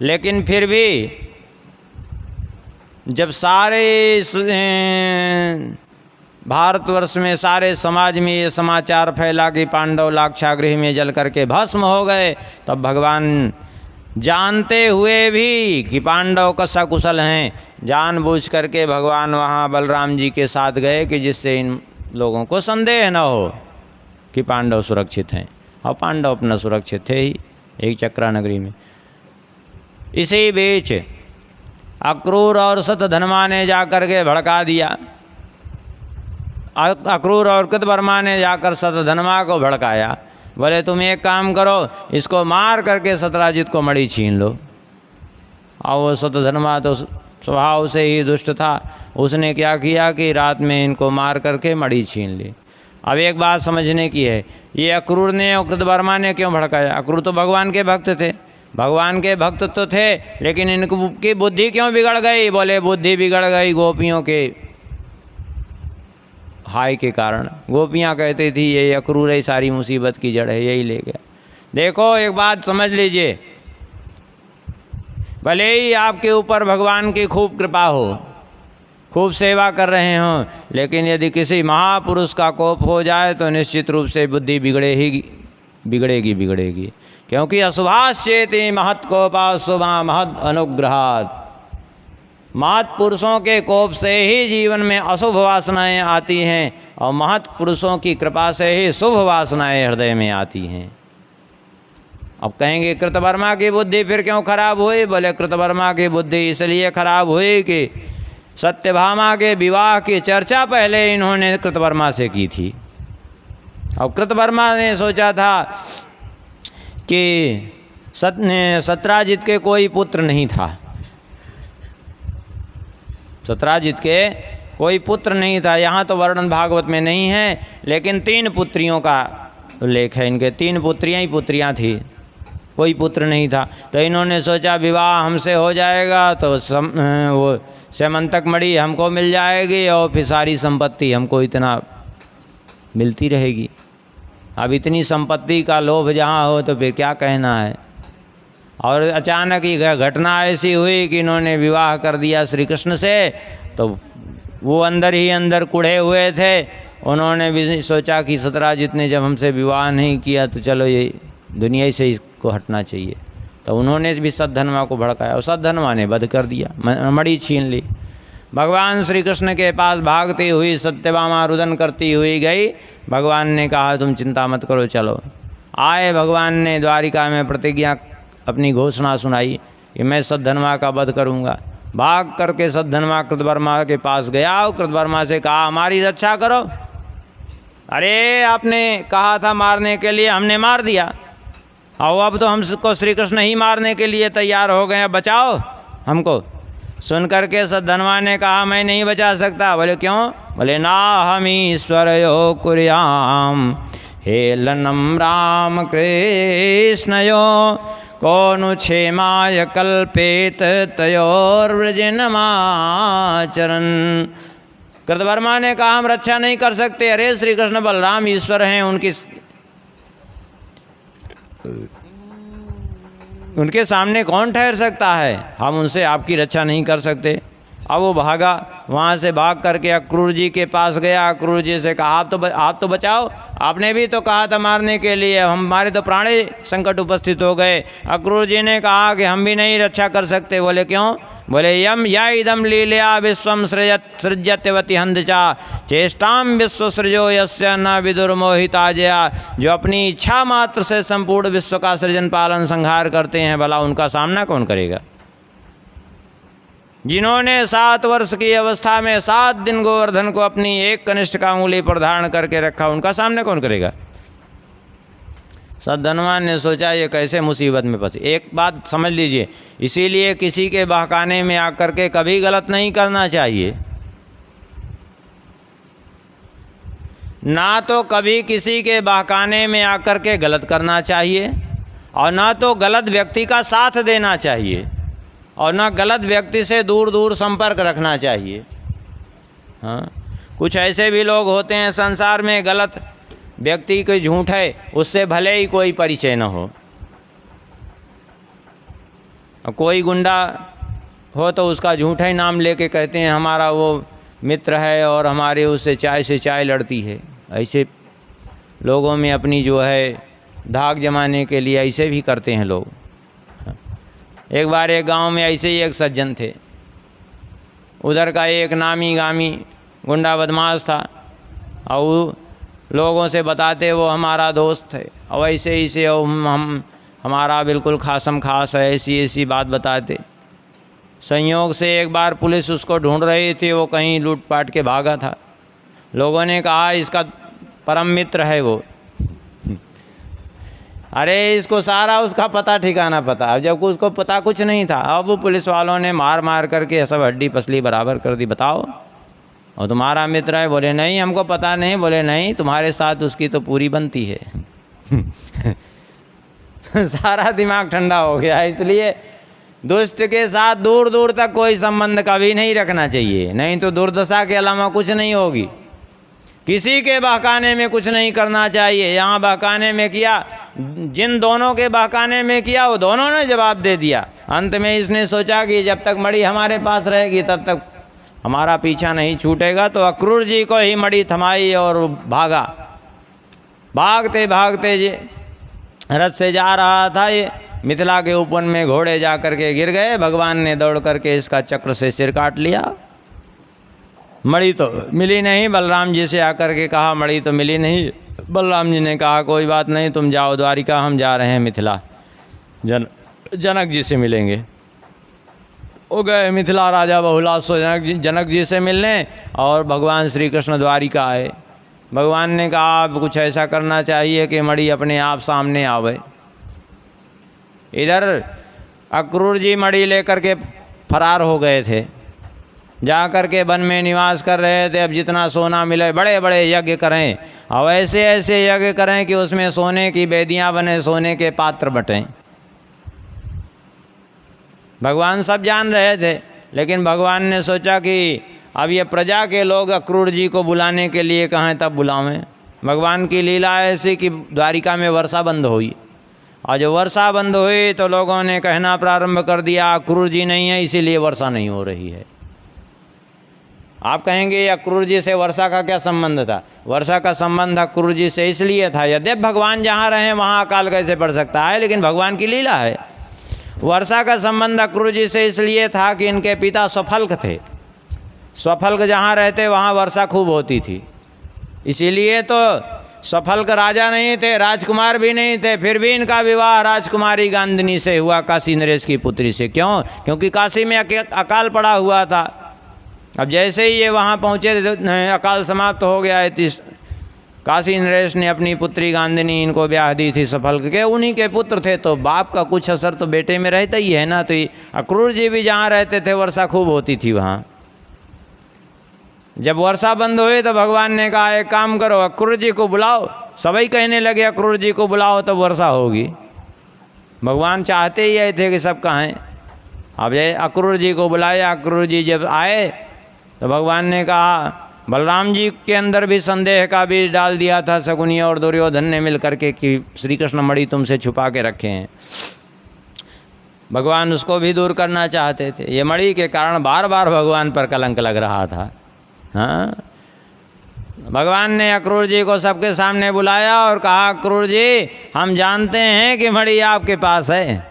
लेकिन फिर भी जब सारे भारतवर्ष में, सारे समाज में ये समाचार फैला कि पांडव लाक्षागृह में जल करके भस्म हो गए, तब भगवान जानते हुए भी कि पांडव सकुशल हैं, जानबूझ करके भगवान वहाँ बलराम जी के साथ गए कि जिससे इन लोगों को संदेह न हो कि पांडव सुरक्षित हैं। और पांडव अपना सुरक्षित थे ही एक चक्रा नगरी में। इसी बीच अक्रूर और शतधन्वा ने जाकर के भड़का दिया। अक्रूर और कृतवर्मा ने जाकर शतधन्वा को भड़काया। बोले तुम एक काम करो, इसको मार करके सत्राजित को मणि छीन लो। और वो शतधन्वा तो स्वभाव से ही दुष्ट था, उसने क्या किया कि रात में इनको मार करके मणि छीन ली। अब एक बात समझने की है, ये अक्रूर ने और कृतवर्मा ने क्यों भड़काया? अक्रूर तो भगवान के भक्त थे, भगवान के भक्त तो थे, लेकिन इनकी बुद्धि क्यों बिगड़ गई? बोले बुद्धि बिगड़ गई गोपियों के हाय के कारण। गोपियाँ कहती थी ये अक्रूर ही सारी मुसीबत की जड़ है, यही ले गया। देखो एक बात समझ लीजिए, भले ही आपके ऊपर भगवान की खूब कृपा हो, खूब सेवा कर रहे हों, लेकिन यदि किसी महापुरुष का कोप हो जाए तो निश्चित रूप से बुद्धि बिगड़ेगी। क्योंकि अशुभाश्चेति महत्कोपा शुभा महद अनुग्रहात्। महत् पुरुषों के कोप से ही जीवन में अशुभ वासनाएं आती हैं, और महत् पुरुषों की कृपा से ही शुभ वासनाएं हृदय में आती हैं। अब कहेंगे कृतवर्मा की बुद्धि फिर क्यों खराब हुई? बोले कृतवर्मा की बुद्धि इसलिए खराब हुई कि सत्यभामा के विवाह की चर्चा पहले इन्होंने कृतवर्मा से की थी। अब कृतवर्मा ने सोचा था कि सत्राजित के कोई पुत्र नहीं था, सत्राजित के कोई पुत्र नहीं था। यहाँ तो वर्णन भागवत में नहीं है, लेकिन 3 पुत्रियों का उल्लेख है। इनके 3 पुत्रियाँ थी, कोई पुत्र नहीं था। तो इन्होंने सोचा विवाह हमसे हो जाएगा तो वो सेमंतक मणि हमको मिल जाएगी और फिर सारी संपत्ति हमको इतना मिलती रहेगी। अब इतनी संपत्ति का लोभ जहाँ हो तो फिर क्या कहना है। और अचानक ही घटना ऐसी हुई कि इन्होंने विवाह कर दिया श्री कृष्ण से। तो वो अंदर ही अंदर कुढ़े हुए थे, उन्होंने भी सोचा कि सत्राजित ने जब हमसे विवाह नहीं किया तो चलो ये दुनिया से इसको हटना चाहिए। तो उन्होंने भी शतधन्वा को भड़काया और शतधन्वा ने वध कर दिया, मणि छीन ली। भगवान श्री कृष्ण के पास भागती हुई सत्यभामा रुदन करती हुई गई। भगवान ने कहा तुम चिंता मत करो, चलो। आए भगवान ने द्वारिका में प्रतिज्ञा अपनी घोषणा सुनाई कि मैं शतधन्वा का वध करूँगा। भाग करके शतधन्वा कृतवर्मा के पास गया और कृतवर्मा से कहा हमारी रक्षा करो। अरे आपने कहा था मारने के लिए, हमने मार दिया, और अब तो हमको श्री कृष्ण ही मारने के लिए तैयार हो गए, बचाओ हमको। सुन करके शतधन्वा ने कहा मैं नहीं बचा सकता। बोले क्यों? बोले ना हम ईश्वरयो कुर्याम हेलनम राम कृष्णयो कौनु क्षेमाय कल्पेत तयोर्व्रजनमाचरन्। कृतवर्मा ने कहा हम रक्षा नहीं कर सकते। अरे श्री कृष्ण बलराम ईश्वर हैं, उनके सामने कौन ठहर सकता है, हम उनसे आपकी रक्षा नहीं कर सकते। अब वो भागा वहाँ से भाग करके अक्रूर जी के पास गया। अक्रूर जी से कहा आप तो बचाओ, आपने भी तो कहा था मारने के लिए, हमारे तो प्राण संकट उपस्थित हो गए। अक्रूर जी ने कहा कि हम भी नहीं रक्षा कर सकते। बोले क्यों? बोले यम या इदम लीलया विश्वम सृजत्यवति हंदचा चेष्टाम विश्व सृजो यस्य न विदुर्मोहिता जया। जो अपनी इच्छा मात्र से संपूर्ण विश्व का सृजन पालन संहार करते हैं, भला उनका सामना कौन करेगा? जिन्होंने 7 वर्ष की अवस्था में 7 दिन गोवर्धन को अपनी एक कनिष्ठ का उंगली पर धारण करके रखा, उनका सामना कौन करेगा? सद्धनवान ने सोचा ये कैसे मुसीबत में फंसे। एक बात समझ लीजिए, इसीलिए किसी के बहकाने में आकर के कभी गलत नहीं करना चाहिए। ना तो कभी किसी के बहकाने में आकर के गलत करना चाहिए, और ना तो गलत व्यक्ति का साथ देना चाहिए, और ना गलत व्यक्ति से दूर दूर संपर्क रखना चाहिए। हाँ, कुछ ऐसे भी लोग होते हैं संसार में, गलत व्यक्ति कोई झूठ है, उससे भले ही कोई परिचय न हो। कोई गुंडा हो तो उसका झूठा ही नाम लेके कहते हैं हमारा वो मित्र है और हमारे उससे चाय से चाय लड़ती है। ऐसे लोगों में अपनी जो है धाक जमाने के लिए ऐसे भी करते हैं लोग। एक बार एक गांव में ऐसे ही एक सज्जन थे, उधर का एक नामी गामी गुंडा बदमाश था, और वो लोगों से बताते वो हमारा दोस्त है, और ऐसे ही से हम हमारा बिल्कुल खासम खास है, ऐसी ऐसी बात बताते। संयोग से एक बार पुलिस उसको ढूंढ रही थी, वो कहीं लूटपाट के भागा था। लोगों ने कहा इसका परम मित्र है वो। अरे इसको सारा उसका पता ठिकाना पता, जब उसको पता कुछ नहीं था। अब वो पुलिस वालों ने मार मार करके सब हड्डी पसली बराबर कर दी। बताओ, और तुम्हारा मित्र है? बोले नहीं हमको पता नहीं। बोले नहीं, तुम्हारे साथ उसकी तो पूरी बनती है। सारा दिमाग ठंडा हो गया। इसलिए दुष्ट के साथ दूर दूर तक कोई संबंध कभी नहीं रखना चाहिए, नहीं तो दुर्दशा के अलावा कुछ नहीं होगी। किसी के बहकाने में कुछ नहीं करना चाहिए। यहाँ बहकाने में किया, जिन दोनों के बहकाने में किया वो दोनों ने जवाब दे दिया। अंत में इसने सोचा कि जब तक मणि हमारे पास रहेगी तब तक हमारा पीछा नहीं छूटेगा, तो अक्रूर जी को ही मणि थमाई और भागा। भागते भागते रथ से जा रहा था, ये मिथिला के ऊपर में घोड़े जा करके गिर गए। भगवान ने दौड़ करके इसका चक्र से सिर काट लिया। मणि तो मिली नहीं। बलराम जी से आकर के कहा मणि तो मिली नहीं। बलराम जी ने कहा कोई बात नहीं, तुम जाओ द्वारिका, हम जा रहे हैं मिथिला, जनक जी से मिलेंगे। वो गए मिथिला, राजा बहुलासो जनक जी से मिलने, और भगवान श्री कृष्ण द्वारिका आए। भगवान ने कहा अब कुछ ऐसा करना चाहिए कि मणि अपने आप सामने आवे। इधर अक्रूर जी मणि लेकर के फरार हो गए थे, जा कर के वन में निवास कर रहे थे। अब जितना सोना मिले बड़े बड़े यज्ञ करें, और ऐसे ऐसे यज्ञ करें कि उसमें सोने की बेदियां बने, सोने के पात्र बटें। भगवान सब जान रहे थे, लेकिन भगवान ने सोचा कि अब ये प्रजा के लोग अक्रूर जी को बुलाने के लिए कहें तब बुलावें। भगवान की लीला ऐसी कि द्वारिका में वर्षा बंद हुई, और जब वर्षा बंद हुई तो लोगों ने कहना प्रारंभ कर दिया अक्रूर जी नहीं है इसीलिए वर्षा नहीं हो रही है। आप कहेंगे अक्रूर जी से वर्षा का क्या संबंध था? वर्षा का संबंध अक्रूर जी से इसलिए था, यद्यप भगवान जहाँ रहें वहाँ अकाल कैसे पड़ सकता है, लेकिन भगवान की लीला है। वर्षा का संबंध अक्रूर जी से इसलिए था कि इनके पिता स्वफल्क थे। स्वफल्क जहाँ रहते वहाँ वर्षा खूब होती थी, इसीलिए तो स्वफल्क राजा नहीं थे, राजकुमार भी नहीं थे, फिर भी इनका विवाह राजकुमारी गांधिनी से हुआ, काशी नरेश की पुत्री से। क्यों? क्योंकि काशी में अकाल पड़ा हुआ था। अब जैसे ही ये वहाँ पहुँचे अकाल समाप्त हो गया है। काशी नरेश ने अपनी पुत्री गांधिनी इनको ब्याह दी थी स्वफल्क के, उन्हीं के पुत्र थे, तो बाप का कुछ असर तो बेटे में रहता ही है ना। तो अक्रूर जी भी जहाँ रहते थे वर्षा खूब होती थी वहाँ। जब वर्षा बंद हुई तो भगवान ने कहा एक काम करो, अक्रूर जी को बुलाओ। सभी कहने लगे अक्रूर जी को बुलाओ तो वर्षा होगी। भगवान चाहते ही ये थे कि सब कहें। अब ये अक्रूर जी को बुलाया। अक्रूर जी जब आए तो भगवान ने कहा, बलराम जी के अंदर भी संदेह का बीज डाल दिया था शकुनी और दुर्योधन ने मिल करके कि श्री कृष्ण मणि तुमसे छुपा के रखे हैं। भगवान उसको भी दूर करना चाहते थे। ये मणि के कारण बार बार भगवान पर कलंक लग रहा था। हाँ, भगवान ने अक्रूर जी को सबके सामने बुलाया और कहा, अक्रूर जी, हम जानते हैं कि मणि आपके पास है,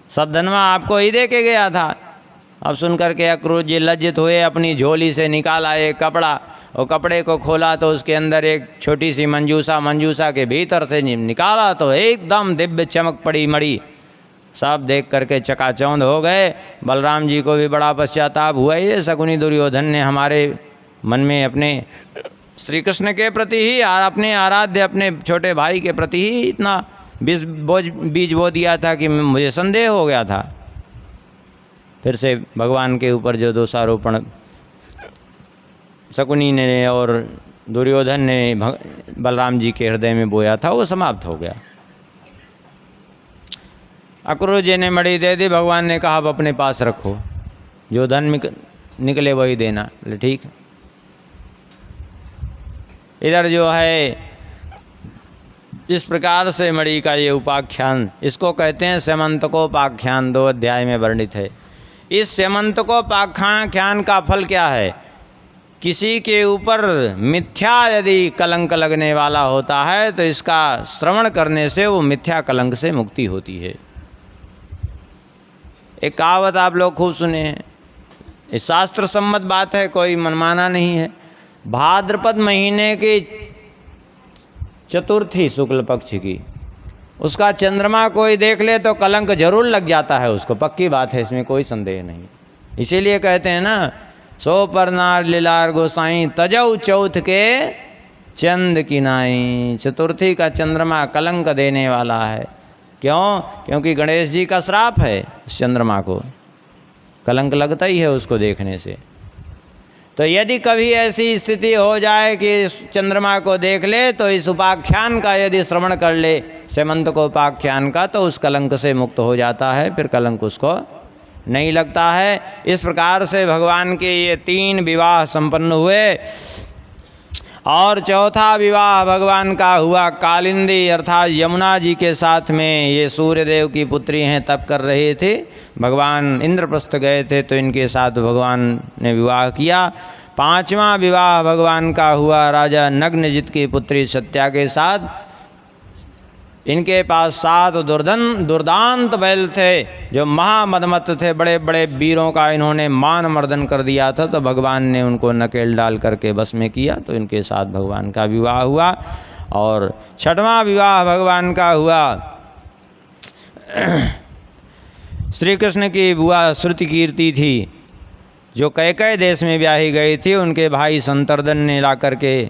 सद्धनवा आपको ही दे के गया था। अब सुन करके अक्रूर जी लज्जित हुए, अपनी झोली से निकाला एक कपड़ा और कपड़े को खोला तो उसके अंदर एक छोटी सी मंजूसा के भीतर से निकाला तो एकदम दिव्य चमक पड़ी मणि। सब देख करके चकाचौंध हो गए। बलराम जी को भी बड़ा पश्चाताप हुआ, ये शकुनी दुर्योधन ने हमारे मन में अपने श्री कृष्ण के प्रति ही, अपने आराध्य अपने छोटे भाई के प्रति ही इतना बीज बो दिया था कि मुझे संदेह हो गया था। फिर से भगवान के ऊपर जो दोषारोपण शकुनी ने और दुर्योधन ने बलराम जी के हृदय में बोया था, वो समाप्त हो गया। अक्रूर जी ने मणि दे दी। भगवान ने कहा, अब अपने पास रखो, जो धन निकले वही देना। बोले ठीक है। इधर जो है इस प्रकार से मणि का ये उपाख्यान, इसको कहते हैं स्यमंतकोपाख्यान, 2 अध्याय में वर्णित है। इस स्यमंतकोपाख्यान का फल क्या है? किसी के ऊपर मिथ्या यदि कलंक लगने वाला होता है तो इसका श्रवण करने से वो मिथ्या कलंक से मुक्ति होती है। एक कहावत आप लोग खूब सुने हैं, ये शास्त्र सम्मत बात है, कोई मनमाना नहीं है। भाद्रपद महीने की चतुर्थी शुक्ल पक्ष की, उसका चंद्रमा कोई देख ले तो कलंक जरूर लग जाता है उसको, पक्की बात है, इसमें कोई संदेह नहीं। इसीलिए कहते हैं ना, सो पर नार लीलार गोसाई तजऊ चौथ के चंद की नाई। चतुर्थी का चंद्रमा कलंक देने वाला है। क्यों? क्योंकि गणेश जी का श्राप है, इस चंद्रमा को कलंक लगता ही है उसको देखने से। तो यदि कभी ऐसी स्थिति हो जाए कि इस चंद्रमा को देख ले तो इस उपाख्यान का यदि श्रवण कर ले, स्यमंतकोपाख्यान का, तो उस कलंक से मुक्त हो जाता है, फिर कलंक उसको नहीं लगता है। इस प्रकार से भगवान के ये 3 विवाह संपन्न हुए और चौथा विवाह भगवान का हुआ कालिंदी अर्थात यमुना जी के साथ में। ये सूर्यदेव की पुत्री हैं, तप कर रहे थे, भगवान इंद्रप्रस्थ गए थे तो इनके साथ भगवान ने विवाह किया। 5वां विवाह भगवान का हुआ राजा नग्नजित की पुत्री सत्या के साथ। इनके पास 7 दुर्दांत बैल थे जो महामदमत थे, बड़े बड़े वीरों का इन्होंने मान मर्दन कर दिया था, तो भगवान ने उनको नकेल डाल करके बस में किया, तो इनके साथ भगवान का विवाह हुआ। और 6वां विवाह भगवान का हुआ श्री कृष्ण की बुआ श्रुति कीर्ति थी, जो कैकेय देश में ब्याही गई थी, उनके भाई संतर्दन ने ला करके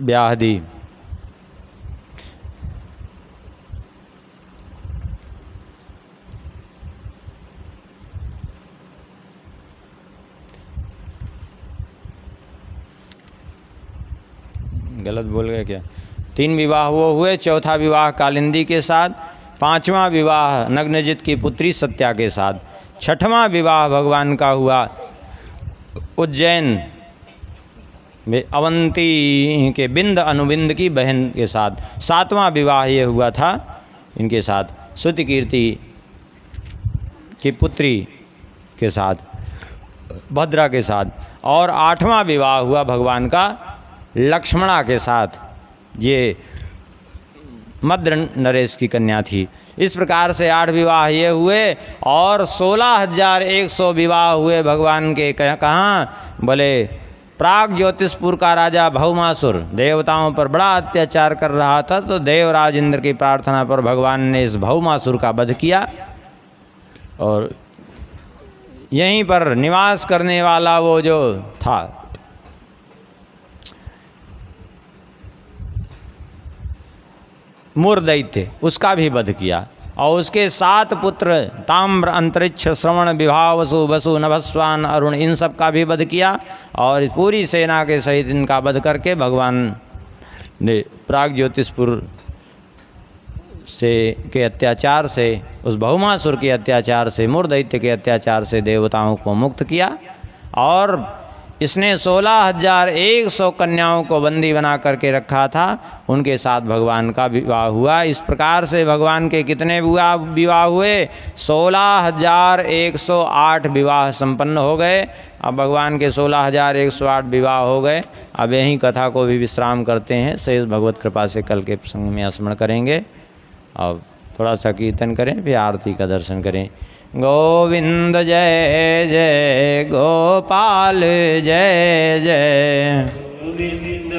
ब्याह दी। गलत बोल गए क्या? 3 विवाह वो हुए, चौथा विवाह कालिंदी के साथ, 5वां विवाह नग्नजित की पुत्री सत्या के साथ, 6वां विवाह भगवान का हुआ उज्जैन में अवंती के बिंद अनुबिंद की बहन के साथ, 7वां विवाह ये हुआ था इनके साथ श्रुति कीर्ति की पुत्री के साथ, भद्रा के साथ, और 8वां विवाह हुआ भगवान का लक्ष्मणा के साथ, ये मद्र नरेश की कन्या थी। इस प्रकार से 8 विवाह ये हुए और 16,100 विवाह हुए भगवान के। कहाँ? बोले प्राग ज्योतिषपुर का राजा भौमासुर देवताओं पर बड़ा अत्याचार कर रहा था, तो देवराज इंद्र की प्रार्थना पर भगवान ने इस भौमासुर का वध किया और यहीं पर निवास करने वाला वो जो था मूर दैत्य, उसका भी वध किया। और उसके 7 पुत्र ताम्र अंतरिक्ष श्रवण विभा वसु वसु नभस्वान अरुण, इन सब का भी वध किया और पूरी सेना के सहित इनका वध करके भगवान ने प्राग ज्योतिषपुर से के अत्याचार से, उस भौमासुर के अत्याचार से, मूर दैत्य के अत्याचार से देवताओं को मुक्त किया। और इसने 16,100 कन्याओं को बंदी बना करके रखा था, उनके साथ भगवान का विवाह हुआ। इस प्रकार से भगवान के कितने विवाह हुए? 16,108 विवाह संपन्न हो गए। अब भगवान के 16,108 विवाह हो गए। अब यही कथा को भी विश्राम करते हैं, शेष भगवत कृपा से कल के प्रसंग में स्मरण करेंगे। अब थोड़ा सा कीर्तन करें, फिर आरती का दर्शन करें। गोविंद जय जय गोपाल जय जय। गोविंद